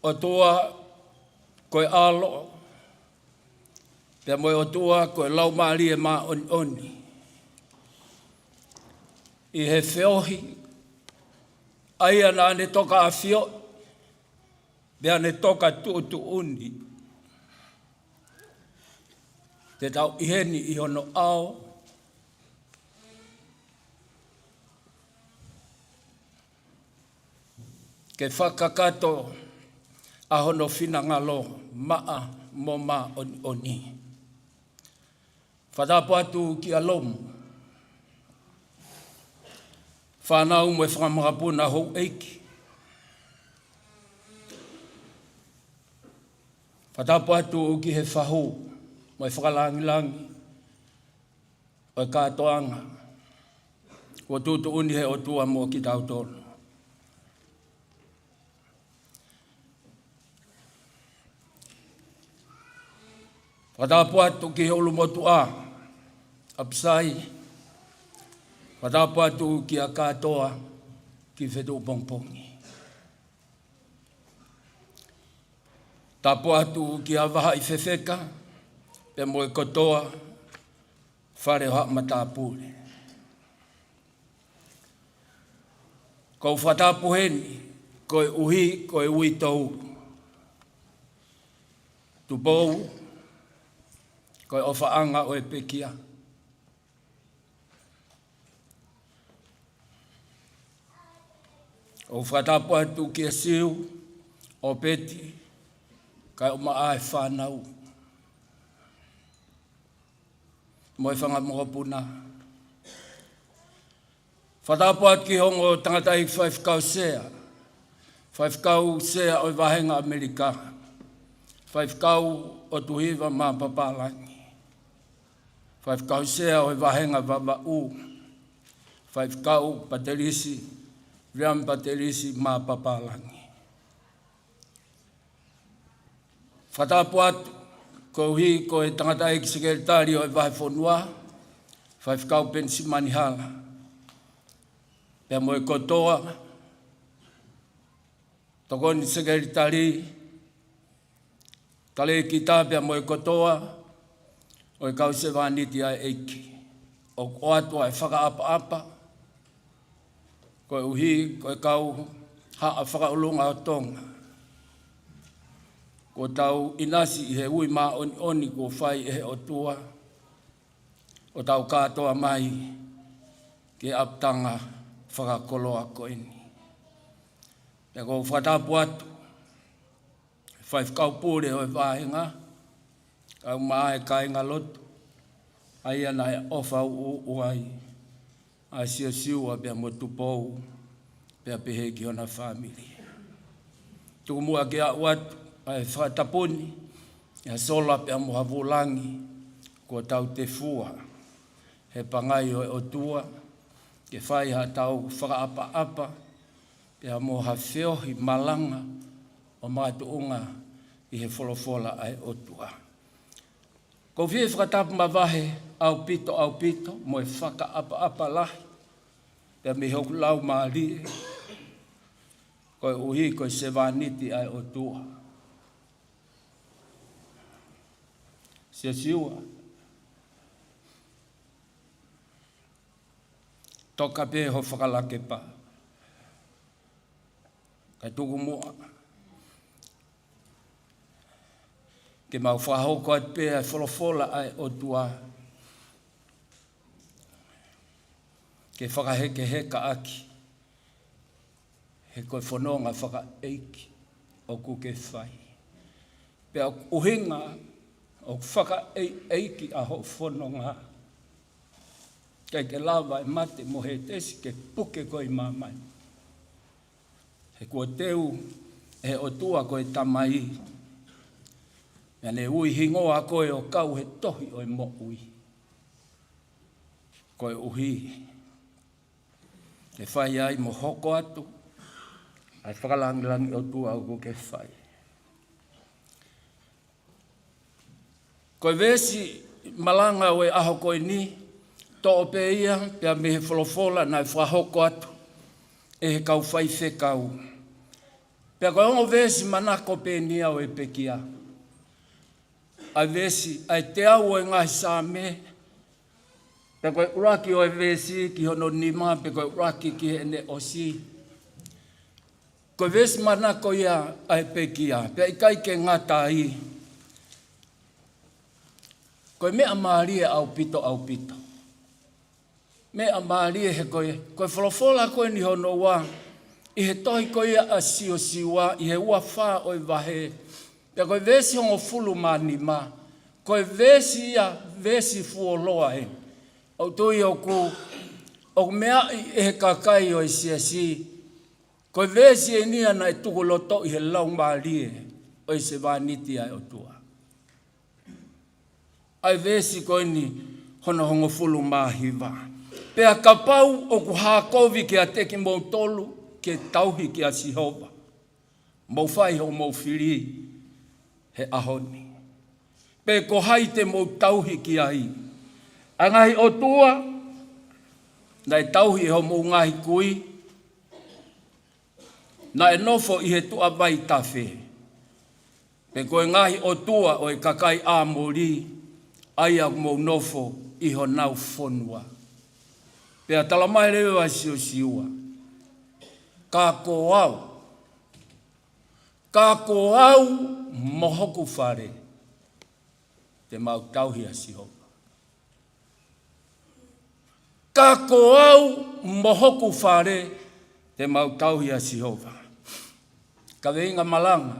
O tua ko e alo. Pea moe o tua ko e lau maari e mā oni. I he whiohi. Aia nā ne toka a whio. Bea ne toka tu uni. Te tau iheni I hono ao. Ke whakakato a hono whinangalo maa mo mā oni. Whatapu atu ki alomu. Whanau mo e whakamagapuna hou eiki. Whatapu atu ki he whahu, mo e whakalangilangi, o e kātoanga, ko tūtu uni he o tua mo ki tautoro. Whatapu atu ki he ulu motu a, apsai, whatapu atu ki a kātoa, ki whetu pongpongi. Tapu atu ki a waha I whewheka, pe mo e kotoa, whare hoa matapure. Ko whatapu heni, ko e uhi, ko e ui tau. Tu pou, ko e ofaanga o e pekia. O whatapu atu ki a siu, o peti, kai o maa e whanau. Mo e whanga mga puna. Whatapuat ki hongo tangata i 5 kau sea. 5 kau sea o wahenga Amerika. 5 kau o Siua Mapapalangi. 5 kau sea o wahenga Vavau. 5 kau patelisi, riam patelisi Mapapalangi. Whatapuat ko hi ko e tangata i sekretari o wahe whonua. 5 kau pensi manihala. Pea mo e kotoa. Toko ni sekretari. Tale kita pea mo e kotoa. O e kau se vaniti ai eiki. O atua e whakaapa-apa. Ko e uhi, ko e kau haa whakaulunga o tonga. Ko tau inasi i he ui maa oni ko whai e he o tua. O tau katoa mai ke aptanga whakakoloa ko ini. E ko whatapu atu. 5 kau pūre o e wāhenga. Kau maa e kainga lotu. Ai ana e ofa uai. A siua bea mo tupou. Bea pehe ki hona whamili. Tuku mua ke a watu. Ai whatapuni. Ia sola bea mo havulangi. Ko tau te fua. He pangai o e o tua. Ke whai ha tau whakaapa-apa. Pea mo ha whiohi malanga. O mātuunga i he wholofola ai o tua. Ko whie whakatapu mawahe au pito, mo e whakaapa-apa lahi. Pea me hoku lau maari. Ko e uhi ko e se vaniti ai o tua. Siua. Toka pe ho whakalake pa. Kai tuku mua. Ke mau whahoko at pe ai wholofola ai o tua. Ke whakaheke heka aki. He koe whanonga whakaeiki o kuke whai. Pea uhinga o whakaeiki a ho whanonga. Kei ke lawa e mate mo he tesi ke puke koe mamai. He kua teu e o tua koe tamai. Ia ne ui hingoa koe o kau he tohi o e mo ui. Koe uhi. Ke whai ai mo hoko atu. Ai whakalangilangi o tua o kuke whai. Koe vesi malanga o e aho koe ni. Tō pe ia, pia me he wholofola nai whahoko atu, e he kau whai whekau. Pia koe ongo vesi manako pe nia o e pekia. Ai vesi, ai te au e ngahi sā me. Pia koe uraki o e vesi ki hono nima, pia koe uraki ki he ne osi. Koe vesi manako ia ai pekia, pia ikai ke ngata i. Koe mea maaria au pito. Me a maari he koe wholofola koe ni hono wā, i he tohi koe a siwa, i he ua whā o i wahe. Pea koe vesi hongo fulu mani ma, koe vesi ia vesi fuoloa he. O tui o ku, o mea i he kakai o i siasi, koe vesi e nia na e tuku loto i he lau maari o i se vaniti ai o tua. Ai vesi koe ni hono hongo fulu mahiwa. Pea ka pau o ku hākovi ke a teki mou tolu ke tauhi ki a Sihova. Mou whai ho mou whiri he ahoni. Pe ko hai te mou tauhi ki a i. A ngahi o tua, nai tauhi ho mou ngahi kui, na e nofo i he tua vai tawhe. Pe ko e ngahi o tua o e kakai a mori, aia mou nofo i ho nau whonua. Pea talamai rewa siua. Ka ko au mohoku whare. Te mau tauhi a Sihova. Ka ko au mohoku whare. Te mau tauhi a Sihova. Ka veinga malanga,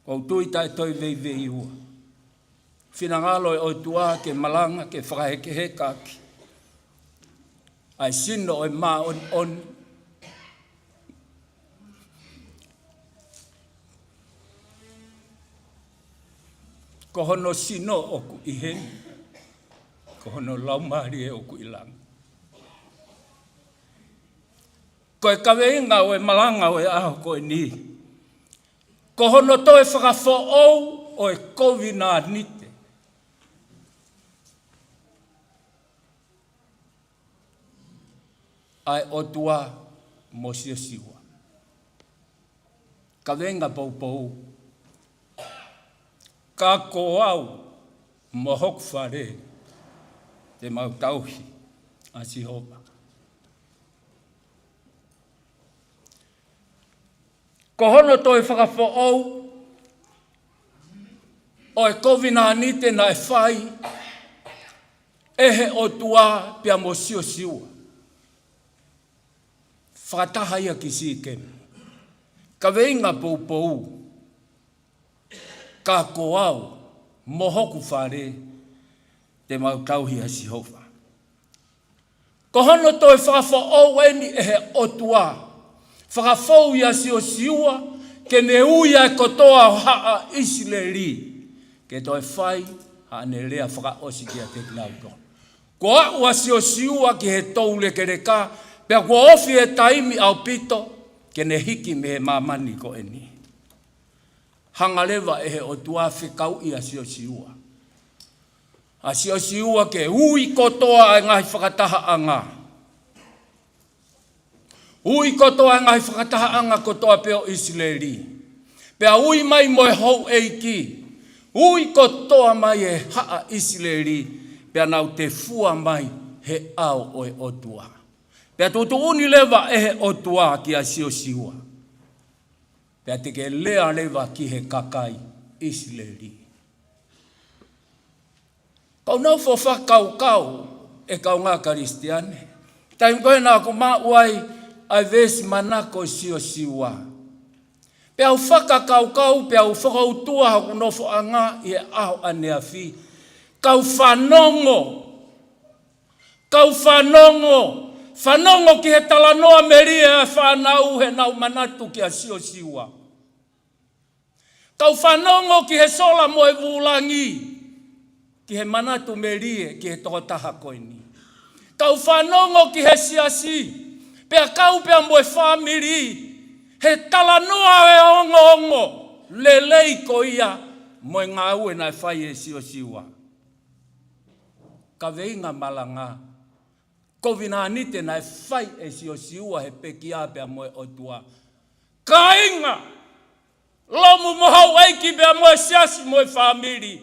ko tui tai toi vei ua. Finangalo o tua ke malanga ke whakaheke he kaki. Ai sino o ma on. Ko hono sino o ku ihe. Ko hono laumari e o ku ilang. Ko e kaweinga o e malanga o e aho ko e ni. Ko hono to e whakafo o e kovina nite. Ai o tua mo siwa. Kaweinga pou. Ka ko au mo hok whare te mau tauhi a Sihopa. Ko hono toi whakafo o e kovina nite na e whai ehe o tua pia mo siwa. Whakataha ia ki si kemi. Ka veinga pou. Ka ko au mo hoku whare te mau tauhi a Sihopa. Ko hono toi whakafo eni ehe o tua. Whakafou ia siwa ke ne uia e kotoa o haa Israeli. Ke toi whai haa ne lea whakaosi ki a te knauto. Ko au a siwa ki he toule ke reka. Pea ko ofi e taimi au pito ke ne hiki me he mamani ko eni. Hangalewa ehe o tua whikau i a siwa. A siwa ke ui kotoa e ngai whakataha anga. Ui kotoa e ngai whakataha anga kotoa peo Israeli. Pea ui mai moe hou eiki. Ui kotoa mai e haa Israeli. Pea nau te fua mai he au o e o tua. Pea tutu unilewa ehe o tua ki a siwa. Pea te ke lea lewa ki he kakai Israeli. Kau nau fo whakau e kau ngā karistiane. Taim koe nā ko mā uai ai vesi manako siwa. Pea u whakakau, pea u whakautua haku nofo anga i e aho anea fi. Kau whanongo. Whanongo ki he talanoa meria e whanau he nau manatu ki a siwa. Kau whanongo ki he sola mo e vulangi. Ki he manatu merie ki he tokotaha koini. Kau whanongo ki he siasi. Pea kau pea mo e whamiri. He talanoa e ongo. Lelei ko ia mo e ngā ue nai whai e siwa. Ka veinga malanga. Kovina nite nai whai e siwa he peki a pea mo e o tua. Ka inga. Lomu mohau eiki pea mo e siasi mo e whamiri.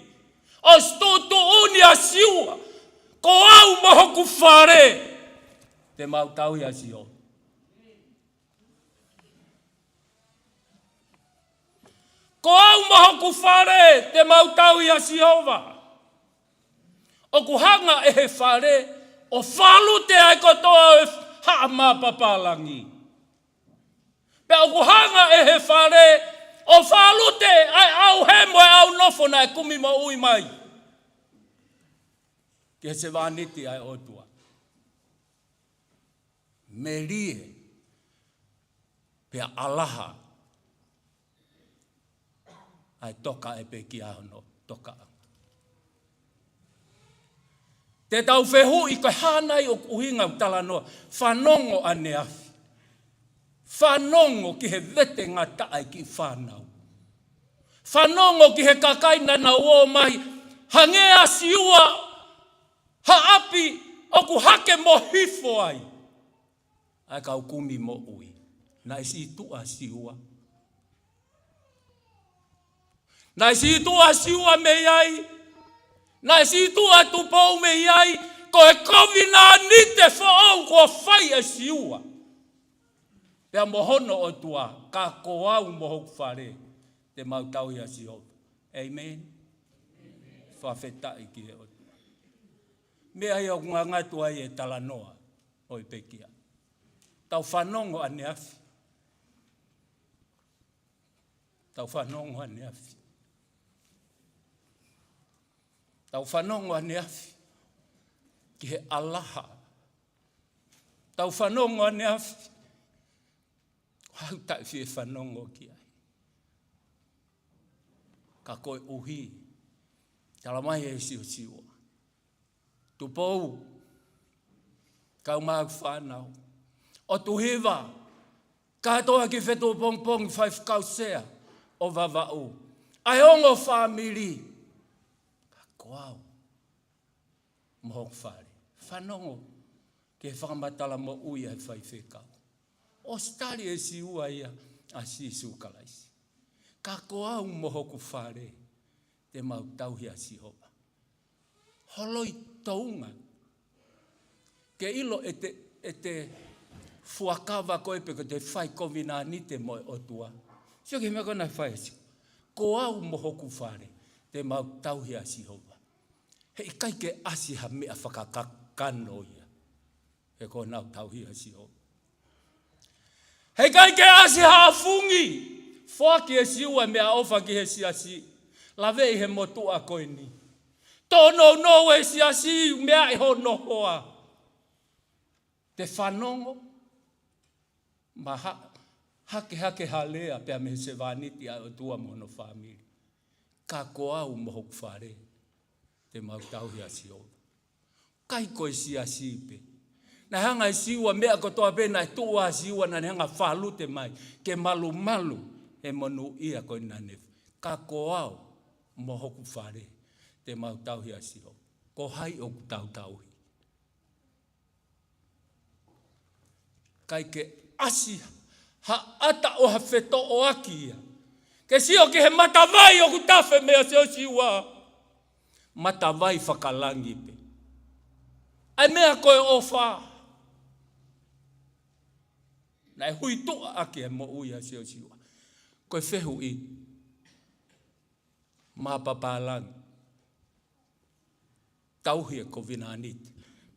O stutu uni a siwa. Ko au mohoku whare. Te mau tau ia siwa. Ko au mohoku whare. Te mau tau ia siwa. O ku hanga e he whare. O whalute ai kotoa e Siua Mapapalangi. Pea o ku hanga e he whare. O whalute ai au he mo e au nofo na e kumi mo ui mai. Ki he se wāniti ai o tua. Merie. Pea alaha. Ai toka e peki ahono. Toka anga. Te tau whehu i koe hānai o uhinga talanoa. Whanongo ane afi. Whanongo ki he vete ngā taai ki whanau. Whanongo ki he kakaina na uo mai. Hangea siwa. Haapi o ku hake mo hifo ai. Ai kau kumi mo ui. Na isi tua siwa. Na isi tua siwa me iai. Na isi tua tupou me iai. Ko e kovina nite whaau ko whai e siwa. Pea mohono o tua, ka ko au mohoku whare, te mau tau ia Sihopa. Amen. Whawhetai ki he o tua. Mea ia ngā ngatua i e talanoa o i pekia. Tau whanongo ane afi. Tau whanongo ane afi. Tau whanongo ane afi. Ki he alaha. Tau whanongo ane afi. Hau tai fi e whanongo ki ai. Ka koe uhi. Tala mai e siwa. Tupou. Kau maa whanau. O tu hewa. Katoa ki whetu pong 5 kausea. O vavau. Ai ongo family. Ka koau. Mohok whare. Whanongo. Ke whakamatala mo ui ai whai whekau. O stari e siua ia. A sisu kalaisi. Ka koau mohoku whare. Te mau tauhi a sihoba. Holoi taunga. Ke ilo e te fuakawa koe pe ko te whai kovina ni te moe o tua. Sio ke mea kona whai si. Ko au mohoku whare te mau tauhi a sihoba. Hei kai ke asi ha mea whakakakano ia. He ko nau tauhi a sihoba. Hei kai ke asi ha fungi. Whaki e siua mea ofa ki he siasi. Lawe i he motua koe ni. Tono no e siasi mea i hono hoa. Te whanongo. Ma hake halea pia me se vaniti a o tua mono family. Ka koau mohok whare. Te mau tauhi a sihoba. Kai koe siasi pe. Na hanga i siua mea kotoa pena e tua siua na hanga whalute mai. Ke malu. E monu ia koe nane. Ka koau mohoku whare. Te mau tauhi a sihoba. Ko hai o tauhi. Kai ke asi ha ata o ha wheto o aki ia. Ke sio ke he matawai o kutafe mea seo siua. Matawai whakalangi pe. Ai mea koe ofa. Na e hui toa aki e mo uia seo siua. Koe whehu i. Mapapalangi. Tauhi e kovina aniti.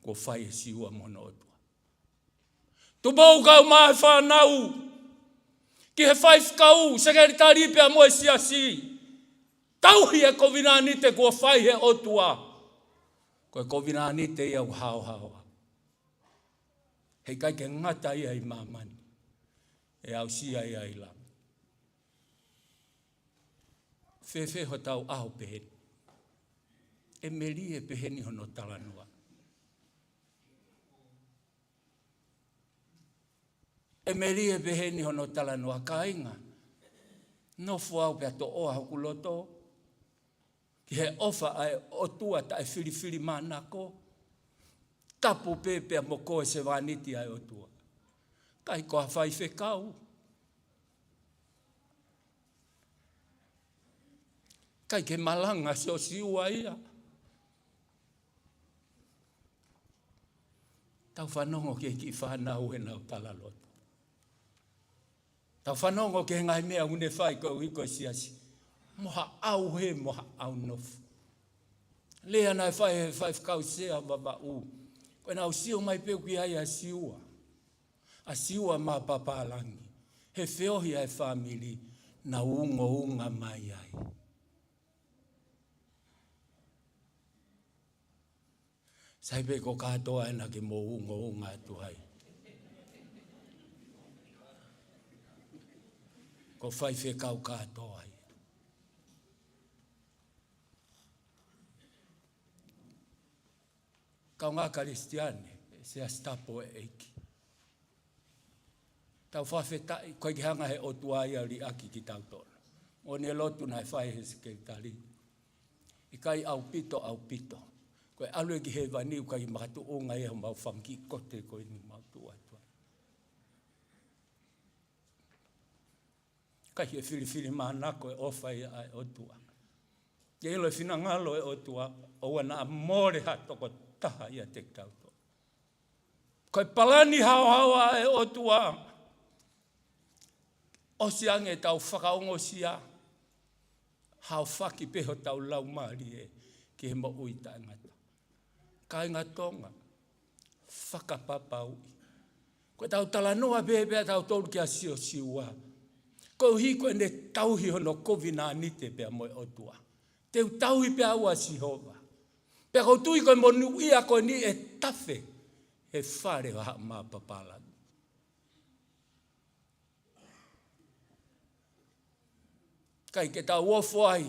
Ko whai e siua mono otua. Tupou kau mai whanau. Ki he 5 kau. Sekretari pia moe siasi. Tauhi e kovina anite ko whai he otua. Koe kovina anite ia u hao. Hei kai ke ngata ia i mamani. E au sia ia i lang. Fefe ho tau aho peheni. E meri e peheni hono talanua. E meri e peheni hono talanua kainga. No fuau pia to oa hokuloto. Ki he ofa ai o tua ta e whiri manako. Tapu pepe mo koe se vaniti ai o tua. Kai koa whai whekau. Kai ke malanga seo siua ia. Tau whanongo ke ki whanau he nau talaloto. Tau whanongo ke ngai mea une whai ko hiko siasi. Moha au he, moha au nofu. Lea nai whai he whai whakau sea baba u. Koe nau sio mai peu ki ai a siua. A siua Mapapalangi. He whiohi ai family na unga mai ai. Saipe ko katoa ena ke mo unga atu hai. Ko whai whekau katoa ai. Kau ngā karistiane, se a stapo e eiki. Tau whawhetai, koe ki hanga he otua ia li aki ki tau tona. O ne lotu nai whai he sekretari. I kai au pito. Koe alue ki he vaniu kai makatu o ngai e mau whangi kote koe ni mau tua. Kai he whiri mana koe ofai ai o tua. Ke ilo e whina ngalo e o tua, o wana amore ha toko taha ia te tauto. Koe palani hawa e o tua. O siange tau whakaongo sia. Hau whaki peho tau lau maari e ki he mo uita ngata. Kai ngatonga. Whakapapau. Koe tau talanoa bebea tau tolu ki a siua. Ko hiko ne tauhi hono kovina nite pea moe otua. Te tauhi pea ua Sihova. Pea ko tui koe monu ia koe ni e tafe he whare wa Mapapalangi. Kai ke tau ofo ai,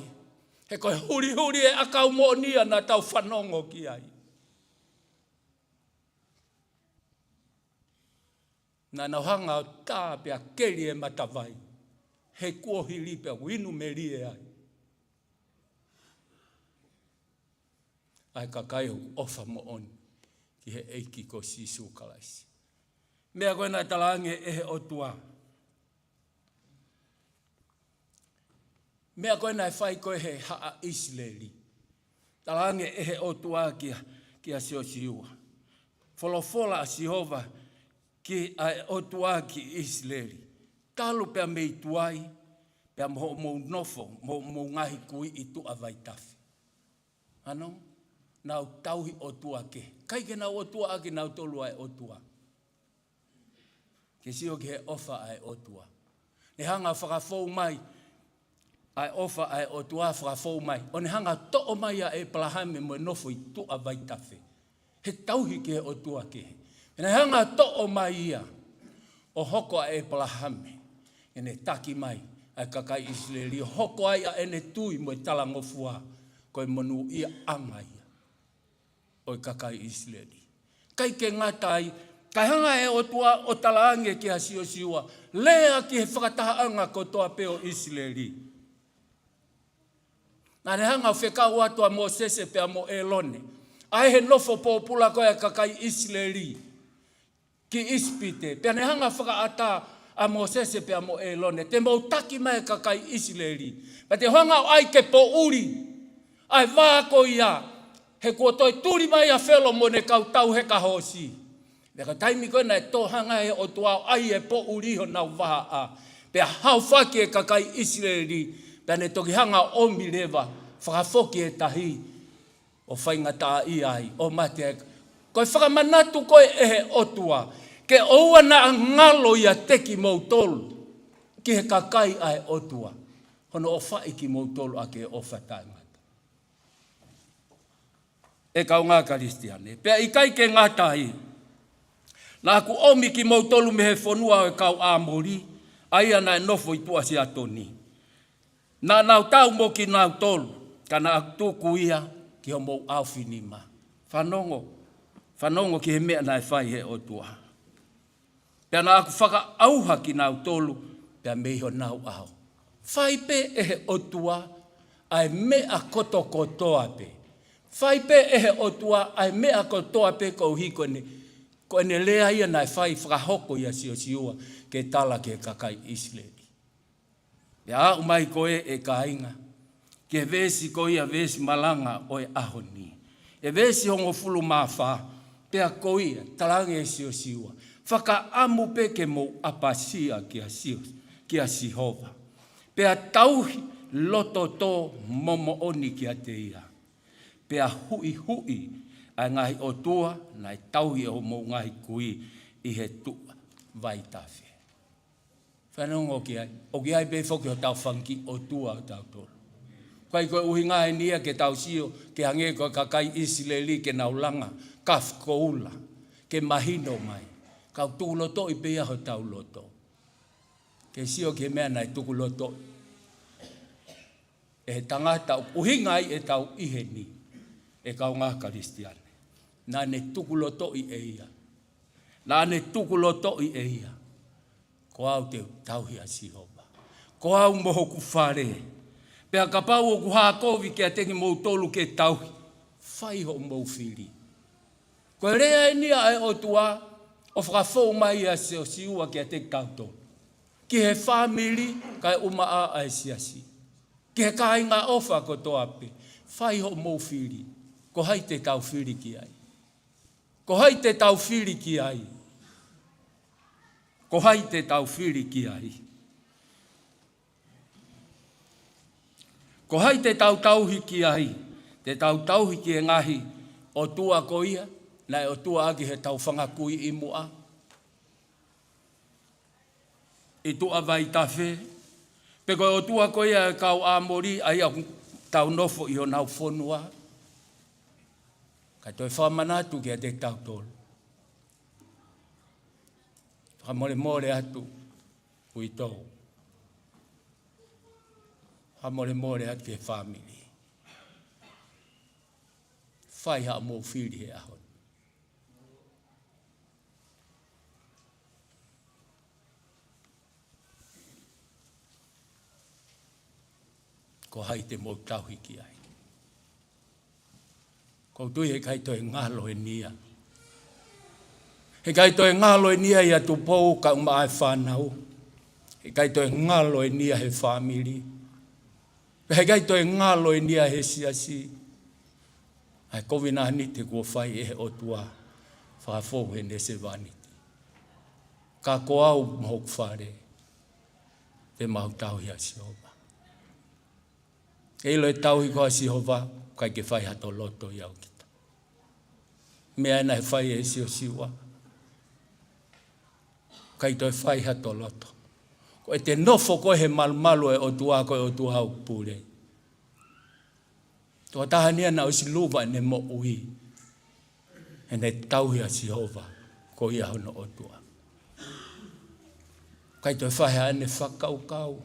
he koe huri huri e akau mo nia na tau whanongo ki ai. Na nauhanga o tā pea keri e matawai, he kuohi li pea winu me li e ai. Ai kakai hu ofa mo oni, ki he eiki ko sisu kalaisi. Mea koe nai talange e he otua. Mea koe nai whai koe he haa Israeli. Talange e he otua kia sio siua. Folofola a Sihova ki ai otua ki Israeli. Talu pea mei tuai, pea mo nofo, mo ngahi kui i tu avai tafi. Ano? Nau tauhi otua ke. Kai ke nau otua aki nau tolu ai otua. Ke sio ke he ofa ai otua. Ne hanga whakafou mai, ai ofa ai otua whakafou mai. O ne hanga to'o mai a e palahame mo nofo i tu avai tafi. He tauhi ke he otua ke. Ne hanga to'o mai ia, o hoko a e palahame. Ene taki mai, ai kakai Israeli. Hoko ai a ene tui mo i talangofua, koe monu ia angai. O kakai Israeli. Kai ke ngatai, kai hanga e otua o talaange ki ha sio siua, lea ki he whakatahaanga ko toa peo Israeli. Nane hanga whekau atua mo sese pea mo elone. Ai he nofo popula koe kakai Israeli. Ki ispite. Pea ne hanga whakaata a mo sese pea mo elone. Te mo taki mai kakai Israeli. Pa te hanga ai ke po uri. Ai vāko ia. He kua toi turi mai a whelo mo ne kau tau he ka hosi. Pea ka taimi koe nai tō hanga he o tuau ai e po uriho nau waha a. Pea hau whaki e kakai Israeli. Pea ne toki hanga omi lewa. Whakafoki e tahi. O whaingata i ai. O mate. Koe whakamanatu koe e he otua. Ke oua na ngalo ia teki mou tolu. Ki he kakai ai otua. Hono o whai ki mou tolu a ke o whatai. E kau ngā karistiane. Pea i kai ke ngātai. Nā ku omi ki mau tolu me he whanua e kau āmori, aia nai nofo i tua si atoni. Nā nau tau mo ki nau tolu, ka nā tuku ia ki ho mou awhinima. Whanongo ki he mea nai whai he o tua. Pea nā aku whaka auha ki nau tolu, pea meiho nau au. Whai pe e he o tua, ai mea koto kotoa pe. Whai pe e he otua ai mea kotoa pe kou hiko ne. Ko ene lea ia nai whai whakahoko ia sio siua ke tala ke kakai Israeli. Ia umai koe e kainga. Ke vesi ko ia vesi malanga o e ahoni. E vesi hongo fulu mawha. Pea ko ia talange e sio siua. Whaka amu pe ke mo apasia kia Sihova. Pea tauhi loto to momo oni kia te ia. Pea hui ai ngahi o tua, nai tauhi o mo ngahi kui i he tua vai tawhi. Whanongo ki ai, o ki ai pe whoki o tau whanki o tua o tau tolu. Kai koe uhi ngahe nia ke tau sio, ke hange koe kakai Israeli ke naulanga, kaf koula, ke mahino mai. Kau tukuloto i pea ho tau loto. Ke sio ke mea nai tukuloto. E he tangata uhi ngai e tau iheni. E kau ngā karistiane. Nā ne tukuloto i e ia. Nā ne tukuloto i e ia. Ko au te tauhi a Sihova. Ko au moho ku whare. Pea ka pau o ku hākovi ke a tengi mou tolu ke tauhi. Whai ho mou whiri. Ko rea e nia e o tua o whakafou mai a seo siua ke a te tauto. Ki he whamiri kai umaa a e siasi. Ki he kāinga ofa ko toape. Whai ho mou whiri. Ko hai te tau whiri ki ai. Ko hai te tau whiri ki ai. Ko hai te tau whiri ki ai. Ko hai te tau tauhi ki ai. Te tau tauhi ki e ngahi o tua ko ia. Nai o tua agi he tau whangakui i mua. I tua vai tawhe. Pe koe o tua koe ia kau āmori, ai au tau nofo i o nau whonua. Kai toi whamanatu ki a te tau tolu. Whamore atu ui tau. Whamore atu e whamiri. Whai ha mō whiri he ahon. Ko hai te mō tauhi ki ai. Ko tui he kai toi ngalo e nia. He kai toi ngalo e nia ia tu pou ka uma ai whanau. He kai toi ngalo e nia he whamiri. He kai toi ngalo e nia he siasi. Ai kovina ni te kua whai e o tua whafou he ne se vaniti. Ka ko au mhok whare. Te mau tauhi a Sihova. E ilo e tauhi ko a Sihova, kai ke whai hato loto i au kita. Mea ena he whai e Siua. Kai toi whai hato loto. Ko e te nofo ko he malumalu e o tua ko e o tua au pūrei. Tua tahania na usi luva ne mo ui. E ne tauhi a Sihova ko ia hono o tua. Kai toi whahe ane whakau.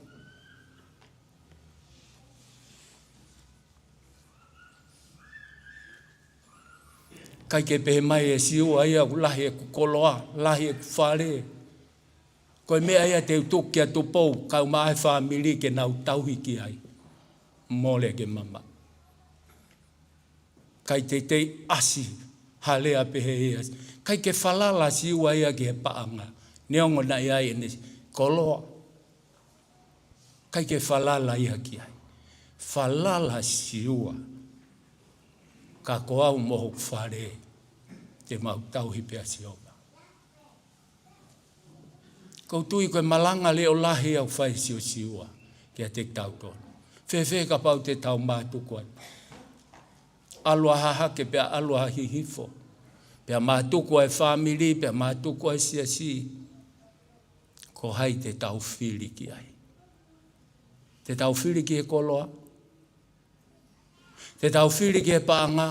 Kai ke pehe mai e Siua ia lahi e kukoloa, lahi e kufare. Koe mea ia te utuki a tupou, kau maahe whamiri ke nau tauhi ki ai. Mole ke mama. Kai te asi, halea pehe ia. Kai ke whalala Siua ia ki he paanga. Neongo na ia e ne koloa. Kai ke whalala ia ki ai. Whalala Siua. Ka ko au moho whare. Te mau tauhi pea Sihova. Kau tui koe malanga leo lahi au whai Siua. Kia te tau tono. Whewhe ka pau te tau mātuku ai. Alua haha ke pea alua hihifo. Pea mātuku ai whamiri, pea mātuku ai siasi. Ko hai te tau whiri ki ai. Te tau whiri ki e koloa. Te tau whiri ki e paanga.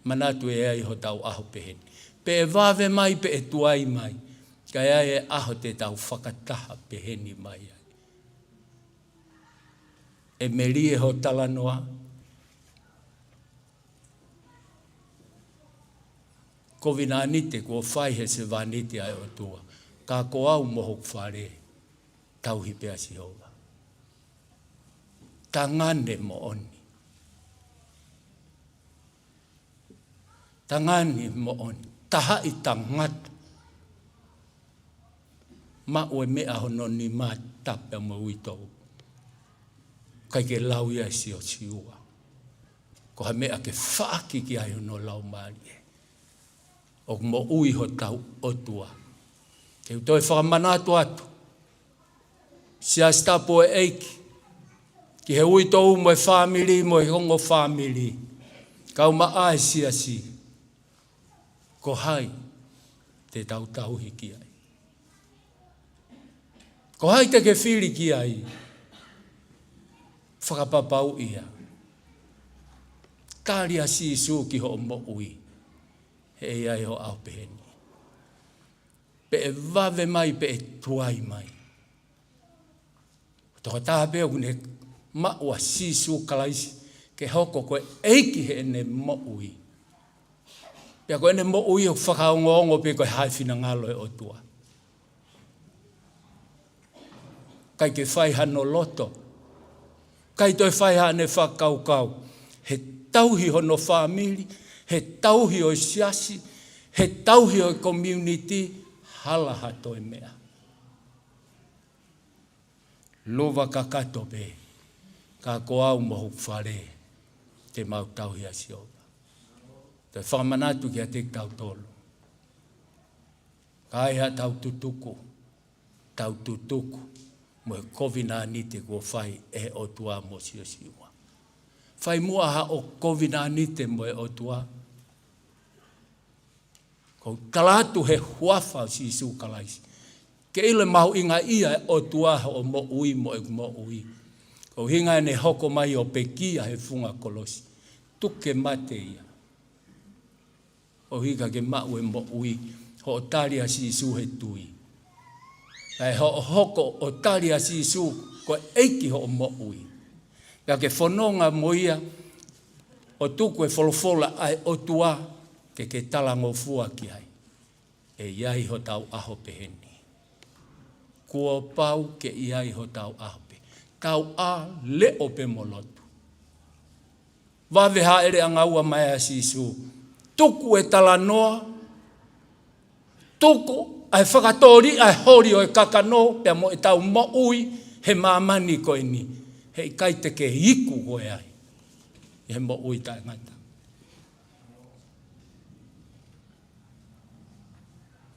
Manatu e ai ho tau aho peheni. Pe e vave mai, pe e tuai mai. Kai ai e aho te tau whakataha peheni mai ai. E meri e ho talanoa. Ko vinanite, ko whai he se vanite ai o tua. Ka ko au moho whare. Tauhi pea Sihova. Tangane mo oni. Tangani mo oni. Taha i tangata. Ma ue mea hono ni ma tape mo uitou. Kai ke lau ia si o Siua. Ko ha mea ke whaaki ki ai hono lau maari e. O mo ui ho tau o tua. Ke utoi whakamanato atu. Sia stapo e eiki. Ki he uitou mo e whamiri, mo e hongo whamiri. Kau ma ai si. Ko hai te tau hiki ai. Ko hai te ke whiri ki ai. Whakapapau ia. Tāria si su ki ho mo ui. He ai ho au peheni. Pe e vave mai, pe e tuai mai. Toka taha peo kune maua si su kalaisi. Ke hoko koe eiki he ene mo ui. Pea koe ene mo ui o whakaongo pe koe haifina ngalo e o tua. Kai ke whai hano loto. Kai toi whai hane whakaukau. He tauhi hono whamiri, he tauhi o siasi, he tauhi o community, halaha toi mea. Lova kakato pe, ka ko au mohu whare, te mau tauhi a Sihova. Te whamanatu ki a te tau tolu. Ka ea tau tutuku, mo e kovina ni te kua whai e o tua mo Siua. Whai mua ha o kovina ni te mo e o tua. Ko talatu he huafa si su kalaisi. Ke ile mau inga ia o tuaha o mo ui mo e mo ui. O hinga ne hoko mai o pekia he funga kolosi. Tuke mate ia. O hika ke mau e mo ui. Ho taria si su he tui. Ai ho hoko o taria si su ko eiki ho mo ui. Ka ke whanonga mo ia o tuku e wholofola ai o tua ke talango fua ki ai. E iai ho tau aho peheni. Kua pau ke iai ho tau aho pe. Tau a le o pe molotu. Wawe ha ere anga ua mai a sisu. Tuku e talanoa. Tuku ai whakatori ai hori o e kakano pe mo e tau mo ui he mamani koe ni. He kai te ke hiku koe ai. He mo ui tai ngata.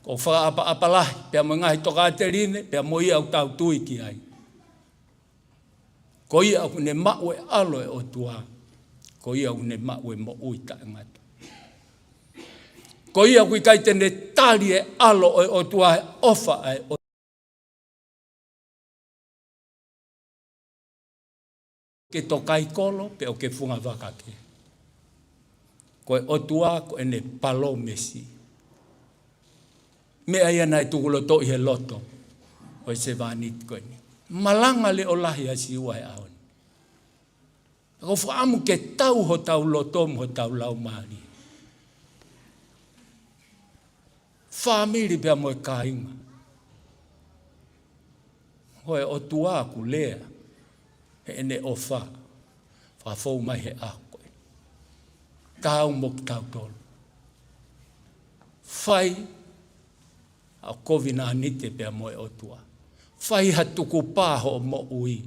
Ko whakaapalahi, pia mo ngahi toka te rine, pia mo ia au tau tui ki ai. Ko ia au ne mau e alo e o tua. Ko ia au ne mau e mo ui ta ngata. Ko ia au kai te ne tali e alo e o tua e ofa ai o. Ke tokai kolo, pe o ke funga wakake. Ko e o tua ko e ne palo mesi. Mea ia nai tukulo to i he loto. O se vanit koe ni. Malanga le o lahi a siua e aon. Ko whaamu ke tau ho tau lotom ho tau lau maari. Whaamiri pia mo e kāinga. Hoi o tua ku lea. He ene o wha. Whafou mai he aho koe. Tau mo ki tau tolu. Whai. A kovina nite pia mo e o tua. Whai ha tuku pāho o mo ui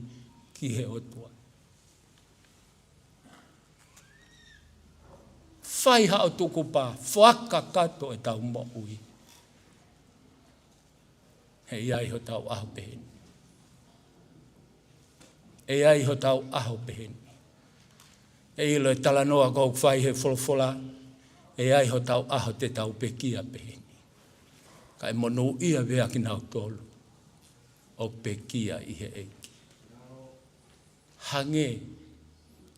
ki he o tua. Whai ha o tuku pā, whaka kato e tau mo ui. He iai ho tau aho peheni. E iai ho tau aho peheni. E ilo e talanoa kou whai he wholofola. E iai ho tau aho te tau pekia peheni. Kai monu ia vea ki nau tolu. O pekia i he eiki. Hange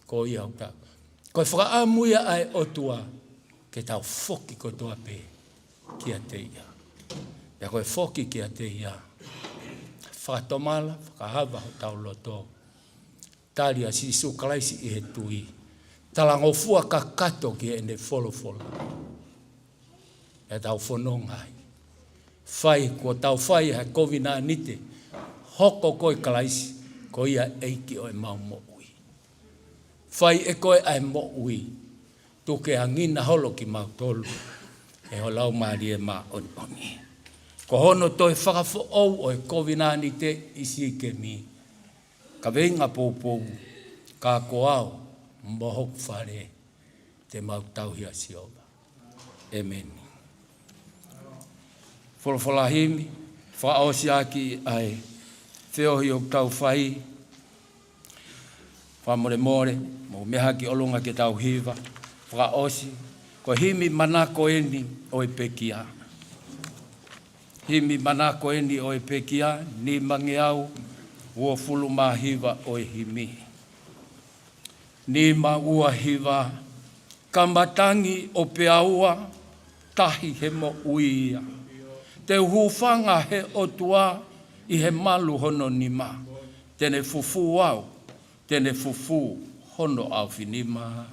ko ia au tau. Koe whakaamuia ai o tua. Ke tau whoki ko tua pe. Kia te ia. Ia koe whoki kia te ia. Whakatomala, whakahava ho tau loto. Talia si su kalaisi i he tui. Talangofua ka kato ki e ne wholofola. Ia tau whanongai. Whai, ko tau whai ha kovina nite, hoko koe kalaisi, ko ia eiki o e mau mo ui. Whai e koe ai mo ui, tuke a ngina holo ki mau tolu, e ho lau maari e ma oni. Ko hono toi whakafo ou o e kovina nite isi ke mi. Ka venga poupou, ka koao, mohok whare, te mau tauhia siova. Amen. Wholawhalahimi, whaosi aki ai whiohi o tau whai, whamore more, mo meha ki olunga ke tau hiva, whaosi, ko himi manako eni o e pekia. Himi manako eni o e pekia, ni mange au, ua fulu ma hiva o e himi. Ni ma ua hiva, kamatangi o peaua, tahi he mo uia. Te hufanga he o tua i he malu hono ni ma. Tene fufu au, tene fufu hono au finima.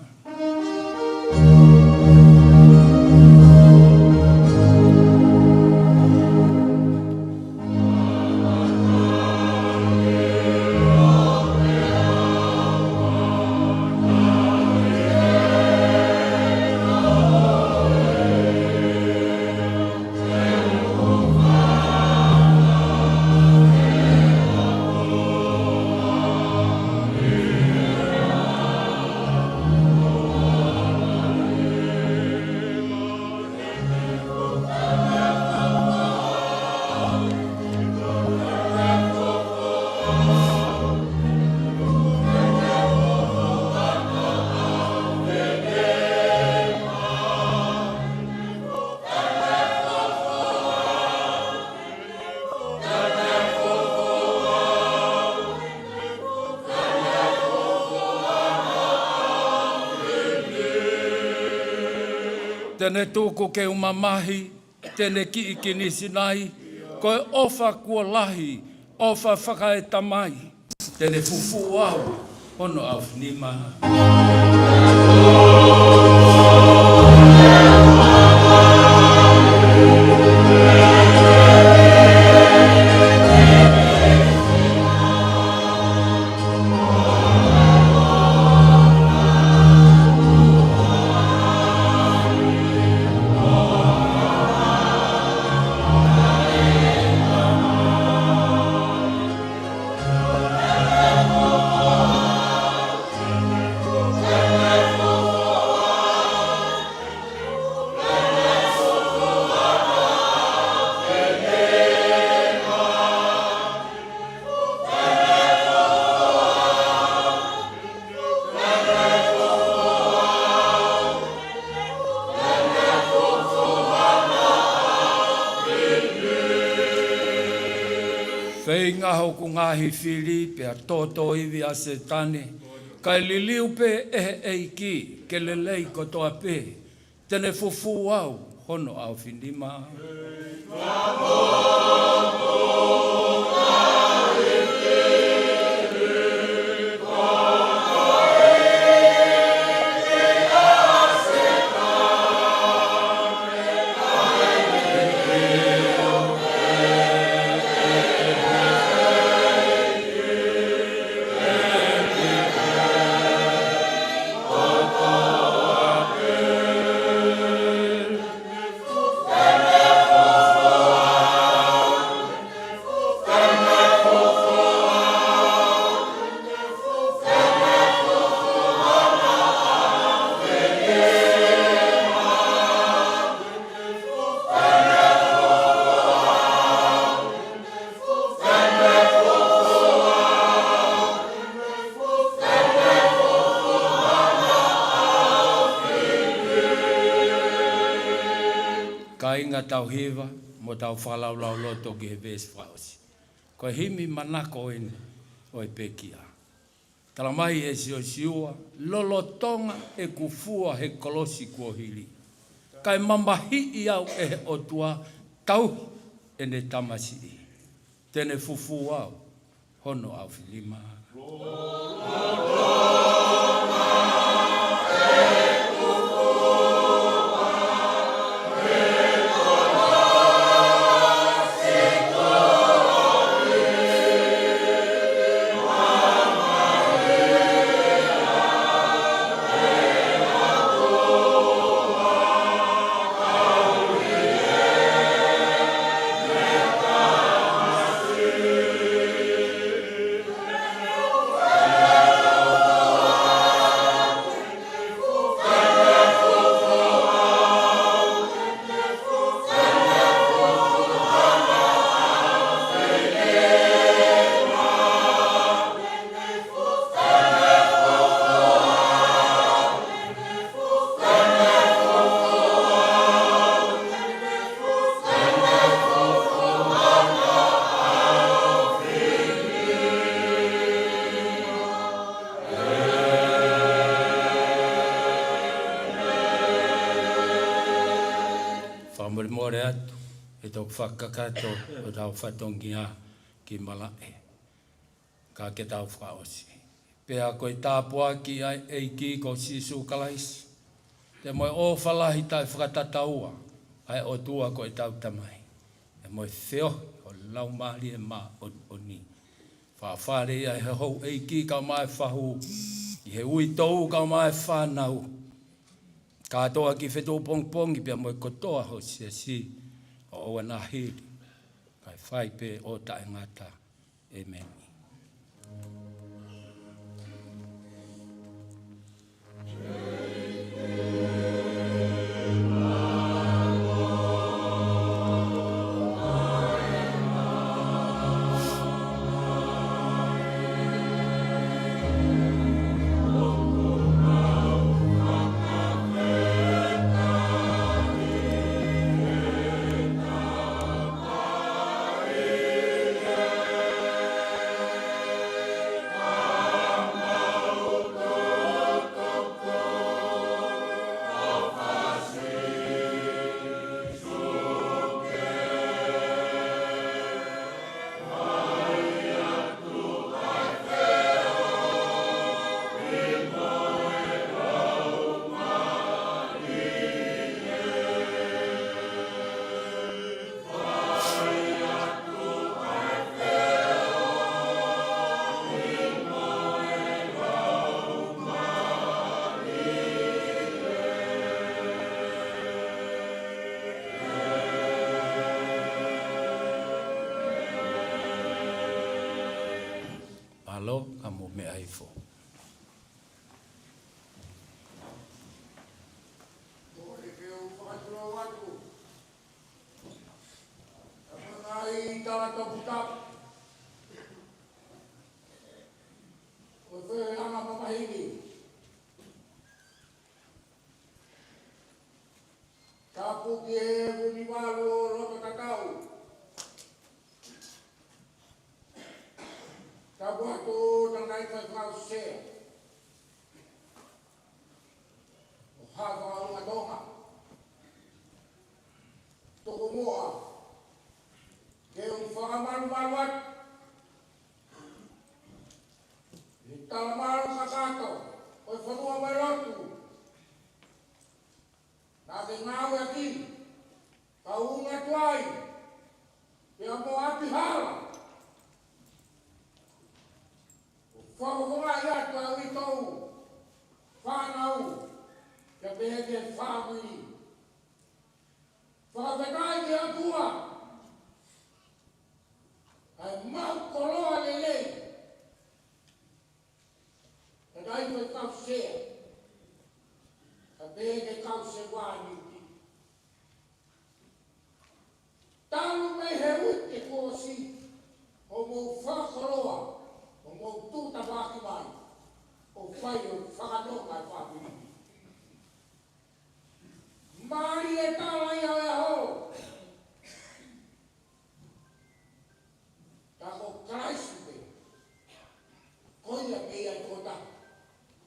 Tēne tūku ke umamahi, tēne ki i kinisi nai, koe ofa kua lahi, ofa whakaeta mai, tēne fufu au, hono au whinima. Whei ngaho ku ngahi whiri pe a tōtō iwi a se tane. Kai liliu pe eiki ke lelei kotoa pe. Tēne fufu au hono au whinima. Ka inga tau hiva, mo tau whalau lau loto ki he vesi whaosi. Ko himi manako ene o e pekia. Tala mai e siua, lolotonga e kufua he kolosi kua hili. Kai mamahi i au e he otua tau ene tamasi. Tene fufu au, hono au filima. More atu, e tau whakakato o tau whatongia ki malae. Ka ke tau whaosi. Pea koe tāpua ki ai eiki ko sisu kalaisi. Te moe o whalahi tai whakatataua, ai o tua koe tau tamai. E moe whio o lau maari e mā o ni. Whawhare ai he hou eiki ka mai whahu, i he ui tou ka mai whanau. Katoa ki whetō pongpongi pia moe kotoa ho si o oa nā hiri. Kai whai pe o tae ngata. Amen. Tapu ki e uni walu o roto tatau. Tapu atu tangai kai kau sea. O hava o ngatonga. Toko moa. Ke un whakamaru maruat. Ni talamaru kakato. Oi whanua mai rotu. Nā te ngāu e ki. Ka unga tuai. Pea mo api hala. O whakahonga i atu au i tau. Whanau. Kia pehe te whāmui. Whakawhekai ki atua. Ai mau koroa lelei. Ka kai koe kau sea. Ka pehe ke kau se wāni ki. Talu mei he uite kōsi. O mou whakoroa. O mou tūta wāki mai. O whai o whakanonga i whāpiriki. Māri e tāla i au e ho. Ka ko Christ te. Koia kei ai kota.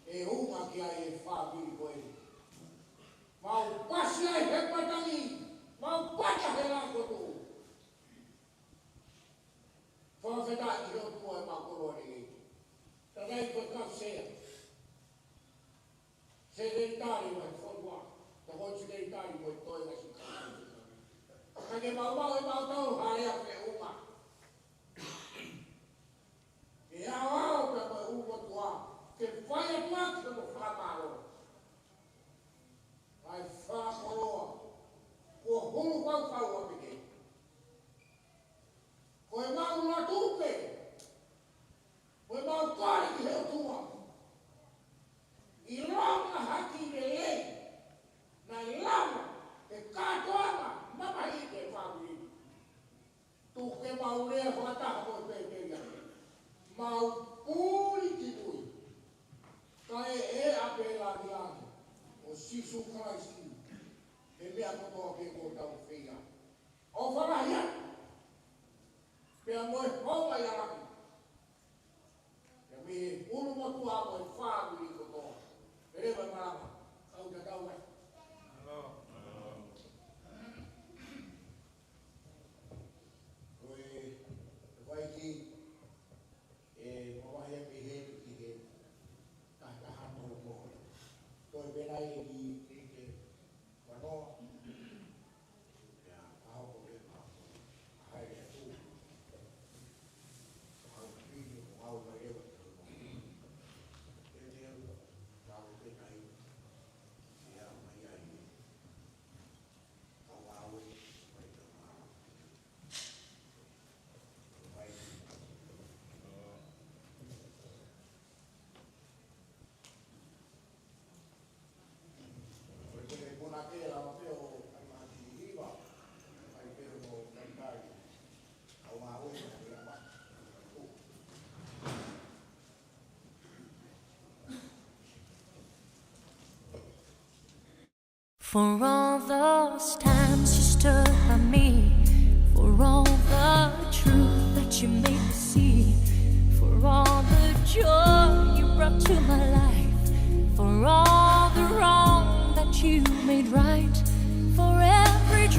E unga ki ai e whāpiri koe. Mau pasi ai he patangi. Mau pata he la koto. Whawheta i reo tua e mau koroa ni ei. Takai koe kau sea. Se rei tāri mai whonua. Ta hoi si rei tāri mai toi na si kāri. Kake mau mau e mau tau harea pe unga. E au au pe mai unga tua. Ke whai atua ki kamo whamaro. Ai whakoroa. Kua hulu wau wau apike. Koe mau la tupe. Koe mau kāri ki heo tua. I ronga haki me lei. Na lama. E kātoanga. Mama i te whāwiri. Tuke mau rea whataha koe pēperia. Mau pūri ki tui. Kai e ape la ni ane. O sisu Christi. E mea kotoa ke ko tau whia. O whanahia. Pea moe honga i araki. Pea me unu motu a moe whāwiri kotoa. Perewa marama. Kau te tau mai. Koe waiki e mawahia pe he ki he tahano mo. Koe benai e ki te wanoa. Pea au ko le ma. Hai e tu. Au pini o au mai ewa. E te au tau benai. E au mai ai. Au au e. Mai te maa. Mai. For all those times you stood by me, for all